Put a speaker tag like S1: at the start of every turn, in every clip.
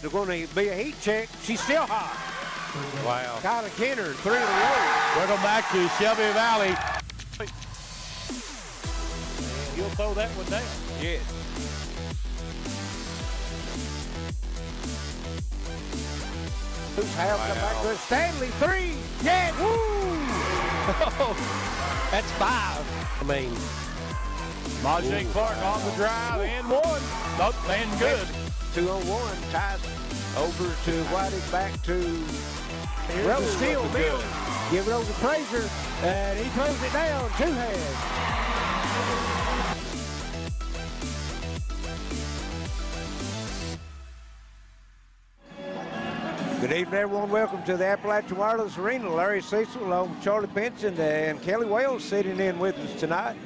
S1: They're going to be a heat check. She's still hot.
S2: Wow.
S1: Kyla Kenner, 3 in a row.
S2: Welcome back to Shelby Valley.
S3: He'll throw that one down.
S1: Yes. Who's half come back to it? Stanley, 3. Yeah, woo!
S2: That's 5. I mean,
S3: Majay Clark on the drive and 1. Nope, and good.
S1: 2 on 1. Ties over to Whiting, back to Rose Steele. Mills. Give it over to Fraser, and he throws it down. 2 hands. Good evening, everyone. Welcome to the Appalachian Wireless Arena. Larry Cecil along with Charlie Pinson and Kelly Wales sitting in with us tonight.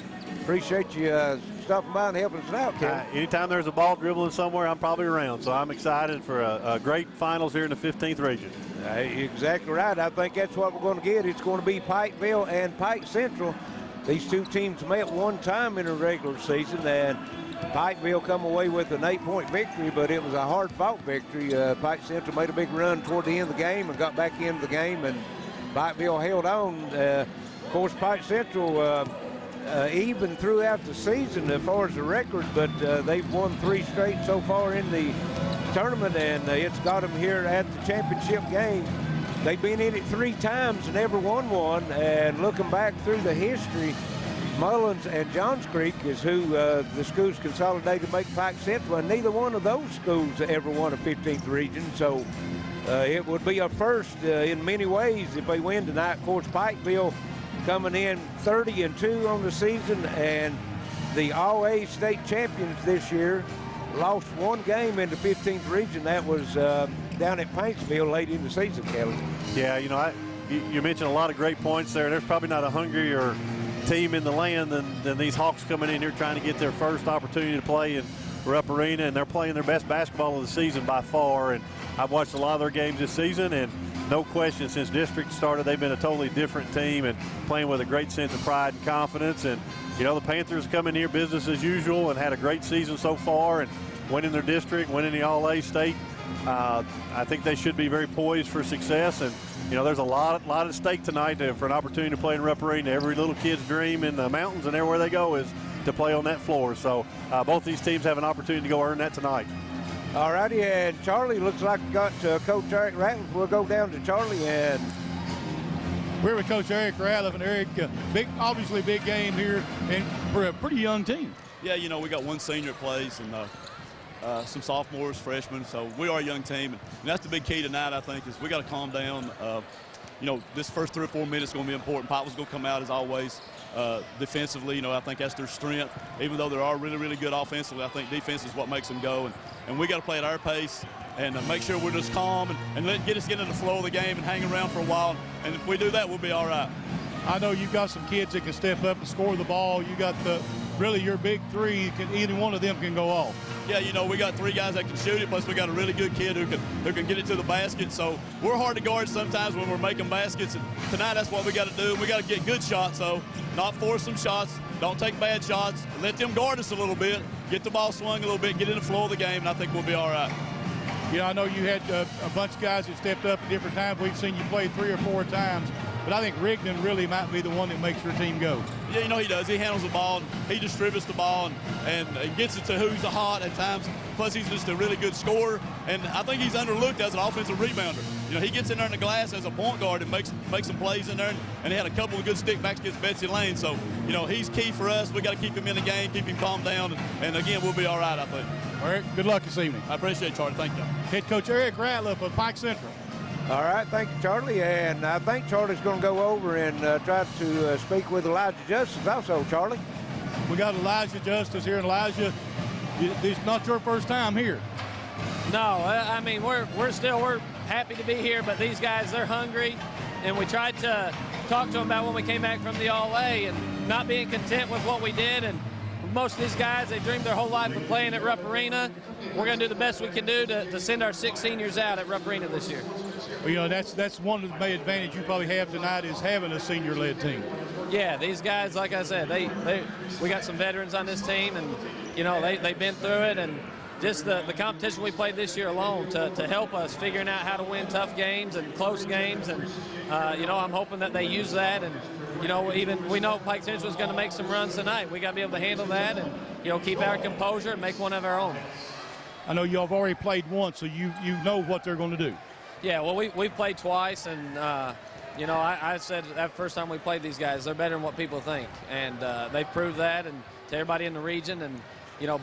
S1: Appreciate you stopping by and helping us out, Kelly.
S3: Anytime there's a ball dribbling somewhere, I'm probably around. So I'm excited for a great finals here in the 15th region.
S1: Exactly right. I think that's what we're going to get. It's going to be Pikeville and Pike Central. These two teams met one time in a regular season, and Pikeville come away with an 8-point victory, but it was a hard-fought victory. Pike Central made a big run toward the end of the game and got back into the game, and Pikeville held on. Of course, Pike Central even throughout the season as far as the record, but they've won 3 straight so far in the tournament, and it's got them here at the championship game. They've been in it 3 times and never won one, and looking back through the history, Mullins and Johns Creek is who the schools consolidated to make Pike Central, and neither one of those schools ever won a 15th region, so it would be a first in many ways if they win tonight. Of course, Pikeville coming in 30-2 on the season, and the All-A state champions this year lost 1 game in the 15th region. That was down at Paintsville late in the season, Kelly.
S3: Yeah, you know, you mentioned a lot of great points there. There's probably not a hungrier team in the land than these Hawks coming in here trying to get their first opportunity to play in Rupp Arena, and they're playing their best basketball of the season by far. And I've watched a lot of their games this season, and no question, since district started, they've been a totally different team and playing with a great sense of pride and confidence. And, you know, the Panthers come in here business as usual and had a great season so far and winning their district, winning the All-A state. I think they should be very poised for success. And, you know, there's a lot at stake tonight for an opportunity to play in Rupp Arena. Every little kid's dream in the mountains and everywhere they go is to play on that floor. So both these teams have an opportunity to go earn that tonight.
S1: All righty, and Charlie looks like we got Coach Eric Ratliff. We'll go down to Charlie, and
S4: we're with Coach Eric Ratliff. And Eric, obviously big game here, and for a pretty young team.
S5: Yeah, you know, we got 1 senior that plays and some sophomores, freshmen, so we are a young team. And that's the big key tonight, I think, is we got to calm down. You know, this first 3 or 4 minutes is going to be important. Pop was going to come out as always. Defensively, you know, I think that's their strength. Even though they are really, really good offensively, I think defense is what makes them go. And we got to play at our pace and make sure we're just calm and get us get into the flow of the game and hang around for a while. And if we do that, we'll be all right.
S4: I know you've got some kids that can step up and score the ball. You got really your big 3. Either one of them can go off.
S5: Yeah, you know, we got 3 guys that can shoot it, plus we got a really good kid who can get it to the basket. So we're hard to guard sometimes when we're making baskets. And tonight, that's what we got to do. We got to get good shots, though, not force some shots. Don't take bad shots. Let them guard us a little bit, get the ball swung a little bit, get in the flow of the game, and I think we'll be all right.
S4: You know, I know you had a bunch of guys that stepped up at different times. We've seen you play 3 or 4 times. But I think Rigdon really might be the one that makes your team go.
S5: Yeah, you know he does. He handles the ball. He distributes the ball and gets it to who's hot at times. Plus, he's just a really good scorer. And I think he's underlooked as an offensive rebounder. You know, he gets in there in the glass as a point guard and makes some plays in there. And he had a couple of good stick backs against Betsy Lane. So, you know, he's key for us. We got to keep him in the game, keep him calmed down. And again, we'll be all right, I think.
S4: All right, good luck this evening.
S5: I appreciate it, Charlie. Thank you.
S4: Head coach Eric Ratliff of Pike Central.
S1: All right, thank you, Charlie. And I think Charlie's going to go over and try to speak with Elijah Justice also, Charlie.
S4: We got Elijah Justice here. And Elijah, it's not your first time here.
S6: No, I mean, we're happy to be here, but these guys, they're hungry. And we tried to talk to them about when we came back from the All-A and not being content with what we did. And most of these guys, they dreamed their whole life of playing at Rupp Arena. We're going to do the best we can do to send our 6 seniors out at Rupp Arena this year.
S4: Well, you know, that's one of the main advantage you probably have tonight is having a senior-led team.
S6: Yeah, these guys, like I said, we got some veterans on this team, and you know they've been through it, and just the competition we played this year alone to help us figuring out how to win tough games and close games. And, I'm hoping that they use that. And, we know Pike Central is going to make some runs tonight. We got to be able to handle that and, keep our composure and make one of our own.
S4: I know you have already played once, so you know what they're going to do.
S6: Yeah, well, we've played twice, and, I said that first time we played these guys, they're better than what people think. And they've proved that, and to everybody in the region, and,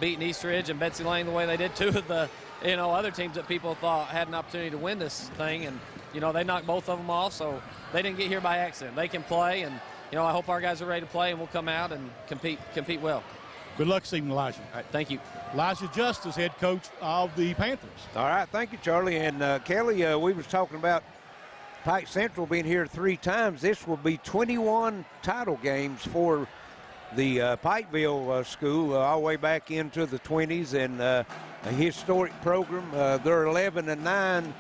S6: beating Eastridge and Betsy Lane the way they did, two of the, other teams that people thought had an opportunity to win this thing. And, they knocked both of them off, so they didn't get here by accident. They can play, and, I hope our guys are ready to play, and we'll come out and compete well.
S4: Good luck this evening, Elijah.
S6: All right, thank you.
S4: Elijah Justice, head coach of the Panthers.
S1: All right, thank you, Charlie. And Kelly, we was talking about Pike Central being here 3 times. This will be 21 title games for the Pikeville school, all the way back into the 20s, and a historic program. They're 11-9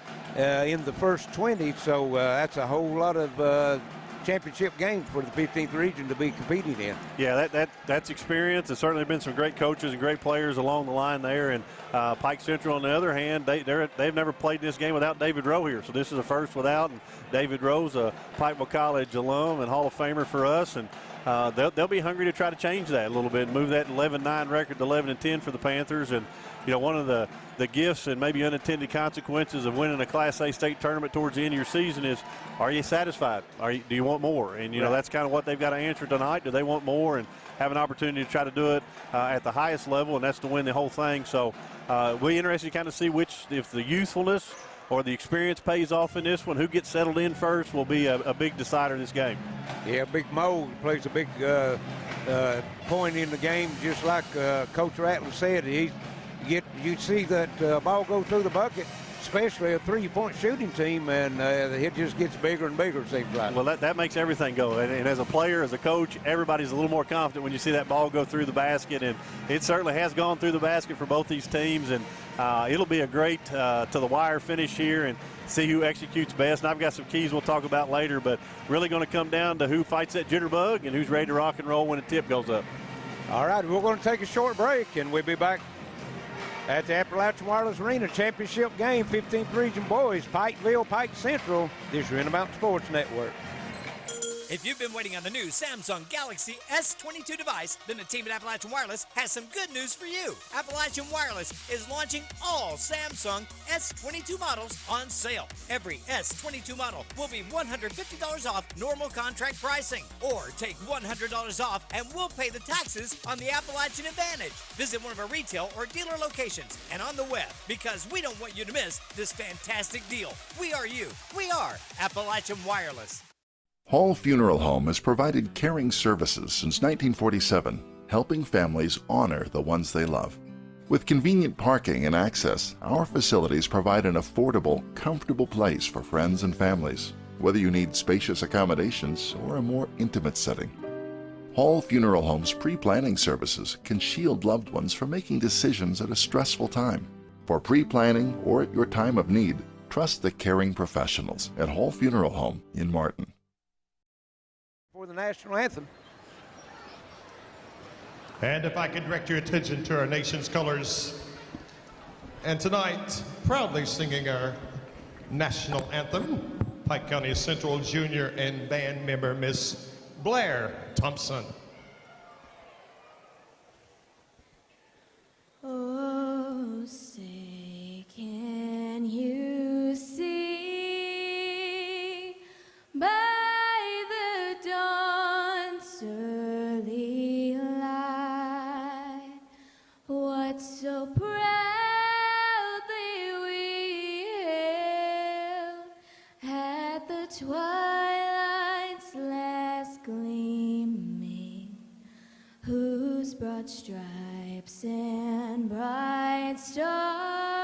S1: in the first 20, so that's a whole lot of championship games for the 15th region to be competing in.
S3: Yeah, that's experience. There's certainly been some great coaches and great players along the line there. And Pike Central, on the other hand, they've never played this game without David Rowe here. So this is the first without. And David Rowe's a Pikeville College alum and Hall of Famer for us. And they'll be hungry to try to change that a little bit and move that 11-9 record to 11-10 for the Panthers. And one of the gifts and maybe unintended consequences of winning a Class A state tournament towards the end of your season is, are you satisfied? Do you want more? And, right. That's kind of what they've got to answer tonight. Do they want more and have an opportunity to try to do it at the highest level, and that's to win the whole thing. So we're interested to kind of see if the youthfulness or the experience pays off in this one. Who gets settled in first will be a big decider in this game.
S1: Yeah, Big Mo plays a big point in the game, just like Coach Rattler said. You see that ball go through the bucket, especially a three-point shooting team, and it just gets bigger and bigger, it seems like.
S3: Well, that makes everything go. And as a player, as a coach, everybody's a little more confident when you see that ball go through the basket, and it certainly has gone through the basket for both these teams. And it'll be a great to-the-wire finish here and see who executes best. And I've got some keys we'll talk about later, but really going to come down to who fights that jitterbug and who's ready to rock and roll when a tip goes up.
S1: All right, we're going to take a short break, and we'll be back at the Appalachian Wireless Arena championship game, 15th Region Boys, Pikeville, Pike Central. This is your Intermountain Sports Network.
S7: If you've been waiting on the new Samsung Galaxy S22 device, then the team at Appalachian Wireless has some good news for you. Appalachian Wireless is launching all Samsung S22 models on sale. Every S22 model will be $150 off normal contract pricing. Or take $100 off and we'll pay the taxes on the Appalachian Advantage. Visit one of our retail or dealer locations and on the web, because we don't want you to miss this fantastic deal. We are you. We are Appalachian Wireless.
S8: Hall Funeral Home has provided caring services since 1947, helping families honor the ones they love. With convenient parking and access, our facilities provide an affordable, comfortable place for friends and families, whether you need spacious accommodations or a more intimate setting. Hall Funeral Home's pre-planning services can shield loved ones from making decisions at a stressful time. For pre-planning or at your time of need, trust the caring professionals at Hall Funeral Home in Martin.
S1: For the national anthem.
S9: And if I could direct your attention to our nation's colors. And tonight, proudly singing our national anthem, Pike County Central Junior and band member, Miss Blair Thompson.
S10: Oh, say, can you see by the dawn's early light what so proudly we hailed at the twilight's last gleaming, whose broad stripes and bright stars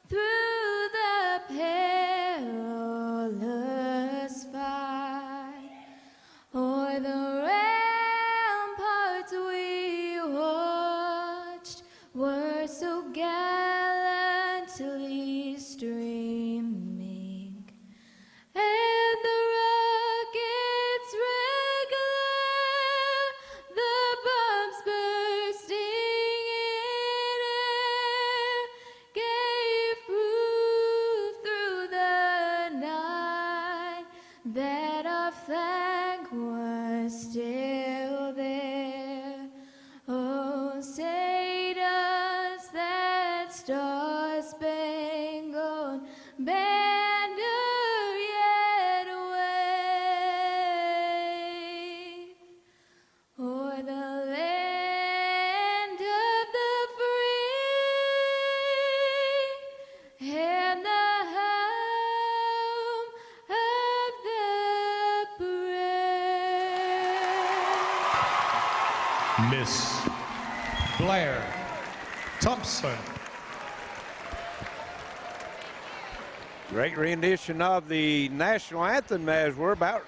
S10: through the perilous fight o'er the ramparts we watched were so gallantly streaming, and the rockets regular, the bombs bursting in
S9: Miss Blair Thompson.
S1: Great rendition of the national anthem as we're about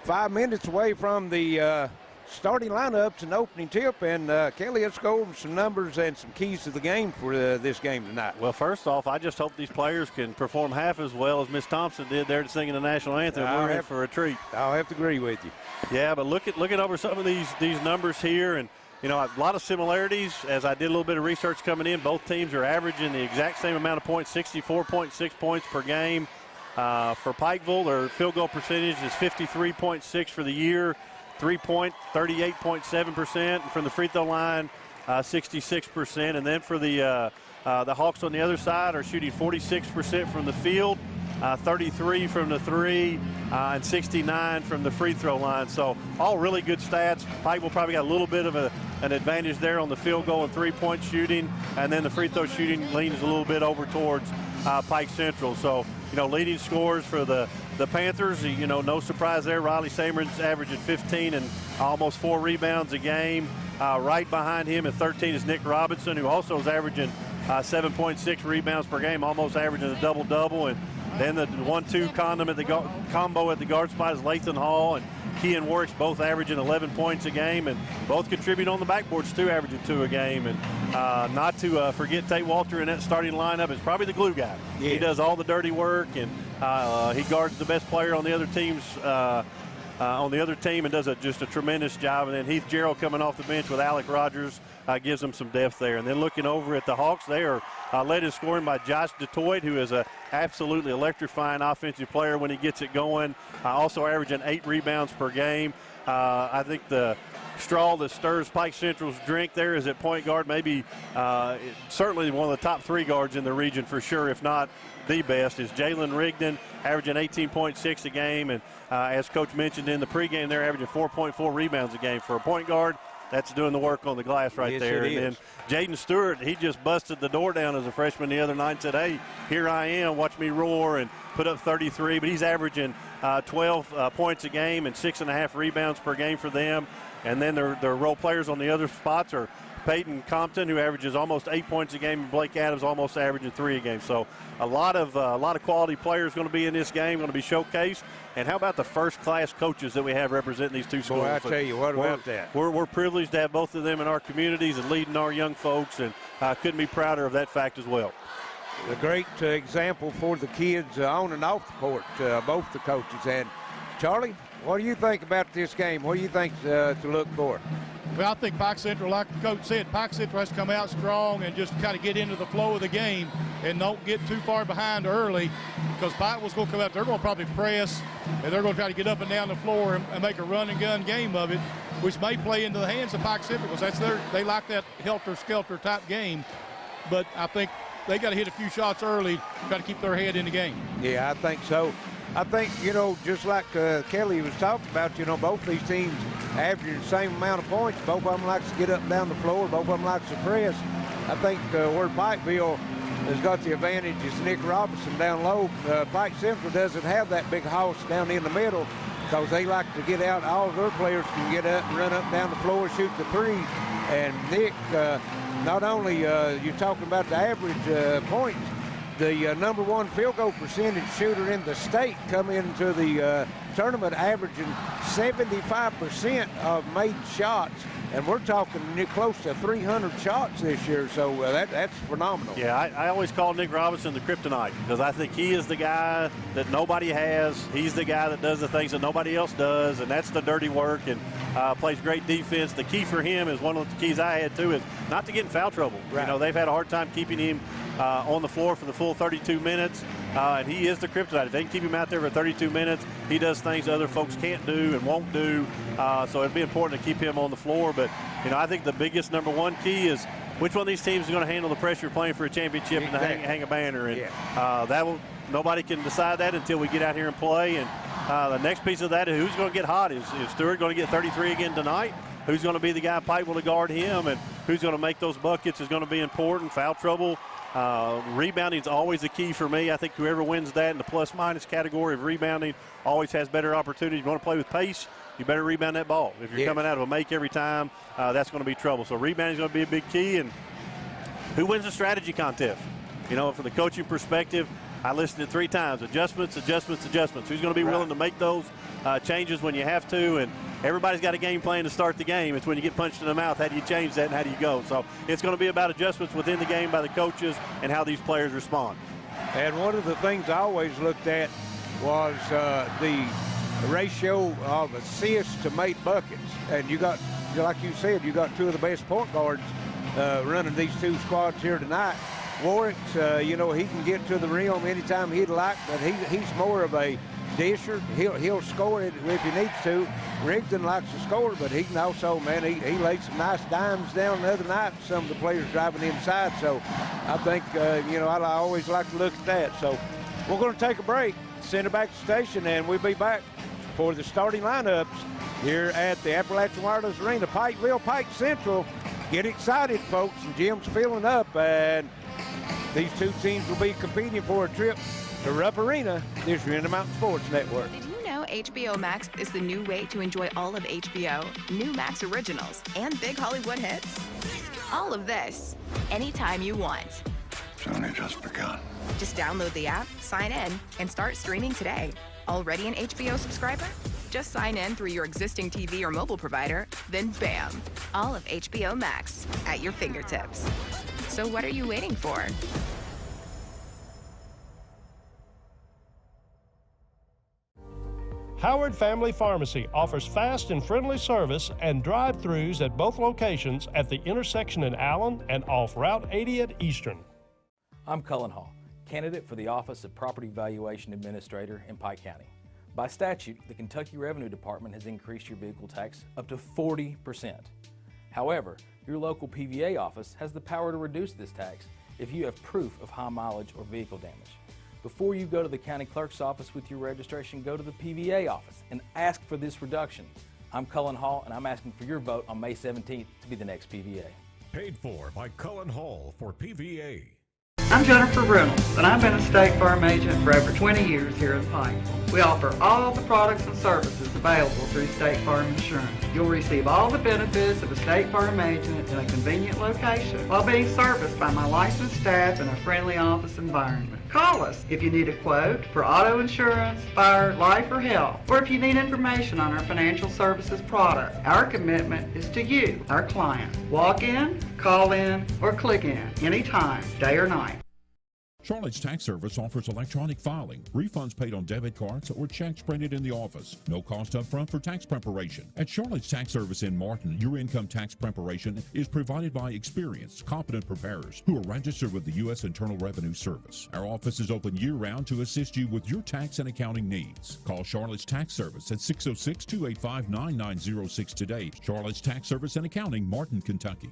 S1: 5 minutes away from the starting lineups and opening tip. And Kelly, let's go over some numbers and some keys to the game for this game tonight.
S3: Well, first off, I just hope these players can perform half as well as Miss Thompson did there singing the national anthem. We're in for a treat.
S1: I'll have to agree with you.
S3: Yeah, but looking over some of these numbers here, and you know, a lot of similarities. As I did a little bit of research coming in, both teams are averaging the exact same amount of points, 64.6 points per game. For Pikeville, their field goal percentage is 53.6 for the year, 3-point, 38.7%, and from the free throw line, 66%. And then for the Hawks on the other side are shooting 46% from the field, 33 from the three, and 69 from the free throw line. So all really good stats. Pikeville probably got a little bit of an advantage there on the field goal and three-point shooting, and then the free throw shooting leans a little bit over towards Pike Central. So, you know, leading scorers for the Panthers, you know, no surprise there. Riley Samer's averaging 15 and almost 4 rebounds a game. Right behind him at 13 is Nick Robinson, who also is averaging 7.6 rebounds per game, almost averaging a double-double. And then the 1-2 combo at the guard spot is Lathan Hall and Kean Works, both averaging 11 points a game, and both contribute on the backboards too, averaging 2 a game. And not to forget Tate Walter in that starting lineup is probably the glue guy. Yeah. He does all the dirty work, and he guards the best player on the other team's team and does just a tremendous job. And then Heath Gerald coming off the bench with Alec Rogers gives them some depth there. And then looking over at the Hawks, they are led in scoring by Josh DeToit, who is a absolutely electrifying offensive player when he gets it going. Also averaging 8 rebounds per game. I think the straw that stirs Pike Central's drink there is at point guard, maybe certainly one of the top 3 guards in the region for sure, if not the best, is Jalen Rigdon, averaging 18.6 a game. And as Coach mentioned in the pregame, they're averaging 4.4 rebounds a game. For a point guard, that's doing the work on the glass right there. And then Jaden Stewart, he just busted the door down as a freshman the other night and said, hey, here I am, watch me roar, and put up 33. But he's averaging 12 points a game and 6.5 rebounds per game for them. And then their role players on the other spots are Peyton Compton, who averages almost 8 points a game, and Blake Adams almost averaging 3 a game. So a lot of quality players going to be in this game, going to be showcased. And how about the first-class coaches that we have representing these two schools?
S1: Boy, I tell you, what about that?
S3: We're privileged to have both of them in our communities and leading our young folks, and couldn't be prouder of that fact as well.
S1: A great example for the kids on and off the court, both the coaches. And Charlie, what do you think about this game? What do you think to look for?
S4: Well, I think Pike Central, like the coach said, Pike Central has to come out strong and just kind of get into the flow of the game and don't get too far behind early, because Pike was going to come out. They're going to probably press, and they're going to try to get up and down the floor and make a run-and-gun game of it, which may play into the hands of Pike Central, because they like that helter-skelter type game. But I think they got to hit a few shots early to try to keep their head in the game.
S1: Yeah, I think so. I think, you know, just like Kelly was talking about, you know, both these teams averaging the same amount of points. Both of them likes to get up and down the floor. Both of them likes to press. I think where Pikeville has got the advantage is Nick Robinson down low. Pike Central doesn't have that big house down in the middle, because they like to get out. All of their players can get up and run up and down the floor, shoot the three. And Nick, not only you're talking about the average points, the #1 field goal percentage shooter in the state come into the tournament averaging 75% of made shots, and we're talking close to 300 shots this year, so that's phenomenal.
S3: Yeah, I always call Nick Robinson the kryptonite, because I think he is the guy that nobody has. He's the guy that does the things that nobody else does, and that's the dirty work, and plays great defense. The key for him is one of the keys I had too, is not to get in foul trouble. Right. You know, they've had a hard time keeping him on the floor for the full 32 minutes, and he is the kryptonite. If they can keep him out there for 32 minutes, he does things other folks can't do and won't do, so it'd be important to keep him on the floor. But, you know, I think the biggest #1 key is which one of these teams is going to handle the pressure playing for a championship and hang a banner. And nobody can decide that until we get out here and play. And the next piece of that is who's going to get hot. Is Stewart going to get 33 again tonight? Who's going to be the guy Pike will guard him, and who's going to make those buckets is going to be important. Foul trouble Rebounding is always a key for me. I think whoever wins that in the plus-minus category of rebounding always has better opportunities. You want to play with pace, you better rebound that ball. If you're coming out of a make every time, that's going to be trouble. So rebounding is going to be a big key. And who wins the strategy contest? You know, from the coaching perspective, I listed it 3 times: adjustments, adjustments, adjustments. Who's going to be willing to make those changes when you have to? And everybody's got a game plan to start the game. It's when you get punched in the mouth, how do you change that and how do you go? So it's going to be about adjustments within the game by the coaches and how these players respond.
S1: And one of the things I always looked at was the ratio of assists to make buckets. And you got, like you said, you got 2 of the best point guards running these 2 squads here tonight. Warwick's, you know, he can get to the rim anytime he'd like, but he's more of a disher. He'll score it if he needs to. Rigdon likes to score, but he can also, man, he laid some nice dimes down the other night. Some of the players driving inside. So I think, you know, I always like to look at that. So we're going to take a break, send it back to the station, and we'll be back for the starting lineups here at the Appalachian Wireless Arena, Pikeville, Pike Central. Get excited, folks. And Jim's filling up, and these 2 teams will be competing for a trip to Rupp Arena this year in the Mountain Sports Network.
S11: Did you know HBO Max is the new way to enjoy all of HBO, new Max originals, and big Hollywood hits? All of this, anytime you want.
S12: It's only just begun.
S11: Just download the app, sign in, and start streaming today. Already an HBO subscriber? Just sign in through your existing TV or mobile provider, then bam, all of HBO Max at your fingertips. So what are you waiting for?
S13: Howard Family Pharmacy offers fast and friendly service and drive-thrus at both locations at the intersection in Allen and off Route 80 at Eastern.
S14: I'm Cullen Hall, candidate for the Office of Property Valuation Administrator in Pike County. By statute, the Kentucky Revenue Department has increased your vehicle tax up to 40%. However, your local PVA office has the power to reduce this tax if you have proof of high mileage or vehicle damage. Before you go to the county clerk's office with your registration, go to the PVA office and ask for this reduction. I'm Cullen Hall, and I'm asking for your vote on May 17th to be the next PVA.
S15: Paid for by Cullen Hall for PVA.
S16: I'm Jennifer Reynolds, and I've been a State Farm agent for over 20 years here at Pikeville. We offer all the products and services available through State Farm Insurance. You'll receive all the benefits of a State Farm agent in a convenient location while being serviced by my licensed staff in a friendly office environment. Call us if you need a quote for auto insurance, fire, life, or health, or if you need information on our financial services product. Our commitment is to you, our clients. Walk in, call in, or click in anytime, day or night.
S15: Charlotte's Tax Service offers electronic filing, refunds paid on debit cards, or checks printed in the office. No cost up front for tax preparation. At Charlotte's Tax Service in Martin, your income tax preparation is provided by experienced, competent preparers who are registered with the U.S. Internal Revenue Service. Our office is open year-round to assist you with your tax and accounting needs. Call Charlotte's Tax Service at 606-285-9906 today. Charlotte's Tax Service and Accounting, Martin, Kentucky.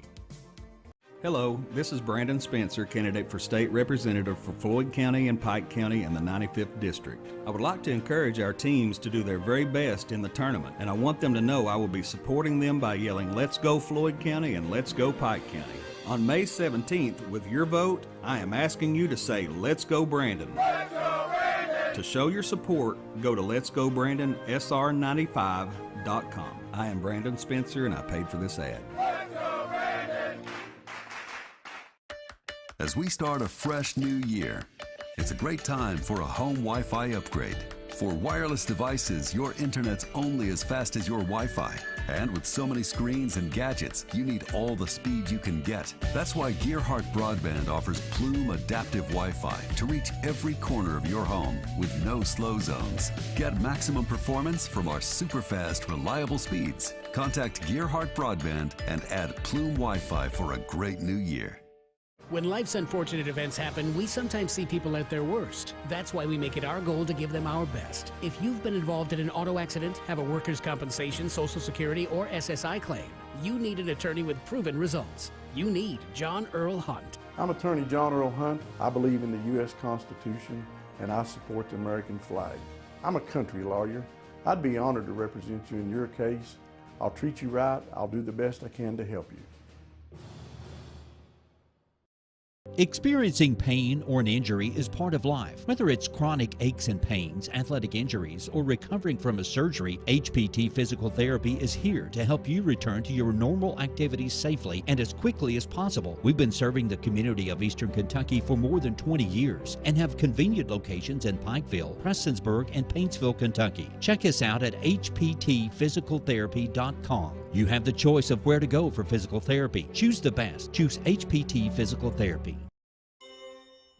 S17: Hello, this is Brandon Spencer, candidate for State Representative for Floyd County and Pike County in the 95th District. I would like to encourage our teams to do their very best in the tournament, and I want them to know I will be supporting them by yelling, "Let's go Floyd County" and "Let's go Pike County." On May 17th, with your vote, I am asking you to say, "Let's go Brandon." Let's go Brandon! To show your support, go to letsgobrandonsr95.com. I am Brandon Spencer, and I paid for this ad.
S18: As we start a fresh new year, it's a great time for a home Wi-Fi upgrade. For wireless devices, your internet's only as fast as your Wi-Fi. And with so many screens and gadgets, you need all the speed you can get. That's why Gearhart Broadband offers Plume Adaptive Wi-Fi to reach every corner of your home with no slow zones. Get maximum performance from our super fast, reliable speeds. Contact Gearhart Broadband and add Plume Wi-Fi for a great new year.
S19: When life's unfortunate events happen, we sometimes see people at their worst. That's why we make it our goal to give them our best. If you've been involved in an auto accident, have a workers' compensation, Social Security, or SSI claim, you need an attorney with proven results. You need John Earl Hunt.
S20: I'm attorney John Earl Hunt. I believe in the U.S. Constitution, and I support the American flag. I'm a country lawyer. I'd be honored to represent you in your case. I'll treat you right. I'll do the best I can to help you.
S21: Experiencing pain or an injury is part of life. Whether it's chronic aches and pains, athletic injuries, or recovering from a surgery, HPT Physical Therapy is here to help you return to your normal activities safely and as quickly as possible. We've been serving the community of Eastern Kentucky for more than 20 years and have convenient locations in Pikeville, Prestonsburg, and Paintsville, Kentucky. Check us out at hptphysicaltherapy.com. You have the choice of where to go for physical therapy. Choose the best. Choose HPT Physical Therapy.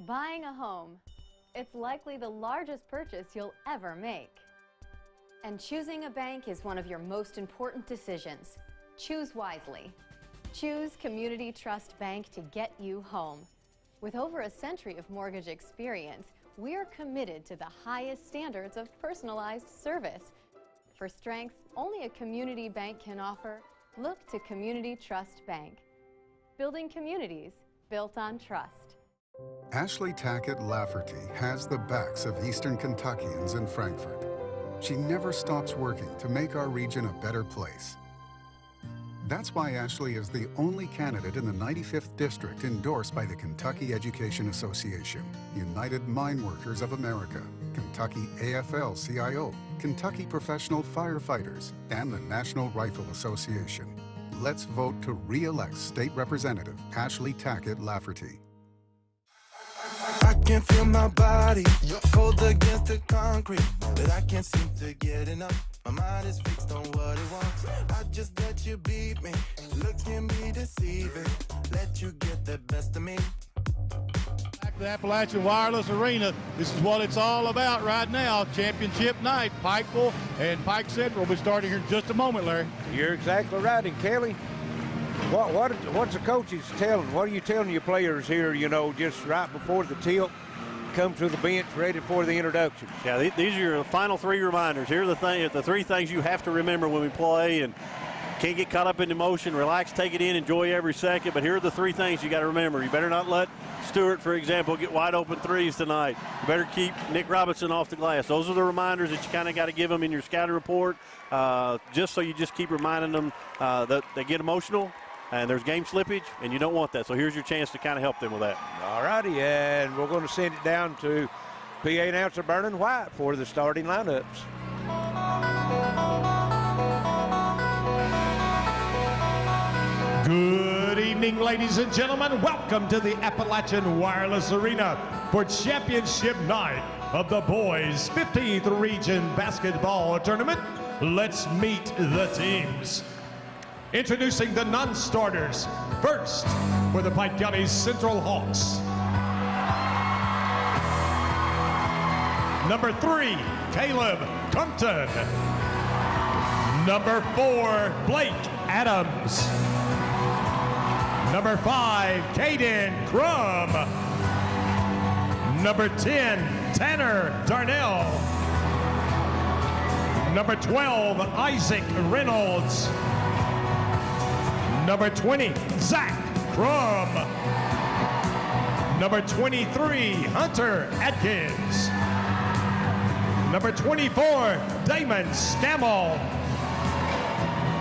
S22: Buying a home. It's likely the largest purchase you'll ever make. And choosing a bank is one of your most important decisions. Choose wisely. Choose Community Trust Bank to get you home. With over a century of mortgage experience, we're committed to the highest standards of personalized service. For strengths only a community bank can offer, look to Community Trust Bank. Building communities built on trust.
S23: Ashley Tackett Lafferty has the backs of Eastern Kentuckians in Frankfort. She never stops working to make our region a better place. That's why Ashley is the only candidate in the 95th District endorsed by the Kentucky Education Association, United Mine Workers of America, Kentucky AFL-CIO, Kentucky Professional Firefighters, and the National Rifle Association. Let's vote to re-elect State Representative Ashley Tackett Lafferty.
S24: I can feel my body cold against the concrete, but I can't seem to get enough. My mind is fixed on what it wants. I just let you beat me. Looks can be deceiving. Let you get the best of me.
S4: Back to the Appalachian Wireless Arena. This is what it's all about right now. Championship night. Pikeville and Pike Central will be starting here in just a moment, Larry.
S1: You're exactly right. And Kelly, what's the coaches telling? What are you telling your players here, you know, just right before the tilt, come to the bench ready for the introduction?
S3: Yeah, these are your final three reminders. Here are the three things you have to remember when we play, and can't get caught up in emotion. Relax, take it in, enjoy every second. But here are the three things you got to remember. You better not let Stewart, for example, get wide open threes tonight. You better keep Nick Robinson off the glass. Those are the reminders that you kind of got to give them in your scouting report, just so you just keep reminding them that they get emotional. And there's game slippage, and you don't want that. So here's your chance to kind of help them with that.
S1: All righty, and we're going to send it down to PA announcer Vernon White for the starting lineups.
S9: Good evening, ladies and gentlemen. Welcome to the Appalachian Wireless Arena for championship night of the boys 15th Region Basketball Tournament. Let's meet the teams. Introducing the non-starters. First, for the Pike County Central Hawks. Number 3, Caleb Compton. Number 4, Blake Adams. Number 5, Caden Crum. Number 10, Tanner Darnell. Number 12, Isaac Reynolds. Number 20, Zach Crum. Number 23, Hunter Atkins. Number 24, Damon Stammel.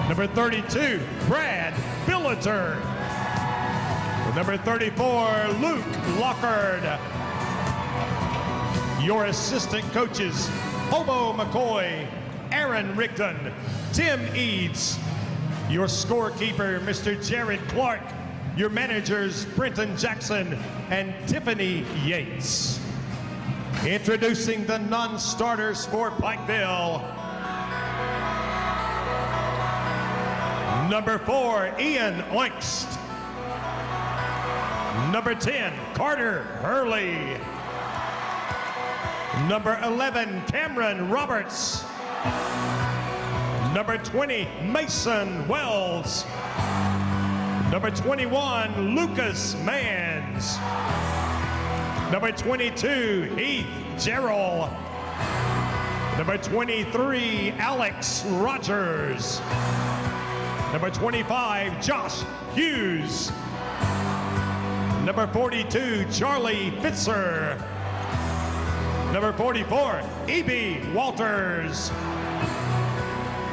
S9: Number 32, Brad Billiter. Number 34, Luke Lockard. Your assistant coaches, Hobo McCoy, Aaron Rigdon, Tim Eads. Your scorekeeper, Mr. Jared Clark. Your managers, Brenton Jackson and Tiffany Yates. Introducing the non-starters for Pikeville. Number 4, Ian Oinkst. Number 10, Carter Hurley. Number 11, Cameron Roberts. Number 20, Mason Wells. Number 21, Lucas Manns. Number 22, Heath Gerald. Number 23, Alex Rogers. Number 25, Josh Hughes. Number 42, Charlie Fitzer. Number 44, E.B. Walters.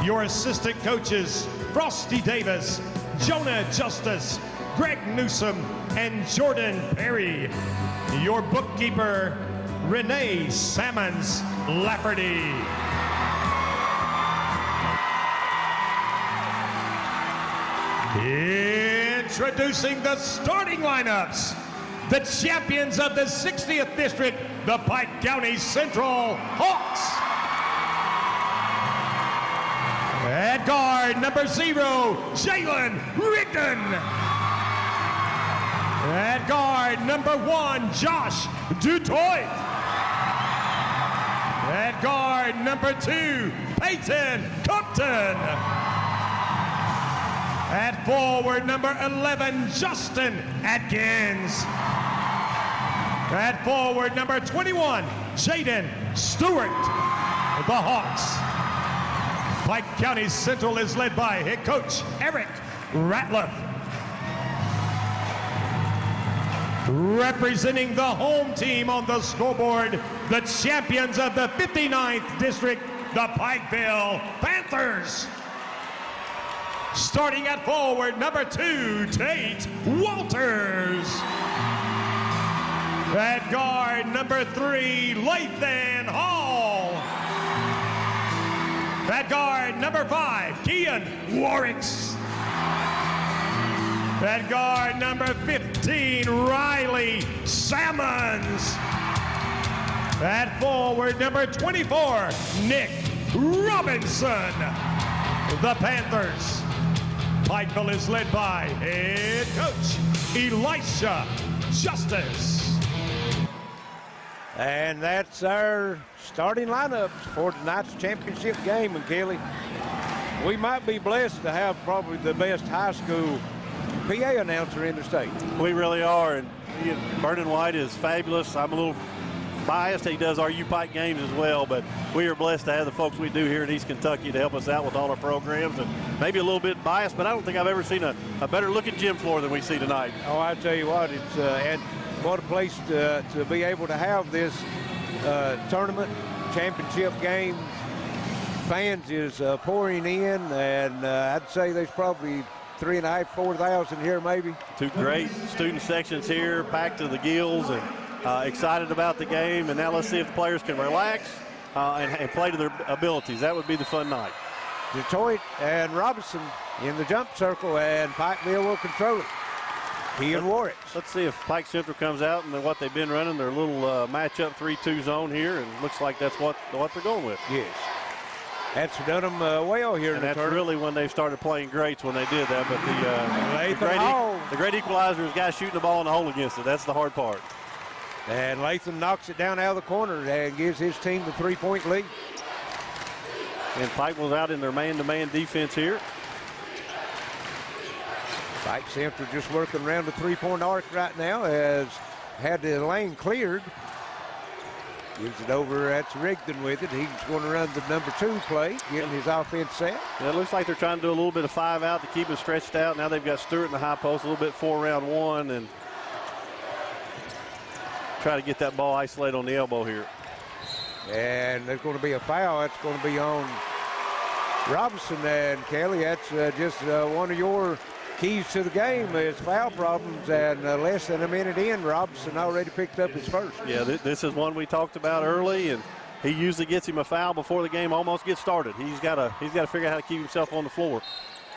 S9: Your assistant coaches, Frosty Davis, Jonah Justice, Greg Newsom, and Jordan Perry. Your bookkeeper, Renee Sammons Lafferty. Introducing the starting lineups. The champions of the 60th District, the Pike County Central Hawks. At guard, number 0, Jalen Rigdon. At guard, number 1, Josh Dutoit. At guard, number 2, Peyton Compton. At forward, number 11, Justin Atkins. At forward, number 21, Jaden Stewart. The Hawks. Pike County Central is led by head coach Eric Ratliff. Representing the home team on the scoreboard, the champions of the 59th District, the Pikeville Panthers. Starting at forward, number 2, Tate Walters. At guard, number 3, Lathan Hall. At guard, number 5, Kian Warricks. At guard, number 15, Riley Sammons. At forward, number 24, Nick Robinson. The Panthers. Pikeville is led by head coach Elisha Justice.
S1: And that's our starting lineups for tonight's championship game. And Kelly, we might be blessed to have probably the best high school PA announcer in the state.
S3: We really are, and Vernon White is fabulous. I'm a little biased. He does our U-Pike games as well, but we are blessed to have the folks we do here in East Kentucky to help us out with all our programs, and maybe a little bit biased, but I don't think I've ever seen a better looking gym floor than we see tonight.
S1: Oh, I tell you what, it's and what a place to be able to have this tournament championship game. Fans is pouring in, and I'd say there's probably 3,500, 4,000 here maybe.
S3: Two great student sections here, packed to the gills, and excited about the game. And now let's see if the players can relax and play to their abilities. That would be the fun night.
S1: Detroit and Robinson in the jump circle, and Pikeville will control it. Ian Warwick.
S3: Let's see if Pike Central comes out and what they've been running, their little matchup 3-2 zone here, and looks like that's what they're going with.
S1: Yes. That's done them well here in the
S3: that's
S1: tournament.
S3: Really when they started playing greats when they did that. But the great equalizer is guys shooting the ball in the hole against it. That's the hard part.
S1: And Latham knocks it down out of the corner and gives his team the 3-point lead.
S3: And Pike was out in their man-to-man defense here.
S1: Pike Central just working around the 3-point arc right now, has had the lane cleared. Gives it over, that's Rigdon with it. He's going to run the number 2 play, getting his offense set.
S3: Yeah, it looks like they're trying to do a little bit of 5 out to keep it stretched out. Now they've got Stewart in the high post, a little bit 4-round-1, and try to get that ball isolated on the elbow here.
S1: And there's going to be a foul. That's going to be on Robinson. And Kelly, that's just one of your keys to the game is foul problems. And less than a minute in, Robinson already picked up his first.
S3: Yeah, this is one we talked about early, and he usually gets him a foul before the game almost gets started. He's got to figure out how to keep himself on the floor.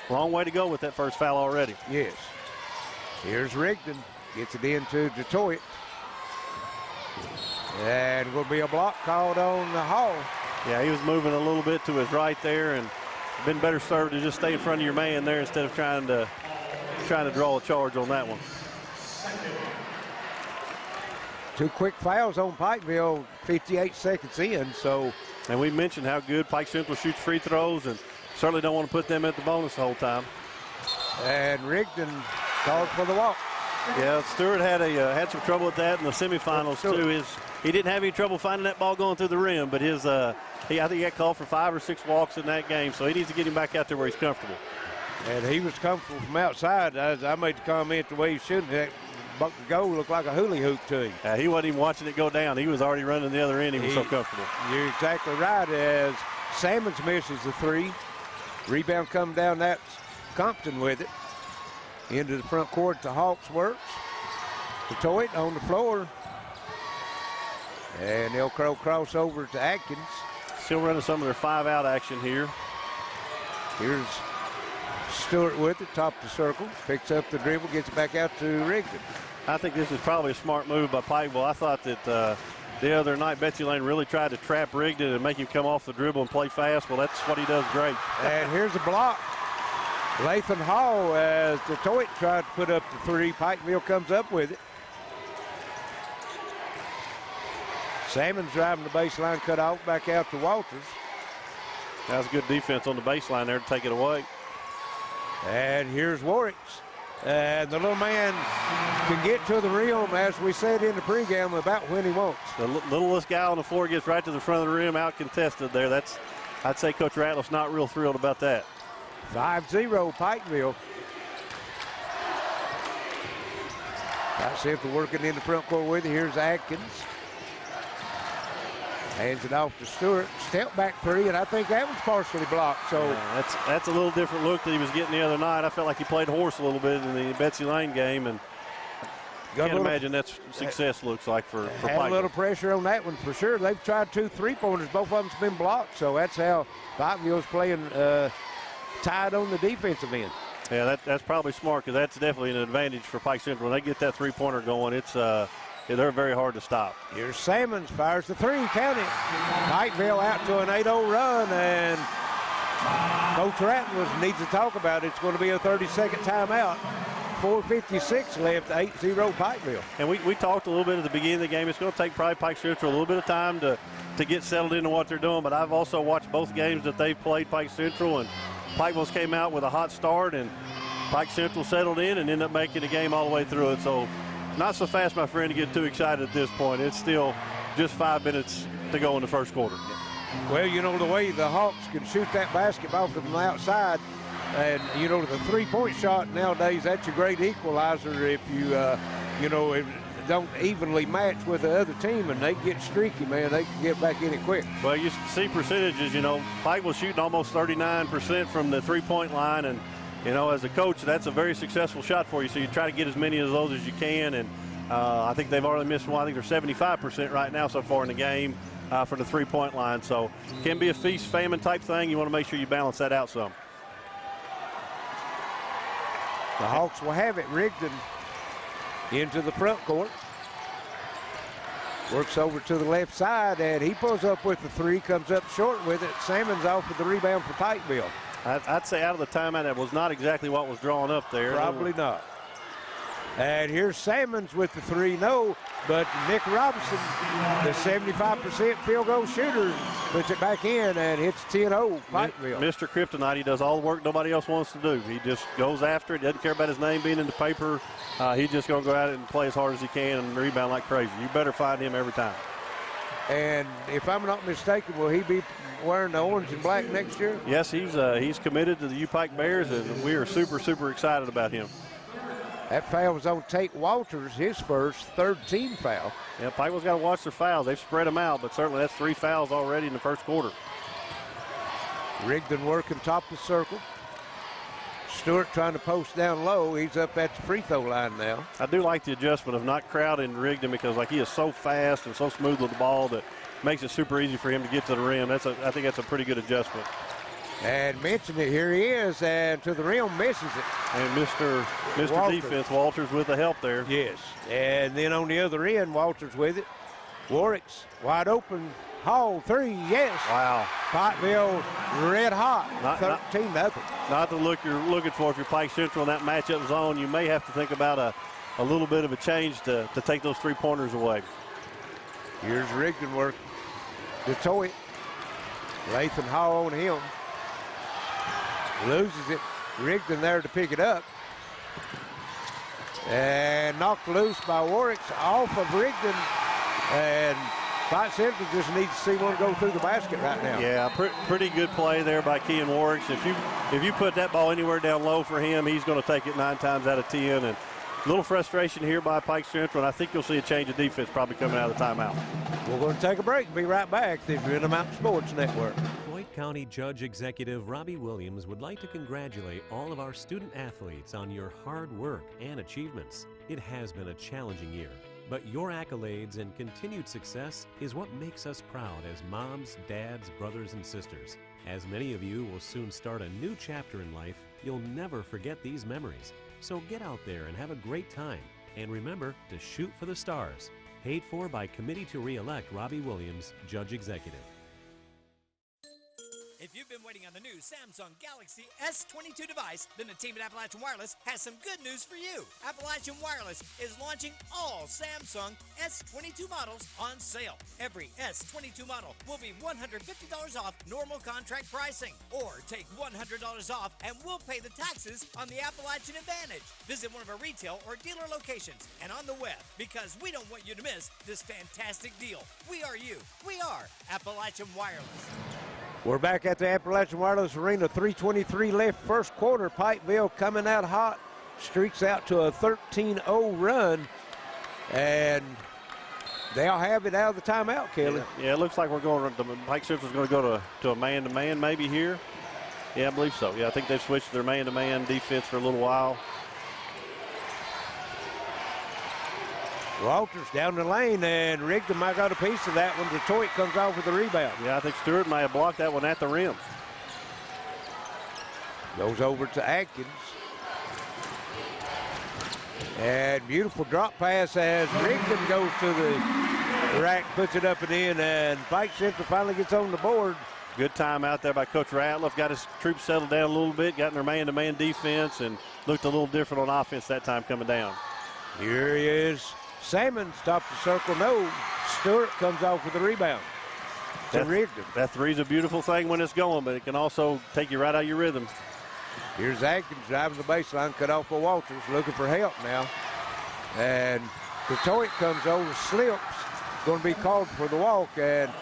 S3: Long way to go with that first foul already.
S1: Yes. Here's Rigdon. Gets it into Detroit. And will be a block called on the Hall.
S3: Yeah, he was moving a little bit to his right there, and been better served to just stay in front of your man there instead of trying to draw a charge on that one.
S1: 2 quick fouls on Pikeville, 58 seconds in. So,
S3: and we mentioned how good Pike Central shoots free throws, and certainly don't want to put them at the bonus the whole time.
S1: And Rigdon called for the walk.
S3: Yeah, Stewart had some trouble with that in the semifinals too. He didn't have any trouble finding that ball going through the rim, but I think he got called for 5 or 6 walks in that game, so he needs to get him back out there where he's comfortable.
S1: And he was comfortable from outside. As I made the comment the way he shouldn't, that bucket goal looked like a hula hoop to him.
S3: He wasn't even watching it go down. He was already running the other end. He was so comfortable.
S1: You're exactly right. As Sammons misses the 3, rebound coming down, that's Compton with it. Into the front court, the Hawks works. Detroit on the floor. And they'll cross over to Atkins.
S3: Still running some of their 5-out action here.
S1: Here's Stewart with it, top of the circle. Picks up the dribble, gets it back out to Rigdon.
S3: I think this is probably a smart move by Pikeville. I thought that the other night Betsy Lane really tried to trap Rigdon and make him come off the dribble and play fast. Well, that's what he does great.
S1: And here's a block. Lathan Hall, as Detroit tried to put up the three. Pikeville comes up with it. Salmon's driving the baseline, cut off, back out to Walters.
S3: That was good defense on the baseline there to take it away.
S1: And here's Warwicks. And the little man can get to the rim, as we said in the pregame, about when he wants.
S3: The littlest guy on the floor gets right to the front of the rim, out contested there. I'd say Coach Ratliff's not real thrilled about that.
S1: 5-0 Pikeville. Got Central working in the front court with it. Here's Atkins. Hands it off to Stewart. Step back three, and I think that was partially blocked. So
S3: that's a little different look that he was getting the other night. I felt like he played horse a little bit in the Betsy Lane game, and I can't imagine that's success looks like for Pike.
S1: Had a little pressure on that one for sure. They've tried 2 3-pointers. Both of them's been blocked, so that's how Pikeville's playing tied on the defensive end.
S3: Yeah, that's probably smart, because that's definitely an advantage for Pike Central. When they get that three-pointer going, they're very hard to stop.
S1: Here's Salmons, fires the three, count it. Pikeville out to an 8-0 run, and Coach Ratliff needs to talk about it. It's going to be a 30-second timeout. 4:56 left, 8-0 Pikeville.
S3: And we talked a little bit at the beginning of the game. It's going to take probably Pike Central a little bit of time to get settled into what they're doing, but I've also watched both games that they've played Pike Central, and Pikeville's came out with a hot start, and Pike Central settled in and ended up making the game all the way through it. So not so fast, my friend, to get too excited at this point. It's still just 5 minutes to go in the first quarter.
S1: Well, you know, the way the Hawks can shoot that basketball from the outside, and, you know, the three-point shot nowadays, that's a great equalizer if you, if don't evenly match with the other team, and they get streaky, man. They can get back in it quick.
S3: Well, you see percentages, Pike was shooting almost 39% from the three-point line, and as a coach, that's a very successful shot for you. So you try to get as many of those as you can. And I think they've already missed one. I think they're 75% right now so far in the game for the three-point line. So it can be a feast-famine type thing. You want to make sure you balance that out some.
S1: The Hawks will have it. Rigdon into the front court. Works over to the left side, and he pulls up with the three, comes up short with it. Salmon's off with the rebound for Pikeville.
S3: I'd say out of the timeout, that was not exactly what was drawn up there.
S1: Probably not. And here's Salmons with the three, no, but Nick Robinson, the 75% field goal shooter, puts it back in and hits 10-0 Pikeville.
S3: Mr. Kryptonite, he does all the work nobody else wants to do. He just goes after it, doesn't care about his name being in the paper. He's just going to go out and play as hard as he can and rebound like crazy. You better find him every time.
S1: And if I'm not mistaken, will he be wearing the orange and black next year?
S3: Yes, he's committed to the U-Pike Bears, and we are super, super excited about him.
S1: That foul was on Tate Walters, his first, third-team foul.
S3: Yeah, Pikeville's got to watch their fouls. They've spread them out, but certainly that's 3 fouls already in the first quarter.
S1: Rigdon working top of the circle. Stewart trying to post down low. He's up at the free throw line now.
S3: I do like the adjustment of not crowding Rigdon, because he is so fast and so smooth with the ball that makes it super easy for him to get to the rim. I think that's a pretty good adjustment.
S1: And mentioned it, here he is, and to the rim, misses it.
S3: And Mr. Defense, Walters with the help there.
S1: Yes, and then on the other end, Walters with it. Warwick's wide open, Hall, three, yes.
S3: Wow.
S1: Pikeville red hot, 13-0.
S3: Not the look you're looking for if you're Pike Central in that matchup zone. You may have to think about a little bit of a change to take those three-pointers away.
S1: Here's Rigdon work. Detroit, Lathan Hall on him. Loses it. Rigdon there to pick it up. And knocked loose by Warwick's off of Rigdon. And Pike Central just needs to see one go through the basket right now.
S3: Yeah, pretty good play there by Kean Warwick. If you put that ball anywhere down low for him, he's going to take it 9 times out of 10. And A little frustration here by Pike Central, and I think you'll see a change of defense probably coming out of the timeout.
S1: We're going to take a break and be right back. This is the Mountain Sports Network.
S2: Floyd County Judge Executive Robbie Williams would like to congratulate all of our student athletes on your hard work and achievements. It has been a challenging year, but your accolades and continued success is what makes us proud as moms, dads, brothers, and sisters. As many of you will soon start a new chapter in life, you'll never forget these memories. So get out there and have a great time. And remember to shoot for the stars. Paid for by Committee to Re-elect Robbie Williams, Judge Executive.
S5: If you've been waiting on the new Samsung Galaxy S22 device, then the team at Appalachian Wireless has some good news for you. Appalachian Wireless is launching all Samsung S22 models on sale. Every S22 model will be $150 off normal contract pricing. Or take $100 off and we'll pay the taxes on the Appalachian Advantage. Visit one of our retail or dealer locations and on the web, because we don't want you to miss this fantastic deal. We are you. We are Appalachian Wireless.
S1: We're back at the Appalachian Wireless Arena. 3:23 left first quarter. Pikeville coming out hot. Streaks out to a 13-0 run. And they'll have it out of the timeout, Kelly.
S3: Yeah, it looks like we're going to, Pike Central's going to go to a man-to-man maybe here. Yeah, I believe so. Yeah, I think they've switched their man-to-man defense for a little while.
S1: Walters down the lane, and Rigdon might got a piece of that one. Detroit comes off with the rebound.
S3: Yeah, I think Stewart might have blocked that one at the rim.
S1: Goes over to Atkins. And beautiful drop pass as Rigdon goes to the rack, puts it up and in, and Pike Central finally gets on the board.
S3: Good time out there by Coach Ratliff. Got his troops settled down a little bit, got in their man-to-man defense, and looked a little different on offense that time coming down.
S1: Here he is. Salmons top the circle, no. Stewart comes off with the rebound.
S3: That three's a beautiful thing when it's going, but it can also take you right out of your rhythm.
S1: Here's Atkins driving the baseline, cut off by Walters, looking for help now. And Detroit comes over, slips, going to be called for the walk, and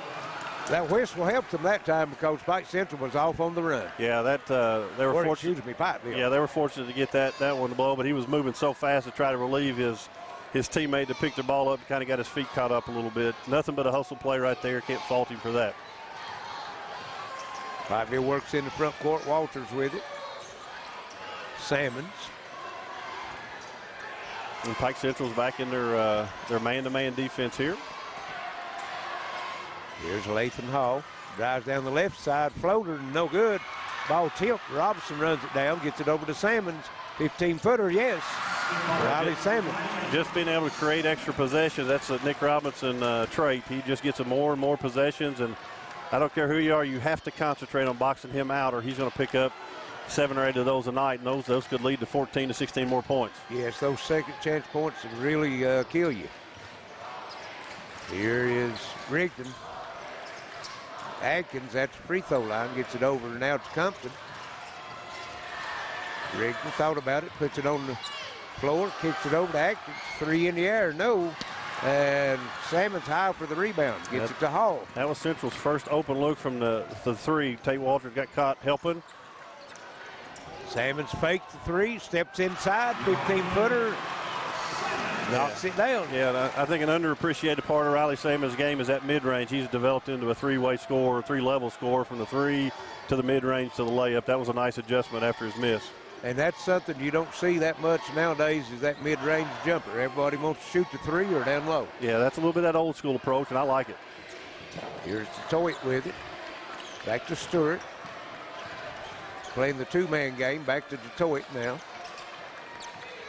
S1: that whistle helped them that time because Pike Central was off on the run.
S3: Yeah, they were fortunate.
S1: Pikeville.
S3: Yeah, they were fortunate to get that one to blow, but he was moving so fast to try to relieve his teammate to pick the ball up, kind of got his feet caught up a little bit. Nothing but a hustle play right there. Can't fault him for that.
S1: Pikeville works in the front court. Walters with it. Salmons.
S3: And Pike Central's back in their man-to-man defense here.
S1: Here's Lathan Hall. Drives down the left side. Floater, no good. Ball tipped. Robinson runs it down, gets it over to Salmons. 15-footer, yes. Riley Salmons.
S3: Just being able to create extra possessions. That's a Nick Robinson trait. He just gets more and more possessions, and I don't care who you are, you have to concentrate on boxing him out, or he's going to pick up 7 or 8 of those a night, and those could lead to 14 to 16 more points.
S1: Yes, those second chance points can really kill you. Here is Rigdon. Atkins at the free throw line, gets it over now to Compton. Rigdon thought about it, puts it on the floor, kicks it over to Atkins. 3 in the air, no. And Salmon's high for the rebound, gets it to Hall.
S3: That was Central's first open look from the three. Tate Walters got caught helping.
S1: Salmon's faked the three, steps inside, 15-footer. Knocks it down.
S3: Yeah, I think an underappreciated part of Riley Salmon's game is that mid-range. He's developed into a three-way scorer, three-level scorer from the three to the mid-range to the layup. That was a nice adjustment after his miss.
S1: And that's something you don't see that much nowadays is that mid-range jumper. Everybody wants to shoot the three or down low.
S3: Yeah, that's a little bit of that old school approach, and I like it.
S1: Here's Detroit with it. Back to Stewart. Playing the two-man game. Back to Detroit now.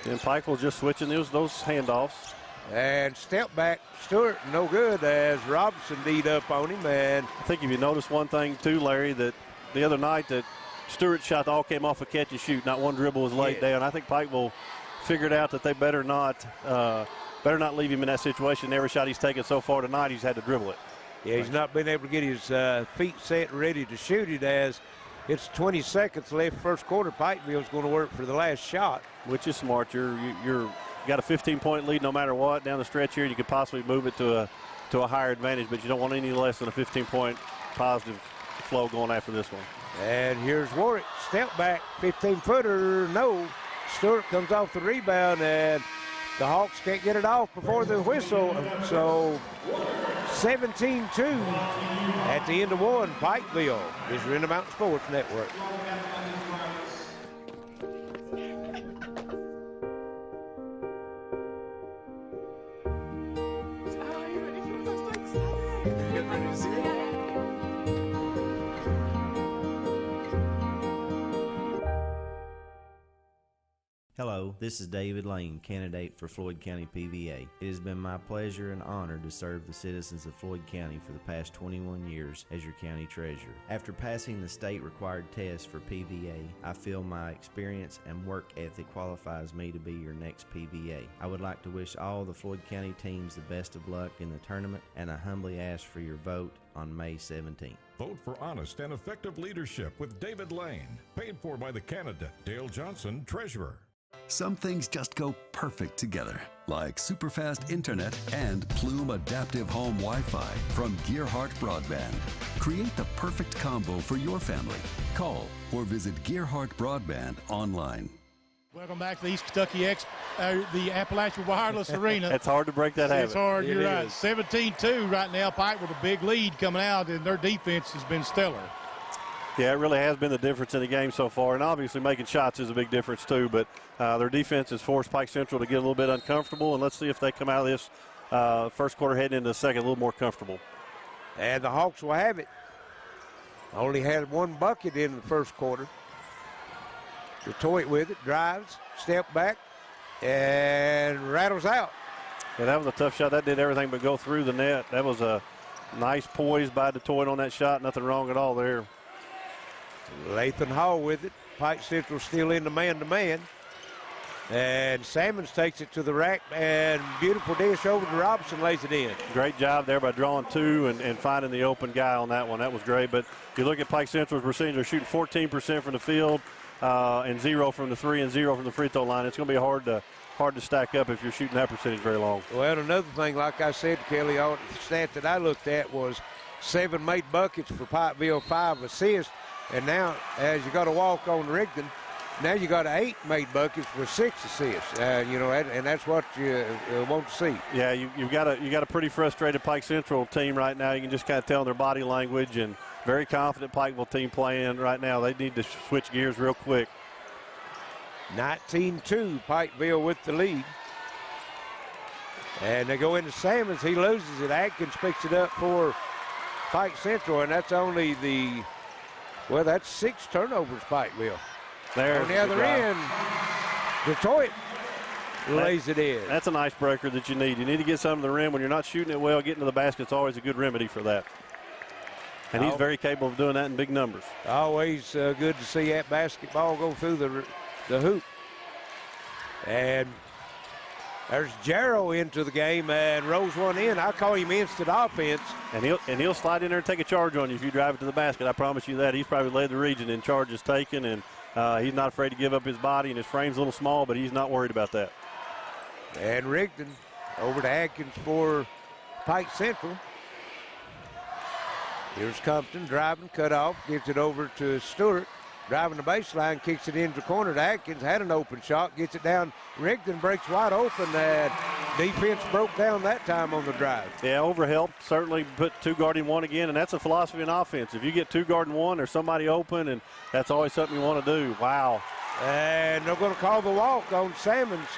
S3: And Pikeville just switching those handoffs.
S1: And step back, Stewart, no good as Robinson beat up on him. And
S3: I think if you notice one thing too, Larry, that the other night that Stewart's shot all came off a catch and shoot. Not one dribble was laid down. I think Pikeville figured out that they better not leave him in that situation. Every shot he's taken so far tonight, he's had to dribble it.
S1: Yeah, he's not been able to get his feet set and ready to shoot it as it's 20 seconds left first quarter. Pikeville's going to work for the last shot.
S3: Which is smart. You're got a 15-point lead no matter what down the stretch here. You could possibly move it to a higher advantage, but you don't want any less than a 15-point positive flow going after this one.
S1: And here's Warwick, step back, 15-footer, no. Stewart comes off the rebound, and the Hawks can't get it off before the whistle. So 17-2 at the end of one. Pikeville is your Intermountain Sports Network.
S6: Hello, this is David Lane, candidate for Floyd County PVA. It has been my pleasure and honor to serve the citizens of Floyd County for the past 21 years as your county treasurer. After passing the state-required test for PVA, I feel my experience and work ethic qualifies me to be your next PVA. I would like to wish all the Floyd County teams the best of luck in the tournament, and I humbly ask for your vote on May 17th.
S7: Vote for honest and effective leadership with David Lane. Paid for by the candidate, Dale Johnson, Treasurer.
S18: Some things just go perfect together, like superfast internet and Plume Adaptive Home Wi-Fi from Gearhart Broadband. Create the perfect combo for your family. Call or visit Gearhart Broadband online.
S4: Welcome back to the East Kentucky the Appalachian Wireless Arena.
S3: It's hard to break that habit.
S4: It's hard, you're right. 17-2 right now. Pike with a big lead coming out, and their defense has been stellar.
S3: Yeah, it really has been the difference in the game so far, and obviously making shots is a big difference too, but their defense has forced Pike Central to get a little bit uncomfortable, and let's see if they come out of this first quarter heading into the second a little more comfortable.
S1: And the Hawks will have it. Only had one bucket in the first quarter. Detroit with it, drives, step back, and rattles out.
S3: Yeah, that was a tough shot. That did everything but go through the net. That was a nice poise by Detroit on that shot. Nothing wrong at all there.
S1: Lathan Hall with it. Pike Central still in the man-to-man. And Salmons takes it to the rack, and beautiful dish over to Robinson, lays it in.
S3: Great job there by drawing two and finding the open guy on that one. That was great. But you look at Pike Central's percentage, they're shooting 14% from the field and 0 from the three and 0 from the free throw line. It's going to be hard to stack up if you're shooting that percentage very long.
S1: Well, another thing, like I said, Kelly, all the stat that I looked at was 7 made buckets for Pikeville, 5 assists. And now, as you got to walk on Rigdon, now you got 8 made buckets with 6 assists. And that's what you want to see.
S3: Yeah, you got a pretty frustrated Pike Central team right now. You can just kind of tell in their body language, and very confident Pikeville team playing right now. They need to switch gears real quick.
S1: 19-2, Pikeville with the lead. And they go into Salmons. He loses it. Atkins picks it up for Pike Central, and that's only that's 6 turnovers, Pikeville.
S3: There
S1: on the other end, Detroit lays it in.
S3: That's a nice breaker that you need. You need to get some of the rim. When you're not shooting it well, getting to the basket is always a good remedy for that. And he's very capable of doing that in big numbers.
S1: Always good to see that basketball go through the hoop. And there's Jarrow into the game and rolls one in. I call him instant offense.
S3: And he'll slide in there and take a charge on you if you drive it to the basket. I promise you that. He's probably led the region in charges taken, and he's not afraid to give up his body, and his frame's a little small, but he's not worried about that.
S1: And Rigdon over to Atkins for Pike Central. Here's Compton driving, cut off, gets it over to Stewart. Driving the baseline, kicks it into the corner to Atkins, had an open shot, gets it down. Rigdon breaks wide open. Defense broke down that time on the drive.
S3: Yeah, overhelp, certainly put 2 guarding 1 again, and that's a philosophy in offense. If you get 2 guarding 1, there's somebody open, and that's always something you want to do. Wow.
S1: And they're going to call the walk on Salmons.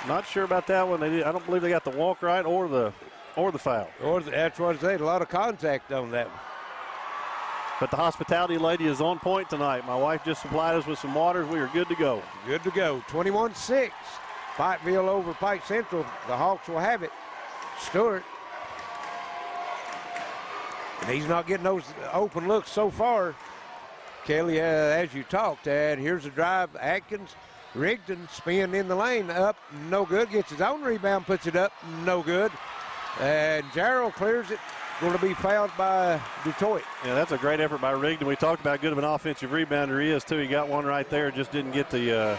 S3: Not sure about that one. I don't believe they got the walk right or the foul.
S1: That's what I said, a lot of contact on that one.
S3: But the hospitality lady is on point tonight. My wife just supplied us with some waters. We are good to go.
S1: Good to go. 21-6. Pikeville over Pike Central. The Hawks will have it. Stewart. And he's not getting those open looks so far. Kelly, as you talked, and here's a drive. Atkins, Rigdon, spin in the lane. Up, no good. Gets his own rebound, puts it up, no good. And Jarrell clears it. Going to be fouled by Detroit.
S3: Yeah, that's a great effort by Rigdon. We talked about how good of an offensive rebounder he is, too. He got one right there, just didn't get the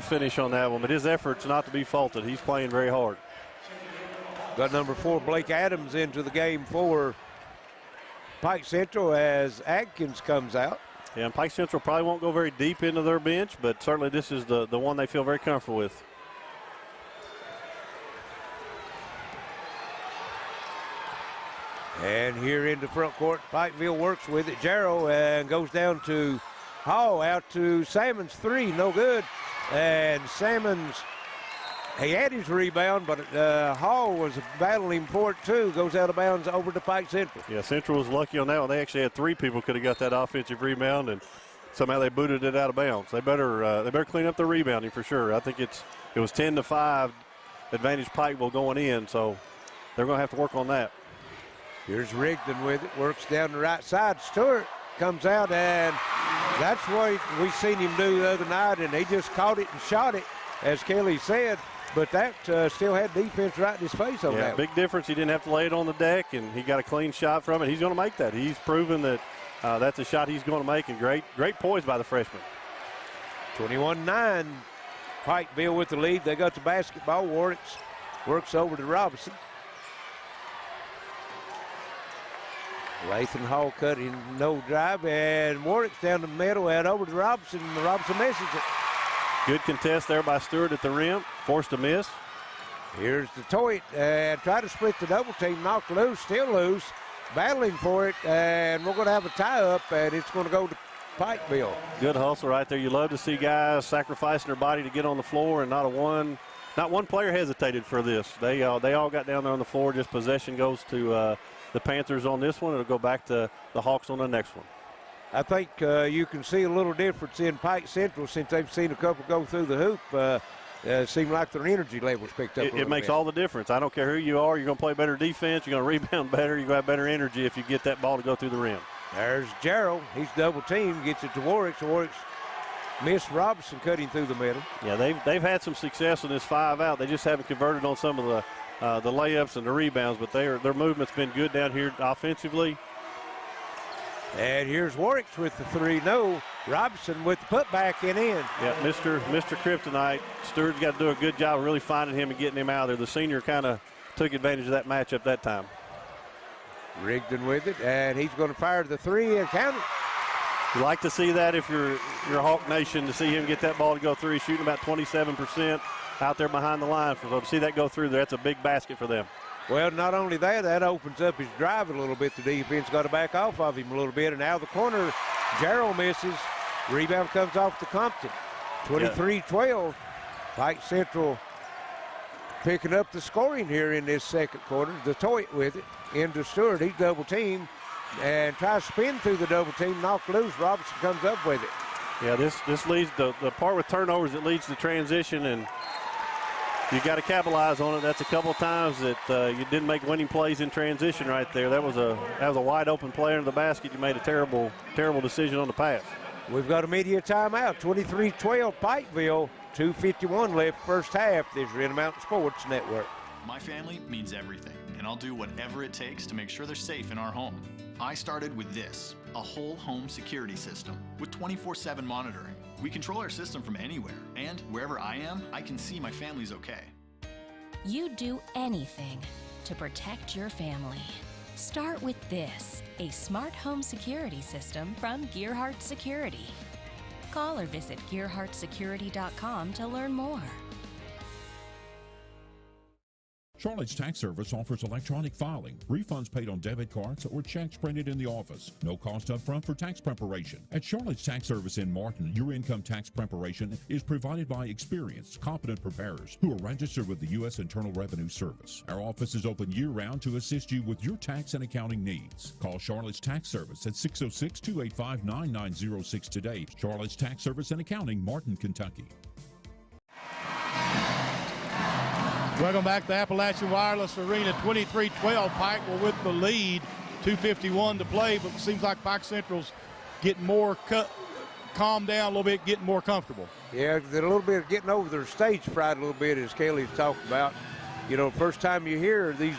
S3: finish on that one. But his effort's not to be faulted. He's playing very hard.
S1: Got number 4, Blake Adams, into the game for Pike Central as Atkins comes out.
S3: Yeah, and Pike Central probably won't go very deep into their bench, but certainly this is the one they feel very comfortable with.
S1: And here in the front court, Pikeville works with it. Jarrow and goes down to Hall, out to Salmons, 3, no good. And Salmons, he had his rebound, but Hall was battling for it too. Goes out of bounds over to Pike Central.
S3: Yeah, Central was lucky on that one. They actually had 3 people could have got that offensive rebound, and somehow they booted it out of bounds. They better clean up their rebounding for sure. I think it was 10-5 advantage Pikeville going in, so they're going to have to work on that.
S1: Here's Rigdon with it, works down the right side. Stewart comes out, and that's what we seen him do the other night, and he just caught it and shot it, as Kelly said, but that still had defense right in his face on that.
S3: Big difference. He didn't have to lay it on the deck, and he got a clean shot from it. He's going to make that. He's proven that that's a shot he's going to make, and great poise by the freshman.
S1: 21-9, Pikeville with the lead. They got the basketball. Warwick works over to Robinson. Lathan Hall cutting, no drive, and Warwick's down the middle and over to Robinson. Robinson misses it.
S3: Good contest there by Stewart at the rim, forced a miss.
S1: Here's the Toit, and try to split the double team, knocked loose, still loose, battling for it, and we're going to have a tie-up, and it's going to go to Pikeville.
S3: Good hustle right there. You love to see guys sacrificing their body to get on the floor, and not one player hesitated for this. They all got down there on the floor. Just possession goes to the Panthers on this one. It'll go back to the Hawks on the next one.
S1: I think you can see a little difference in Pike Central since they've seen a couple go through the hoop. Seem like their energy levels picked up a little bit.
S3: It makes all the difference. I don't care who you are. You're going to play better defense. You're going to rebound better. You're going to have better energy if you get that ball to go through the rim.
S1: There's Jarrow. He's double teamed, gets it to Warwick. Warwick's missed Robinson cutting through the middle.
S3: Yeah, they've had some success in this 5-out. They just haven't converted on some of the layups and the rebounds, but their movement's been good down here offensively.
S1: And here's Warwick with the 3. No, Robinson with the putback in.
S3: Yeah, Mr. Kryptonite. Stewart's got to do a good job of really finding him and getting him out of there. The senior kind of took advantage of that matchup that time.
S1: Rigdon with it, and he's going to fire the 3 and count it.
S3: You like to see that if you're Hawk Nation, to see him get that ball to go through. He's shooting about 27% out there behind the line. So to see that go through there, that's a big basket for them.
S1: Well, not only that opens up his drive a little bit. The defense got to back off of him a little bit. And out of the corner, Jarrow misses. Rebound comes off to Compton. 23-12. Pike Central picking up the scoring here in this second quarter. The Toit with it into Stewart. He's double teamed and tries to spin through the double team. Knocked loose. Robinson comes up with it.
S3: Yeah, this leads the part with turnovers that leads to transition, and you got to capitalize on it. That's a couple of times that you didn't make winning plays in transition right there. That was a wide open player in the basket. You made a terrible decision on the pass.
S1: We've got a media timeout. 23-12 Pikeville. 2:51 left first half. This is Intermountain Sports Network.
S8: My family means everything, and I'll do whatever it takes to make sure they're safe in our home. I started with this, a whole home security system with 24/7 monitoring. We control our system from anywhere, and wherever I am, I can see my family's okay.
S10: You'd do anything to protect your family. Start with this, a smart home security system from Gearhart Security. Call or visit GearhartSecurity.com to learn more.
S15: Charlotte's Tax Service offers electronic filing, refunds paid on debit cards, or checks printed in the office. No cost up front for tax preparation. At Charlotte's Tax Service in Martin, your income tax preparation is provided by experienced, competent preparers who are registered with the U.S. Internal Revenue Service. Our office is open year-round to assist you with your tax and accounting needs. Call Charlotte's Tax Service at 606-285-9906 today. Charlotte's Tax Service and Accounting, Martin, Kentucky.
S4: Welcome back to Appalachian Wireless Arena. 23-12, Pikeville with the lead. 2:51 to play, but it seems like Pike Central's getting more calmed down a little bit, getting more comfortable.
S1: Yeah, a little bit of getting over their stage fright a little bit, as Kelly's talking about. You know, first time you hear these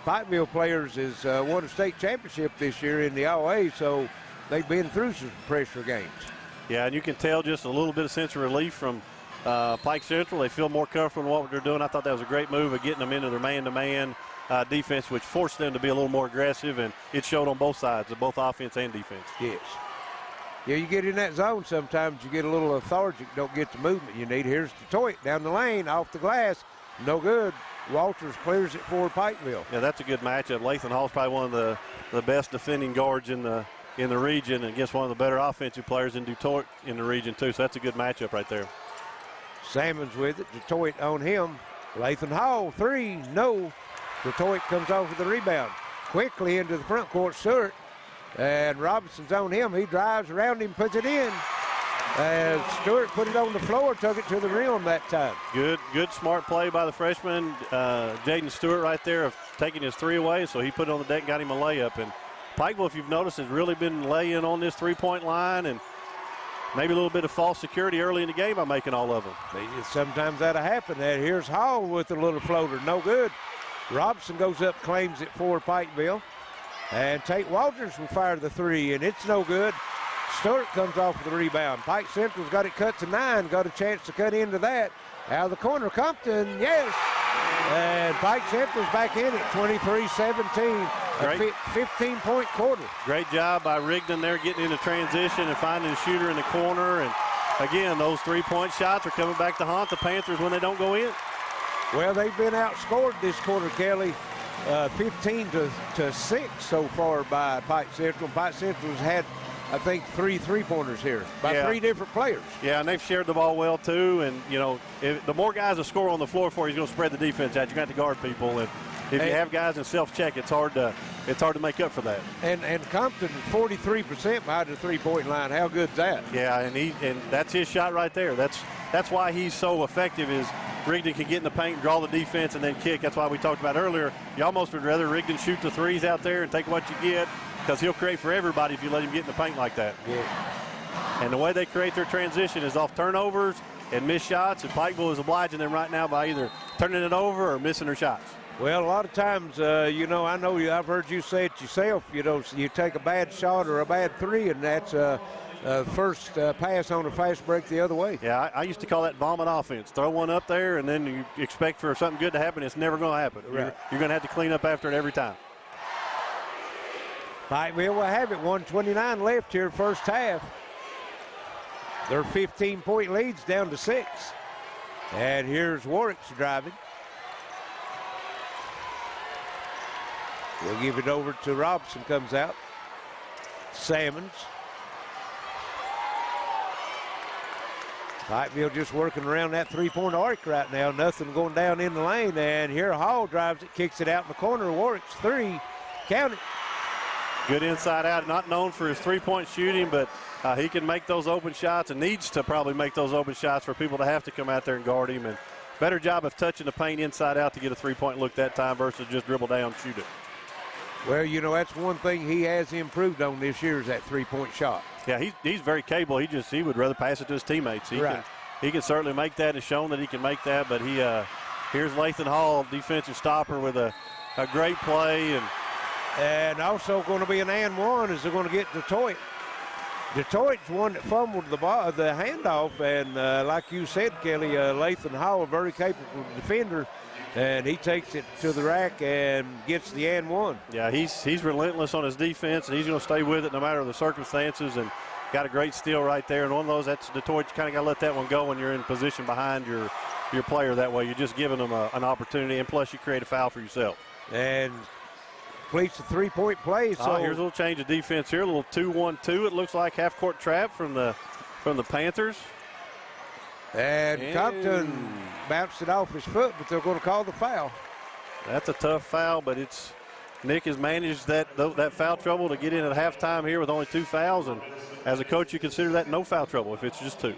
S1: Pikeville players has won a state championship this year in the OA, so they've been through some pressure games.
S3: Yeah, and you can tell just a little bit of sense of relief from Pike Central. They feel more comfortable in what they're doing. I thought that was a great move of getting them into their man-to-man defense, which forced them to be a little more aggressive, and it showed on both sides, of both offense and defense.
S1: Yes. Yeah, you get in that zone sometimes, you get a little lethargic, don't get the movement you need. Here's the Toit down the lane, off the glass, No good. Walters clears it for Pikeville.
S3: Yeah, that's a good matchup. Lathan Hall's probably one of the best defending guards in the region against one of the better offensive players in Detroit in the region too. So that's a good matchup right there.
S1: Salmons with it. Detroit on him. Lathan Hall, 3, no. Detroit comes off with the rebound. Quickly into the front court, Stewart. And Robinson's on him. He drives around him, puts it in. As Stewart put it on the floor, took it to the rim that time.
S3: Good smart play by the freshman, Jaden Stewart right there of taking his 3 away. So he put it on the deck, got him a layup. And Pikeville, if you've noticed, has really been laying on this 3-point line and maybe a little bit of false security early in the game by making all of them.
S1: Sometimes that'll happen. And here's Hall with a little floater. No good. Robson goes up, claims it for Pikeville. And Tate Walters will fire the 3, and it's no good. Stewart comes off with the rebound. Pike Central's got it cut to 9, got a chance to cut into that. Out of the corner, Compton, yes. And Pike Central's back in at 23-17, a 15-point quarter.
S3: Great job by Rigdon there getting into transition and finding a shooter in the corner. And again, those 3-point shots are coming back to haunt the Panthers when they don't go in.
S1: Well, they've been outscored this quarter, Kelly, 15-6 so far by Pike Central. Pike Central's had, I think, 3 3-pointers here by 3 different players.
S3: Yeah, and they've shared the ball well, too. And, you know, the more guys that score on the floor for you, he's going to spread the defense out. You're going to have to guard people. And if you have guys in self-check, it's hard to make up for that.
S1: And Compton, 43% behind the 3-point line. How good's that?
S3: Yeah, and that's his shot right there. That's why he's so effective is Rigdon can get in the paint, draw the defense, and then kick. That's why we talked about earlier. You almost would rather Rigdon shoot the 3s out there and take what you get because he'll create for everybody if you let him get in the paint like that.
S1: Yeah.
S3: And the way they create their transition is off turnovers and missed shots, and Pikeville is obliging them right now by either turning it over or missing their shots.
S1: Well, a lot of times, you know, I've heard you say it yourself, you know, you take a bad shot or a bad 3, and that's first pass on a fast break the other way.
S3: Yeah, I used to call that vomit offense. Throw one up there, and then you expect for something good to happen. It's never going to happen.
S1: Right.
S3: You're going to have to clean up after it every time.
S1: Pikeville will have it. 1:29 left here first half. Their 15-point lead's down to 6. And here's Warwick's driving. We'll give it over to Robson, comes out. Salmons. Pikeville just working around that 3-point arc right now. Nothing going down in the lane. And here Hall drives it, kicks it out in the corner. Warwick's 3. Count it.
S3: Good inside out. Not known for his 3-point shooting, but he can make those open shots and needs to probably make those open shots for people to have to come out there and guard him. And better job of touching the paint inside out to get a 3-point look that time versus just dribble down, shoot it.
S1: Well, you know, that's one thing he has improved on this year is that 3-point shot.
S3: Yeah, he's very capable. He would rather pass it to his teammates. He can certainly make that. It's shown that he can make that. But here's Lathan Hall, defensive stopper with a great play.
S1: And also going to be an and one as they're going to get Detroit. Detroit's one that fumbled the handoff. And like you said, Kelly, Lathan Hall, a very capable defender. And he takes it to the rack and gets the and one.
S3: Yeah, he's relentless on his defense, and he's going to stay with it no matter the circumstances, and got a great steal right there. And one of those, that's Detroit, you kind of got to let that one go when you're in position behind your player that way. You're just giving them an opportunity, and plus you create a foul for yourself.
S1: And completes a 3-point play. So
S3: here's a little change of defense here, a little 2-1-2. It looks like half-court trap from the Panthers.
S1: And Compton bounced it off his foot, but they're going to call the foul.
S3: That's a tough foul, but Nick has managed that foul trouble to get in at halftime here with only 2 fouls. And as a coach, you consider that no foul trouble if it's just 2.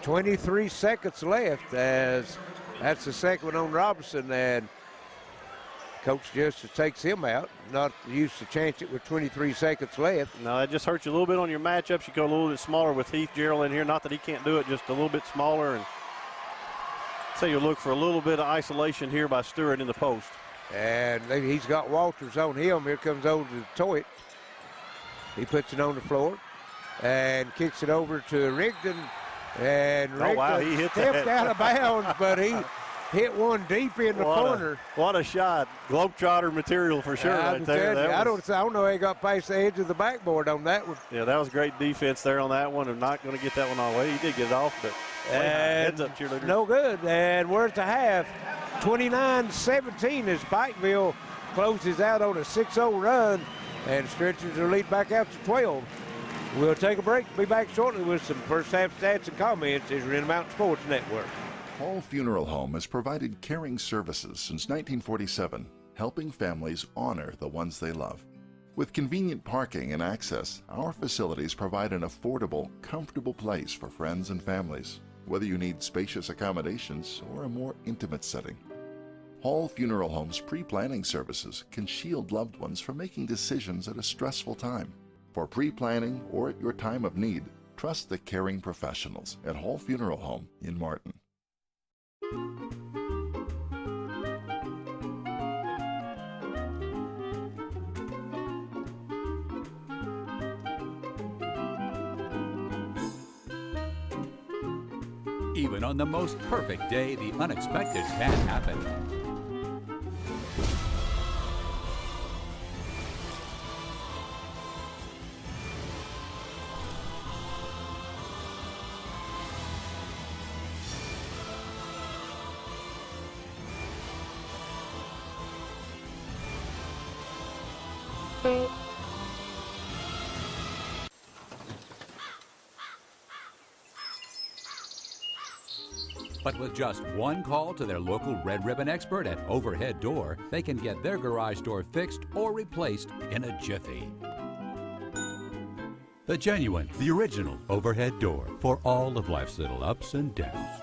S1: 23 seconds left as that's the second one on Robinson. And Coach Justice takes him out, not used to chance it with 23 seconds left.
S3: No, that just hurts you a little bit on your matchups. You go a little bit smaller with Heath Gerald in here. Not that he can't do it, just a little bit smaller. And so you look for a little bit of isolation here by Stewart in the post.
S1: And he's got Walters on him. Here comes over to Detroit. He puts it on the floor and kicks it over to Rigdon. And Rigdon
S3: he hit
S1: stepped
S3: that.
S1: out of bounds, but he hit one deep in the corner.
S3: What a shot. Globetrotter material for sure right there.
S1: I don't know how he got past the edge of the backboard on that one.
S3: Yeah, that was great defense there on that one. I'm not going to get that one all the way. He did get it off, but heads up, cheerleader.
S1: No good. And we're at the half. 29-17 as Pikeville closes out on a 6-0 run and stretches their lead back out to 12. We'll take a break. Be back shortly with some first half stats and comments as you're in the Mountain Sports Network.
S11: Hall Funeral Home has provided caring services since 1947, helping families honor the ones they love. With convenient parking and access, our facilities provide an affordable, comfortable place for friends and families, whether you need spacious accommodations or a more intimate setting. Hall Funeral Home's pre-planning services can shield loved ones from making decisions at a stressful time. For pre-planning or at your time of need, trust the caring professionals at Hall Funeral Home in Martin.
S12: Even on the most perfect day, the unexpected can happen. But with just one call to their local Red Ribbon expert at Overhead Door, they can get their garage door fixed or replaced in a jiffy. The genuine, the original Overhead Door for all of life's little ups and downs.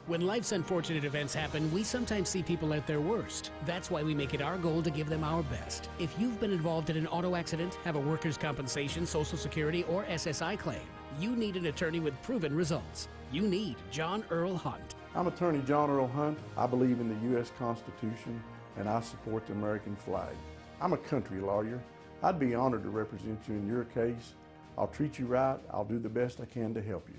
S19: When life's unfortunate events happen, we sometimes see people at their worst. That's why we make it our goal to give them our best. If you've been involved in an auto accident, have a workers' compensation, Social Security, or SSI claim, you need an attorney with proven results. You need John Earl Hunt.
S20: I'm attorney John Earl Hunt. I believe in the U.S. Constitution, and I support the American flag. I'm a country lawyer. I'd be honored to represent you in your case. I'll treat you right. I'll do the best I can to help you.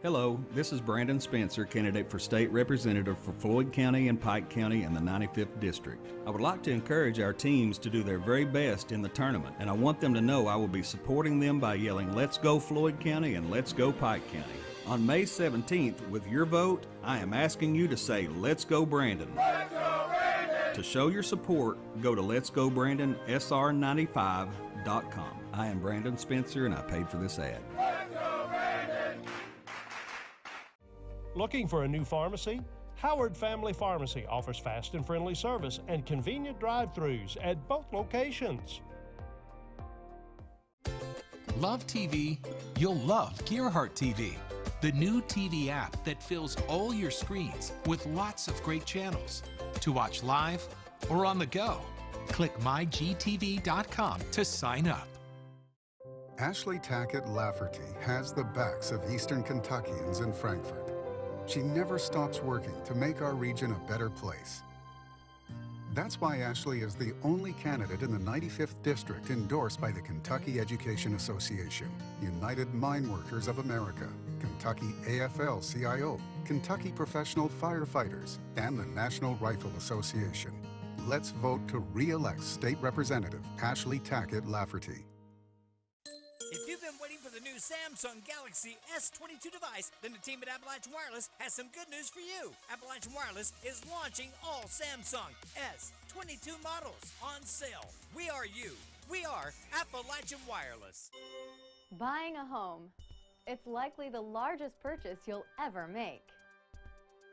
S17: Hello, this is Brandon Spencer, candidate for state representative for Floyd County and Pike County in the 95th District. I would like to encourage our teams to do their very best in the tournament, and I want them to know I will be supporting them by yelling, "Let's go Floyd County" and "Let's go Pike County." On May 17th, with your vote, I am asking you to say, "Let's go Brandon." Let's go Brandon! To show your support, go to letsgobrandonsr95.com. I am Brandon Spencer, and I paid for this ad.
S13: Looking for a new pharmacy? Howard Family Pharmacy offers fast and friendly service and convenient drive-thrus at both locations.
S14: Love TV? You'll love Gearhart TV, the new TV app that fills all your screens with lots of great channels to watch live or on the go. Click mygtv.com to sign up.
S23: Ashley Tackett Lafferty has the backs of Eastern Kentuckians in Frankfort. She never stops working to make our region a better place. That's why Ashley is the only candidate in the 95th District endorsed by the Kentucky Education Association, United Mine Workers of America, Kentucky AFL-CIO, Kentucky Professional Firefighters, and the National Rifle Association. Let's vote to re-elect State Representative Ashley Tackett Lafferty.
S5: If you've been waiting for the new Samsung Galaxy S22 device, then the team at Appalachian Wireless has some good news for you. Appalachian Wireless is launching all Samsung S22 models on sale. We are you. We are Appalachian Wireless.
S22: Buying a home, it's likely the largest purchase you'll ever make.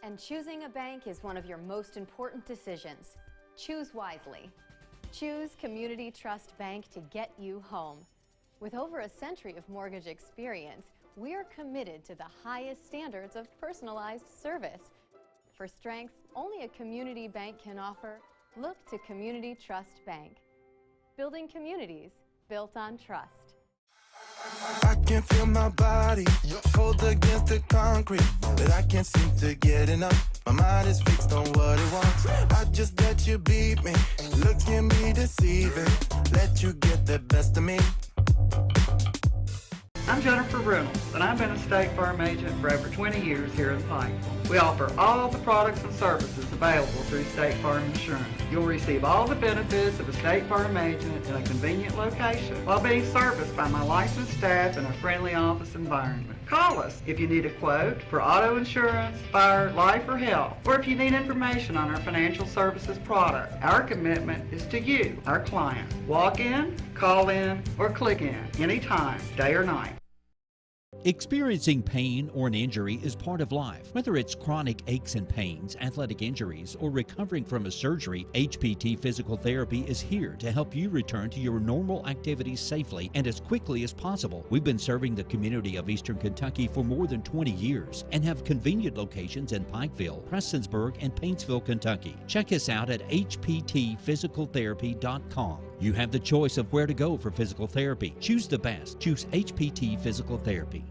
S22: And choosing a bank is one of your most important decisions. Choose wisely. Choose Community Trust Bank to get you home. With over a century of mortgage experience, we are committed to the highest standards of personalized service. For strengths only a community bank can offer, look to Community Trust Bank. Building communities built on trust.
S24: I can feel my body cold against the concrete, but I can't seem to get enough. My mind is fixed on what it wants. I just let you beat me, look at me deceiving, let you get the best of me.
S2: I'm Jennifer Reynolds, and I've been a State Farm agent for over 20 years here in Pikeville. We offer all the products and services available through State Farm Insurance. You'll receive all the benefits of a State Farm agent in a convenient location while being serviced by my licensed staff in a friendly office environment. Call us if you need a quote for auto insurance, fire, life, or health, or if you need information on our financial services product. Our commitment is to you, our client. Walk in, call in, or click in anytime, day or night.
S9: Experiencing pain or an injury is part of life. Whether it's chronic aches and pains, athletic injuries, or recovering from a surgery, HPT Physical Therapy is here to help you return to your normal activities safely and as quickly as possible. We've been serving the community of Eastern Kentucky for more than 20 years and have convenient locations in Pikeville, Prestonsburg, and Paintsville, Kentucky. Check us out at hptphysicaltherapy.com. You have the choice of where to go for physical therapy. Choose the best. Choose HPT Physical Therapy.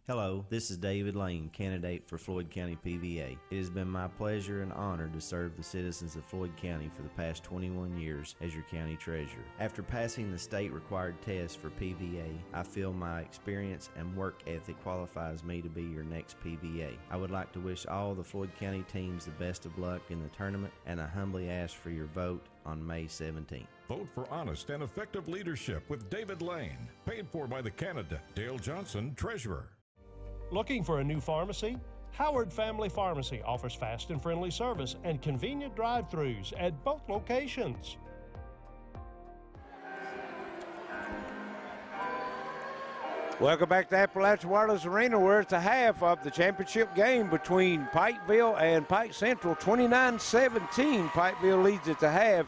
S6: Hello, this is David Lane, candidate for Floyd County PVA. It has been my pleasure and honor to serve the citizens of Floyd County for the past 21 years as your county treasurer. After passing the state-required test for PVA, I feel my experience and work ethic qualifies me to be your next PVA. I would like to wish all the Floyd County teams the best of luck in the tournament, and I humbly ask for your vote on May 17th.
S7: Vote for honest and effective leadership with David Lane. Paid for by the candidate, Dale Johnson, treasurer.
S13: Looking for a new pharmacy? Howard Family Pharmacy offers fast and friendly service and convenient drive-thrus at both locations.
S1: Welcome back to Appalachian Wireless Arena, where it's a half of the championship game between Pikeville and Pike Central. 29-17, Pikeville leads at the half.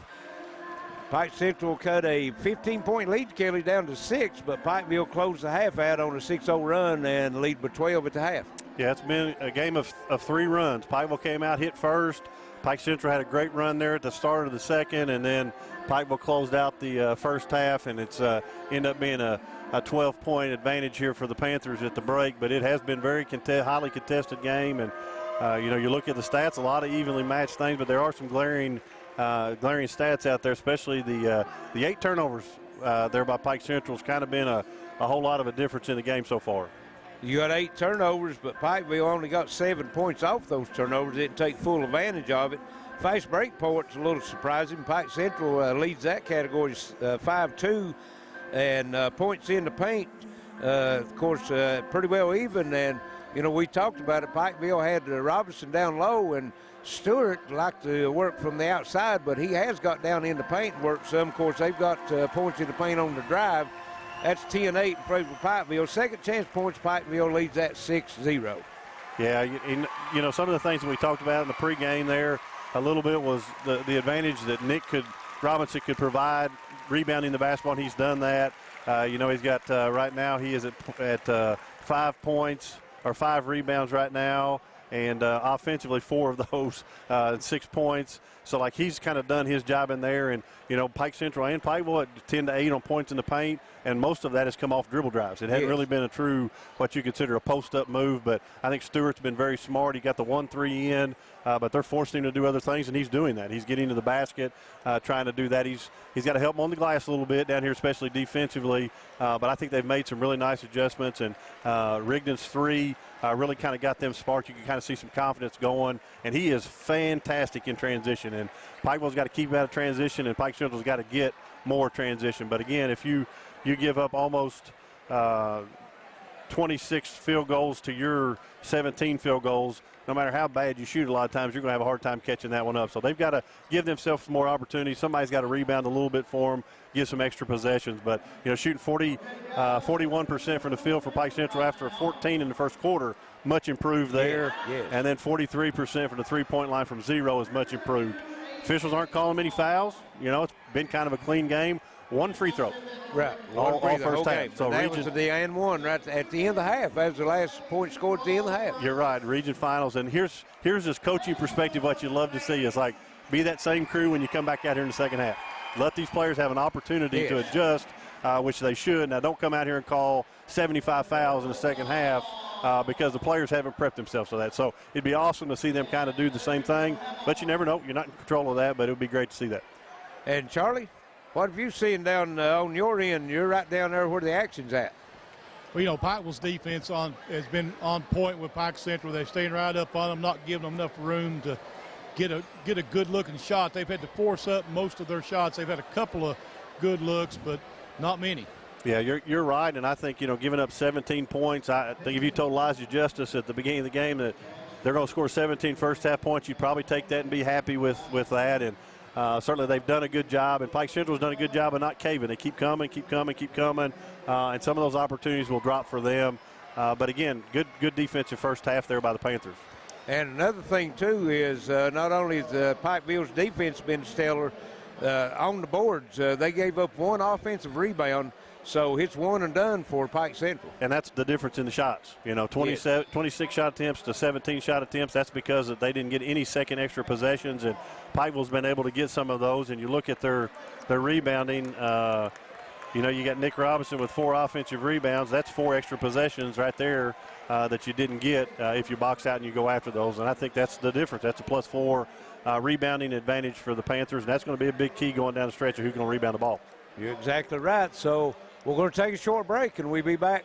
S1: Pike Central cut a 15-point lead to Kelly down to 6, but Pikeville closed the half out on a 6-0 run and lead by 12 at the half.
S3: Yeah, it's been a game of 3 runs. Pikeville came out, hit first. Pike Central had a great run there at the start of the second, and then Pikeville closed out the first half, and it's ended up being a 12-point advantage here for the Panthers at the break. But it has been very highly contested game, and you look at the stats, a lot of evenly matched things, but there are some glaring stats out there, especially the 8 turnovers there by Pike Central has kind of been a whole lot of a difference in the game so far.
S1: You got 8 turnovers, but Pikeville only got 7 points off those turnovers. Didn't take full advantage of it. Fast break point's a little surprising. Pike Central leads that category 5-2, and points in the paint, of course, pretty well even. And, we talked about it. Pikeville had Robinson down low, and Stewart liked to work from the outside, but he has got down in the paint and worked some. Of course, they've got points in the paint on the drive. That's 10-8 in favor of Pikeville. Second chance points, Pikeville leads that 6-0.
S3: Yeah, some of the things that we talked about in the pregame there a little bit was the advantage that Robinson could provide rebounding the basketball, and he's done that. He's got right now he is at 5 points or 5 rebounds right now. And offensively, 4 of those, 6 points. So, he's kind of done his job in there. And, Pike Central and Pikeville at 10-8 on points in the paint, and most of that has come off dribble drives. It hasn't really been a true, what you consider a post-up move, but I think Stewart's been very smart. He got the 1-3 in, but they're forcing him to do other things, and he's doing that. He's getting to the basket, trying to do that. He's got to help him on the glass a little bit down here, especially defensively, but I think they've made some really nice adjustments, and Rigdon's 3 really kind of got them sparked. You can kind of see some confidence going, and he is fantastic in transition. And Pikeville's got to keep out of transition, and Pike Central's got to get more transition. But again, if you give up almost 26 field goals to your 17 field goals, no matter how bad you shoot, a lot of times you're going to have a hard time catching that one up. So they've got to give themselves more opportunities. Somebody's got to rebound a little bit for them, give some extra possessions. But, shooting 41% from the field for Pike Central after 14 in the first quarter, much improved there.
S1: Yes.
S3: And then 43% from the three-point line from 0 is much improved. Officials aren't calling many fouls. It's been kind of a clean game. 1 free throw.
S1: Right.
S3: All first half.
S1: So that was the and one right at the end of the half. That was the last point scored at the end of the half.
S3: You're right. Region finals. And here's this coaching perspective. What you love to see is be that same crew when you come back out here in the second half. Let these players have an opportunity to adjust which they should. Now, don't come out here and call 75 fouls in the second half because the players haven't prepped themselves for that. So it'd be awesome to see them kind of do the same thing, but you never know. You're not in control of that, but it would be great to see that.
S1: And, Charlie, what have you seen down on your end? You're right down there where the action's at.
S4: Well, Pikeville's defense has been on point with Pike Central. They're staying right up on them, not giving them enough room to get a good-looking shot. They've had to force up most of their shots. They've had a couple of good looks, but not many.
S3: Yeah, you're right, and I think, giving up 17 points, I think if you told Elijah Justice at the beginning of the game that they're going to score 17 first-half points, you'd probably take that and be happy with that. And certainly they've done a good job, and Pike Central's done a good job of not caving. They keep coming, and some of those opportunities will drop for them. But, again, good defensive first half there by the Panthers.
S1: And another thing, too, is not only has Pikeville's defense been stellar, on the boards, they gave up one offensive rebound, so it's one and done for Pike Central.
S3: And that's the difference in the shots. 26 shot attempts to 17 shot attempts. That's because they didn't get any second extra possessions, and Pikeville's been able to get some of those. And you look at their rebounding, you got Nick Robinson with 4 offensive rebounds. That's 4 extra possessions right there that you didn't get if you box out and you go after those. And I think that's the difference. That's a +4 rebounding advantage for the Panthers, and that's going to be a big key going down the stretch of who's going to rebound the ball.
S1: You're exactly right. So we're going to take a short break, and we'll be back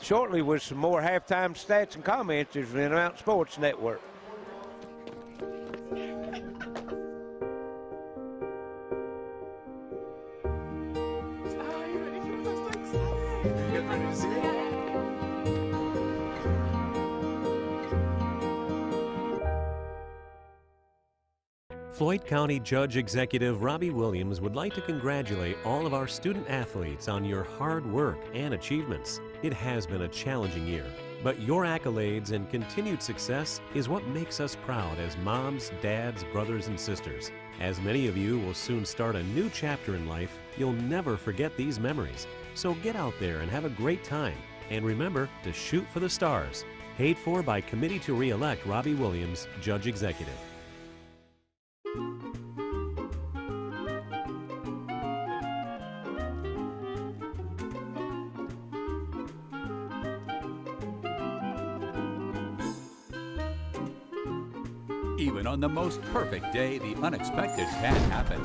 S1: shortly with some more halftime stats and comments as the Intermountain Sports Network.
S8: Floyd County Judge Executive Robbie Williams would like to congratulate all of our student athletes on your hard work and achievements. It has been a challenging year, but your accolades and continued success is what makes us proud as moms, dads, brothers, and sisters. As many of you will soon start a new chapter in life, you'll never forget these memories. So get out there and have a great time. And remember to shoot for the stars. Paid for by Committee to Re-elect Robbie Williams, Judge Executive.
S12: Even on the most perfect day, the unexpected can happen.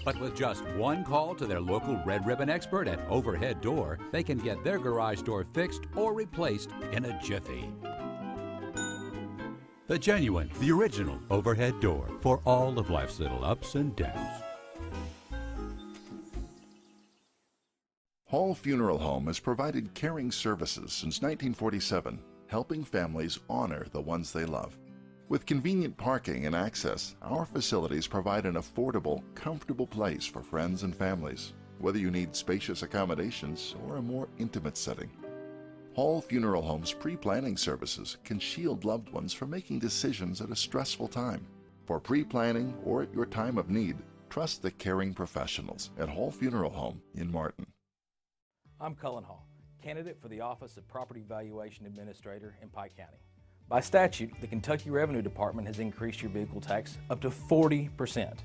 S12: But with just one call to their local Red Ribbon expert at Overhead Door, they can get their garage door fixed or replaced in a jiffy. The genuine, the original Overhead Door for all of life's little ups and downs.
S11: Hall Funeral Home has provided caring services since 1947, helping families honor the ones they love. With convenient parking and access, our facilities provide an affordable, comfortable place for friends and families, whether you need spacious accommodations or a more intimate setting. Hall Funeral Home's pre-planning services can shield loved ones from making decisions at a stressful time. For pre-planning or at your time of need, trust the caring professionals at Hall Funeral Home in Martin.
S16: I'm Cullen Hall, candidate for the Office of Property Valuation Administrator in Pike County. By statute, the Kentucky Revenue Department has increased your vehicle tax up to 40%.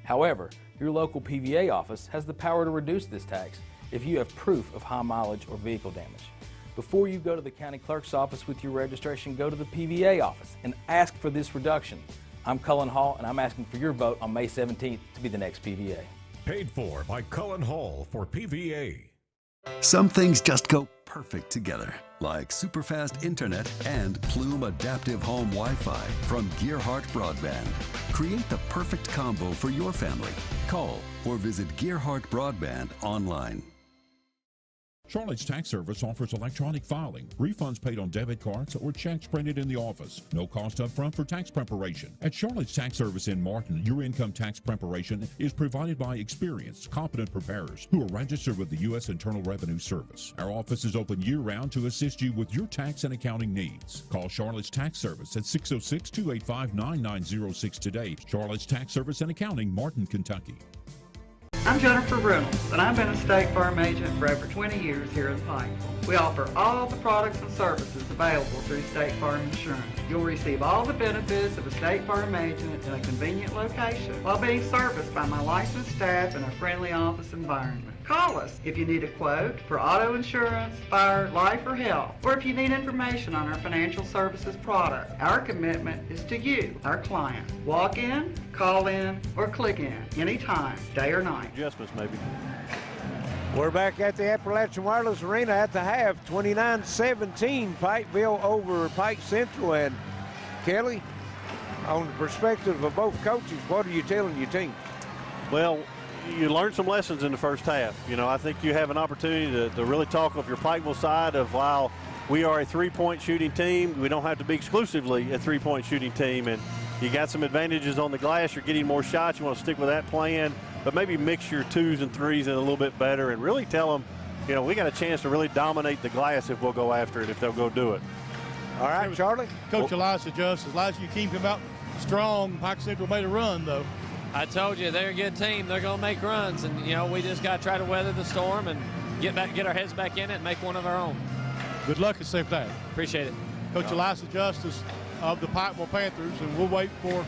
S16: However, your local PVA office has the power to reduce this tax if you have proof of high mileage or vehicle damage. Before you go to the county clerk's office with your registration, go to the PVA office and ask for this reduction. I'm Cullen Hall, and I'm asking for your vote on May 17th to be the next PVA.
S7: Paid for by Cullen Hall for PVA.
S18: Some things just go perfect together, like superfast internet and Plume Adaptive Home Wi-Fi from Gearhart Broadband. Create the perfect combo for your family. Call or visit Gearhart Broadband online.
S10: Charlotte's Tax Service offers electronic filing, refunds paid on debit cards, or checks printed in the office. No cost up front for tax preparation. At Charlotte's Tax Service in Martin, your income tax preparation is provided by experienced, competent preparers who are registered with the U.S. Internal Revenue Service. Our office is open year-round to assist you with your tax and accounting needs. Call Charlotte's Tax Service at 606-285-9906 today. Charlotte's Tax Service and Accounting, Martin, Kentucky.
S2: I'm Jennifer Reynolds, and I've been a State Farm agent for over 20 years here in Pikeville. We offer all the products and services available through State Farm Insurance. You'll receive all the benefits of a State Farm agent in a convenient location while being serviced by my licensed staff in a friendly office environment. Call us if you need a quote for auto insurance, fire, life, or health, or if you need information on our financial services product. Our commitment is to you, our client. Walk in, call in, or click in anytime, day or night.
S3: Adjustments maybe.
S1: We're back at the Appalachian Wireless Arena at the half, 29-17, Pikeville over Pike Central. And Kelly, on the perspective of both coaches, what are you telling your team?
S3: Well, you learned some lessons in the first half. You know, I think you have an opportunity to really talk with your Pikeville side of, while we are a three-point shooting team, we don't have to be exclusively a three-point shooting team. And you got some advantages on the glass. You're getting more shots. You want to stick with that plan, but maybe mix your twos and threes in a little bit better and really tell them, you know, we got a chance to really dominate the glass if we'll go after it, if they'll go do it.
S1: All right, Charlie.
S4: Coach Elias adjusts. Elias, you keep him out strong. Pike Central made a run, though.
S15: I told you, they're a good team. They're going to make runs, and, you know, we just got to try to weather the storm and get our heads back in it and make one of our own.
S4: Good luck and safe day.
S15: Appreciate it.
S4: Coach Elias Justice of the Pikeville Panthers, and we'll wait for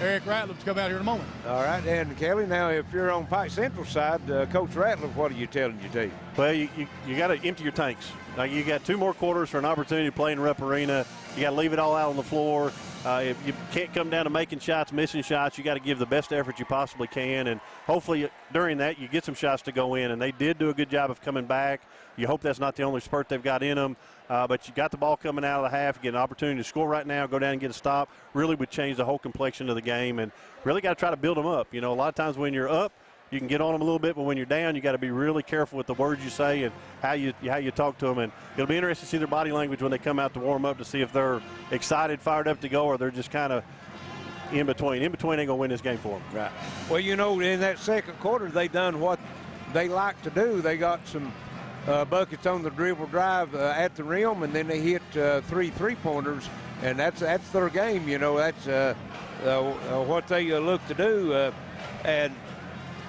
S4: Eric Ratliff to come out here in a moment.
S1: All right, and Kelly, now if you're on Pike Central side, Coach Ratliff, what are you telling your team?
S3: Well, you got to empty your tanks. Now, you got 2 more quarters for an opportunity to play in Rupp Arena. You got to leave it all out on the floor. If you can't come down to making shots, missing shots, you got to give the best effort you possibly can, and hopefully during that you get some shots to go in. And they did do a good job of coming back. You hope that's not the only spurt they've got in them, but you got the ball coming out of the half, get an opportunity to score right now, go down and get a stop. Really would change the whole complexion of the game, and really got to try to build them up. You know, a lot of times when you're up, you can get on them a little bit, but when you're down, you got to be really careful with the words you say and how you talk to them. And it'll be interesting to see their body language when they come out to warm up, to see if they're excited, fired up to go, or they're just kind of in between. In between ain't gonna win this game for them.
S1: Right. Well, you know, in that second quarter, they done what they like to do. They got some buckets on the dribble drive at the rim, and then they hit 3 3-pointers, and that's their game. You know, that's what they look to do. And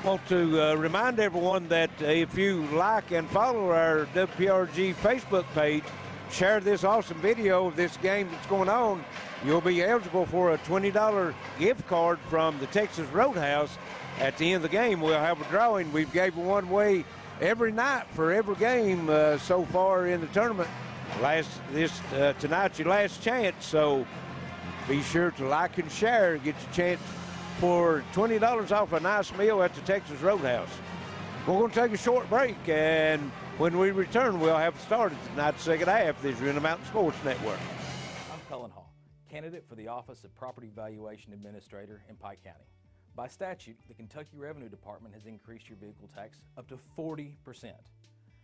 S1: want to remind everyone that if you like and follow our WPRG Facebook page, share this awesome video of this game that's going on, you'll be eligible for a $20 gift card from the Texas Roadhouse. At the end of the game, we'll have a drawing. We've gave one away every night for every game so far in the tournament. Tonight's your last chance, so be sure to like and share and get your chance for $20 off a nice meal at the Texas Roadhouse. We're going to take a short break, and when we return, we'll have started tonight's second half. This is Intermountain Sports Network.
S16: I'm Cullen Hall, candidate for the office of Property Valuation Administrator in Pike County. By statute, the Kentucky Revenue Department has increased your vehicle tax up to 40%.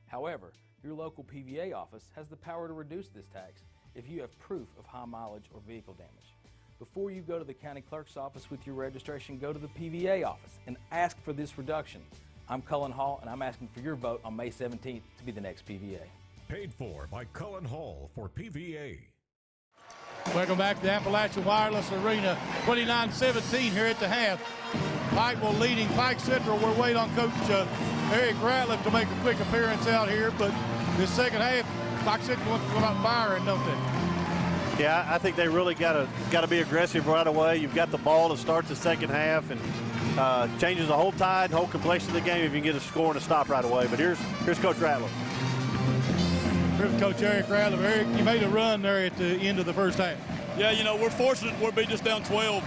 S16: However, your local PVA office has the power to reduce this tax if you have proof of high mileage or vehicle damage. Before you go to the county clerk's office with your registration, go to the PVA office and ask for this reduction. I'm Cullen Hall, and I'm asking for your vote on May 17th to be the next PVA.
S7: Paid for by Cullen Hall for PVA.
S4: Welcome back to the Appalachian Wireless Arena. 29-17 here at the half. Pikeville leading Pike Central. We're waiting on Coach Eric Ratliff to make a quick appearance out here, but this second half, Pike Central wants to go out firing, don't they?
S3: Yeah, I think they really got to be aggressive right away. You've got the ball to start the second half, and changes the whole tide, whole complexion of the game if you can get a score and a stop right away. But here's Coach Ratliff.
S4: Here's Coach Eric Ratliff. Eric, you made a run there at the end of the first half.
S19: Yeah, you know, we're fortunate we'll be just down 12.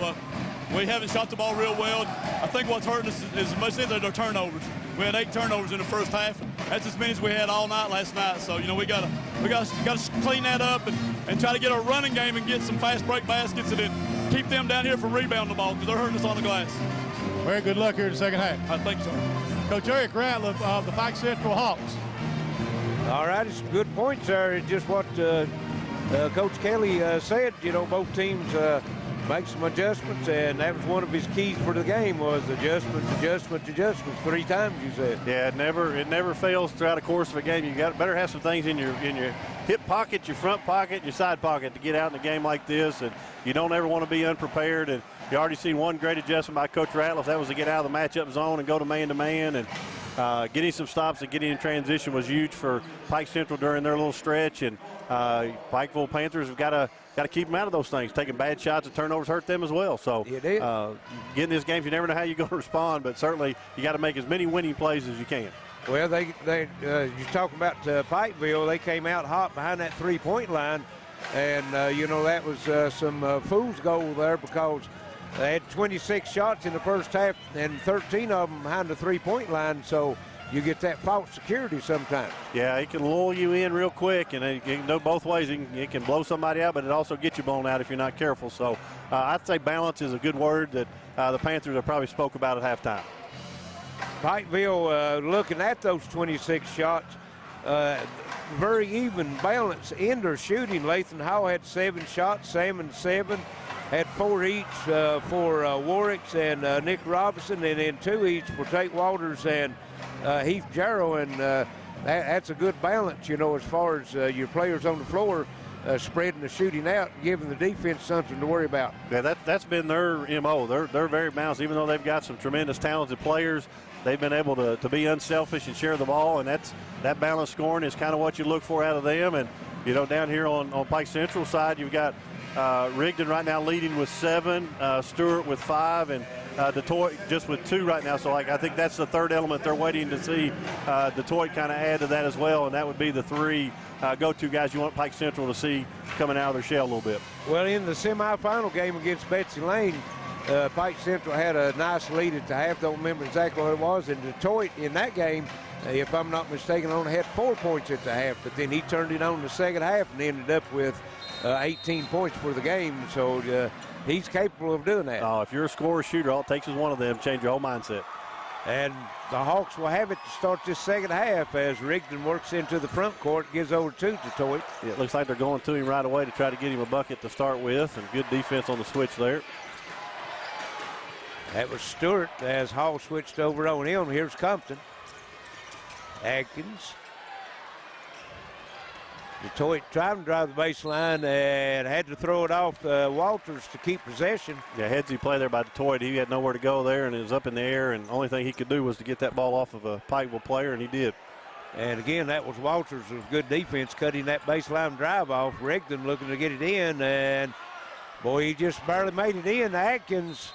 S19: We haven't shot the ball real well. I think what's hurting us is most of their turnovers. We had 8 turnovers in the first half. That's as many as we had all night last night. So, you know, we got to clean that up and try to get our running game and get some fast break baskets and then keep them down here from rebounding the ball because they're hurting us on the glass.
S4: Very good luck here in the second half.
S19: I think so.
S4: Coach Eric Ratliff of the Pike Central Hawks.
S1: All right, it's good points there. It's just what Coach Kelly said. You know, both teams make some adjustments, and that was one of his keys for the game was adjustments 3 times, you said.
S3: Yeah, it never fails throughout the course of a game. You better have some things in your hip pocket, your front pocket, your side pocket to get out in a game like this, and you don't ever want to be unprepared. And you already seen one great adjustment by Coach Ratliff. That was to get out of the matchup zone and go to man-to-man, and getting some stops and getting in transition was huge for Pike Central during their little stretch. And Pikeville Panthers have got to keep them out of those things. Taking bad shots and turnovers hurt them as well. So getting this game, you never know how you're going to respond, but certainly you got to make as many winning plays as you can.
S1: Well, you're talking about Pikeville. They came out hot behind that 3-point line, and you know, that was some fool's goal there because they had 26 shots in the first half and 13 of them behind the 3-point line. So you get that false security sometimes.
S3: Yeah, it can lull you in real quick, and it can go both ways. It can blow somebody out, but it also gets you blown out if you're not careful. So I'd say balance is a good word that the Panthers have probably spoke about at halftime.
S1: Pikeville, looking at those 26 shots, very even balance in their shooting. Lathan Hall had 7 shots, Salmon 7, had 4 each for Warwick's and Nick Robinson, and then 2 each for Tate Walters and Heath Jarrow, and that's a good balance, you know, as far as your players on the floor spreading the shooting out, giving the defense something to worry about.
S3: Yeah, that's been their MO. They're very balanced. Even though they've got some tremendous talented players, they've been able to be unselfish and share the ball, and that balanced scoring is kind of what you look for out of them. And, you know, down here on Pike Central side, you've got Rigdon right now leading with 7, Stewart with 5, and Detroit just with 2 right now. So I think that's the third element they're waiting to see Detroit kind of add to that as well, and that would be the 3 go-to guys you want Pike Central to see coming out of their shell a little bit.
S1: Well, in the semifinal game against Betsy Lane, Pike Central had a nice lead at the half. Don't remember exactly what it was. And Detroit in that game, if I'm not mistaken, only had 4 points at the half, but then he turned it on in the second half and ended up with 18 points for the game. So he's capable of doing that.
S3: Oh, if you're a scorer shooter, all it takes is one of them, change your whole mindset.
S1: And the Hawks will have it to start this second half as Rigdon works into the front court, gives over to Detroit.
S3: Yeah, it looks like they're going to him right away to try to get him a bucket to start with, and good defense on the switch there.
S1: That was Stewart as Hall switched over on him. Here's Compton. Atkins. Detroit trying to drive the baseline and had to throw it off Walters to keep possession.
S3: Yeah, headsy play there by Detroit. He had nowhere to go there, and it was up in the air, and the only thing he could do was to get that ball off of a Pikeville player, and he did.
S1: And again, that was Walters with good defense, cutting that baseline drive off. Rigdon looking to get it in, and boy, he just barely made it in. Atkins,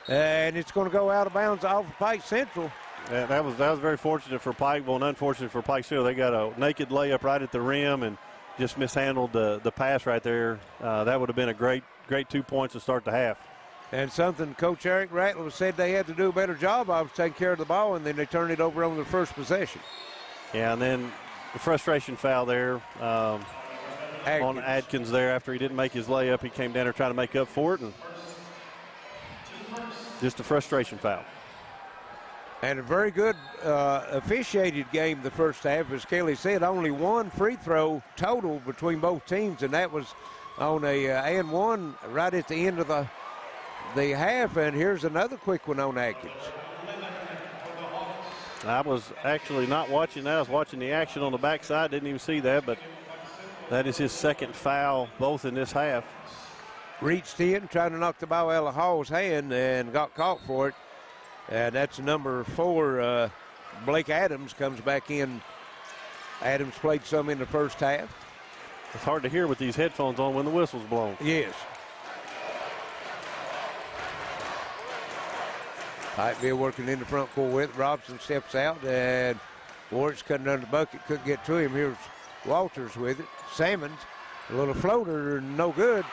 S1: and it's going to go out of bounds off of Pike Central.
S3: Yeah, that was very fortunate for Pikeville and unfortunate for Pike Central. They got a naked layup right at the rim and just mishandled the pass right there. That would have been a great 2 points to start the half.
S1: And something Coach Eric Ratliff said they had to do a better job of taking care of the ball, and then they turned it over on their first possession.
S3: Yeah, and then the frustration foul there on Adkins there after he didn't make his layup. He came down there trying to make up for it, and just a frustration foul.
S1: And a very good officiated game the first half. As Kelly said, only 1 free throw total between both teams, and that was on a and 1 right at the end of the half. And here's another quick one on Atkins.
S3: I was actually not watching that. I was watching the action on the backside. Didn't even see that, but that is his second foul, both in this half.
S1: Reached in, trying to knock the ball out of Hall's hand and got caught for it. And that's number 4, Blake Adams comes back in. Adams played some in the first half.
S3: It's hard to hear with these headphones on when the whistle's blown.
S1: Yes. Pikeville working in the front court with Robson steps out, and Warwick's cutting under the bucket, couldn't get to him. Here's Walters with it. Salmons, a little floater, no good.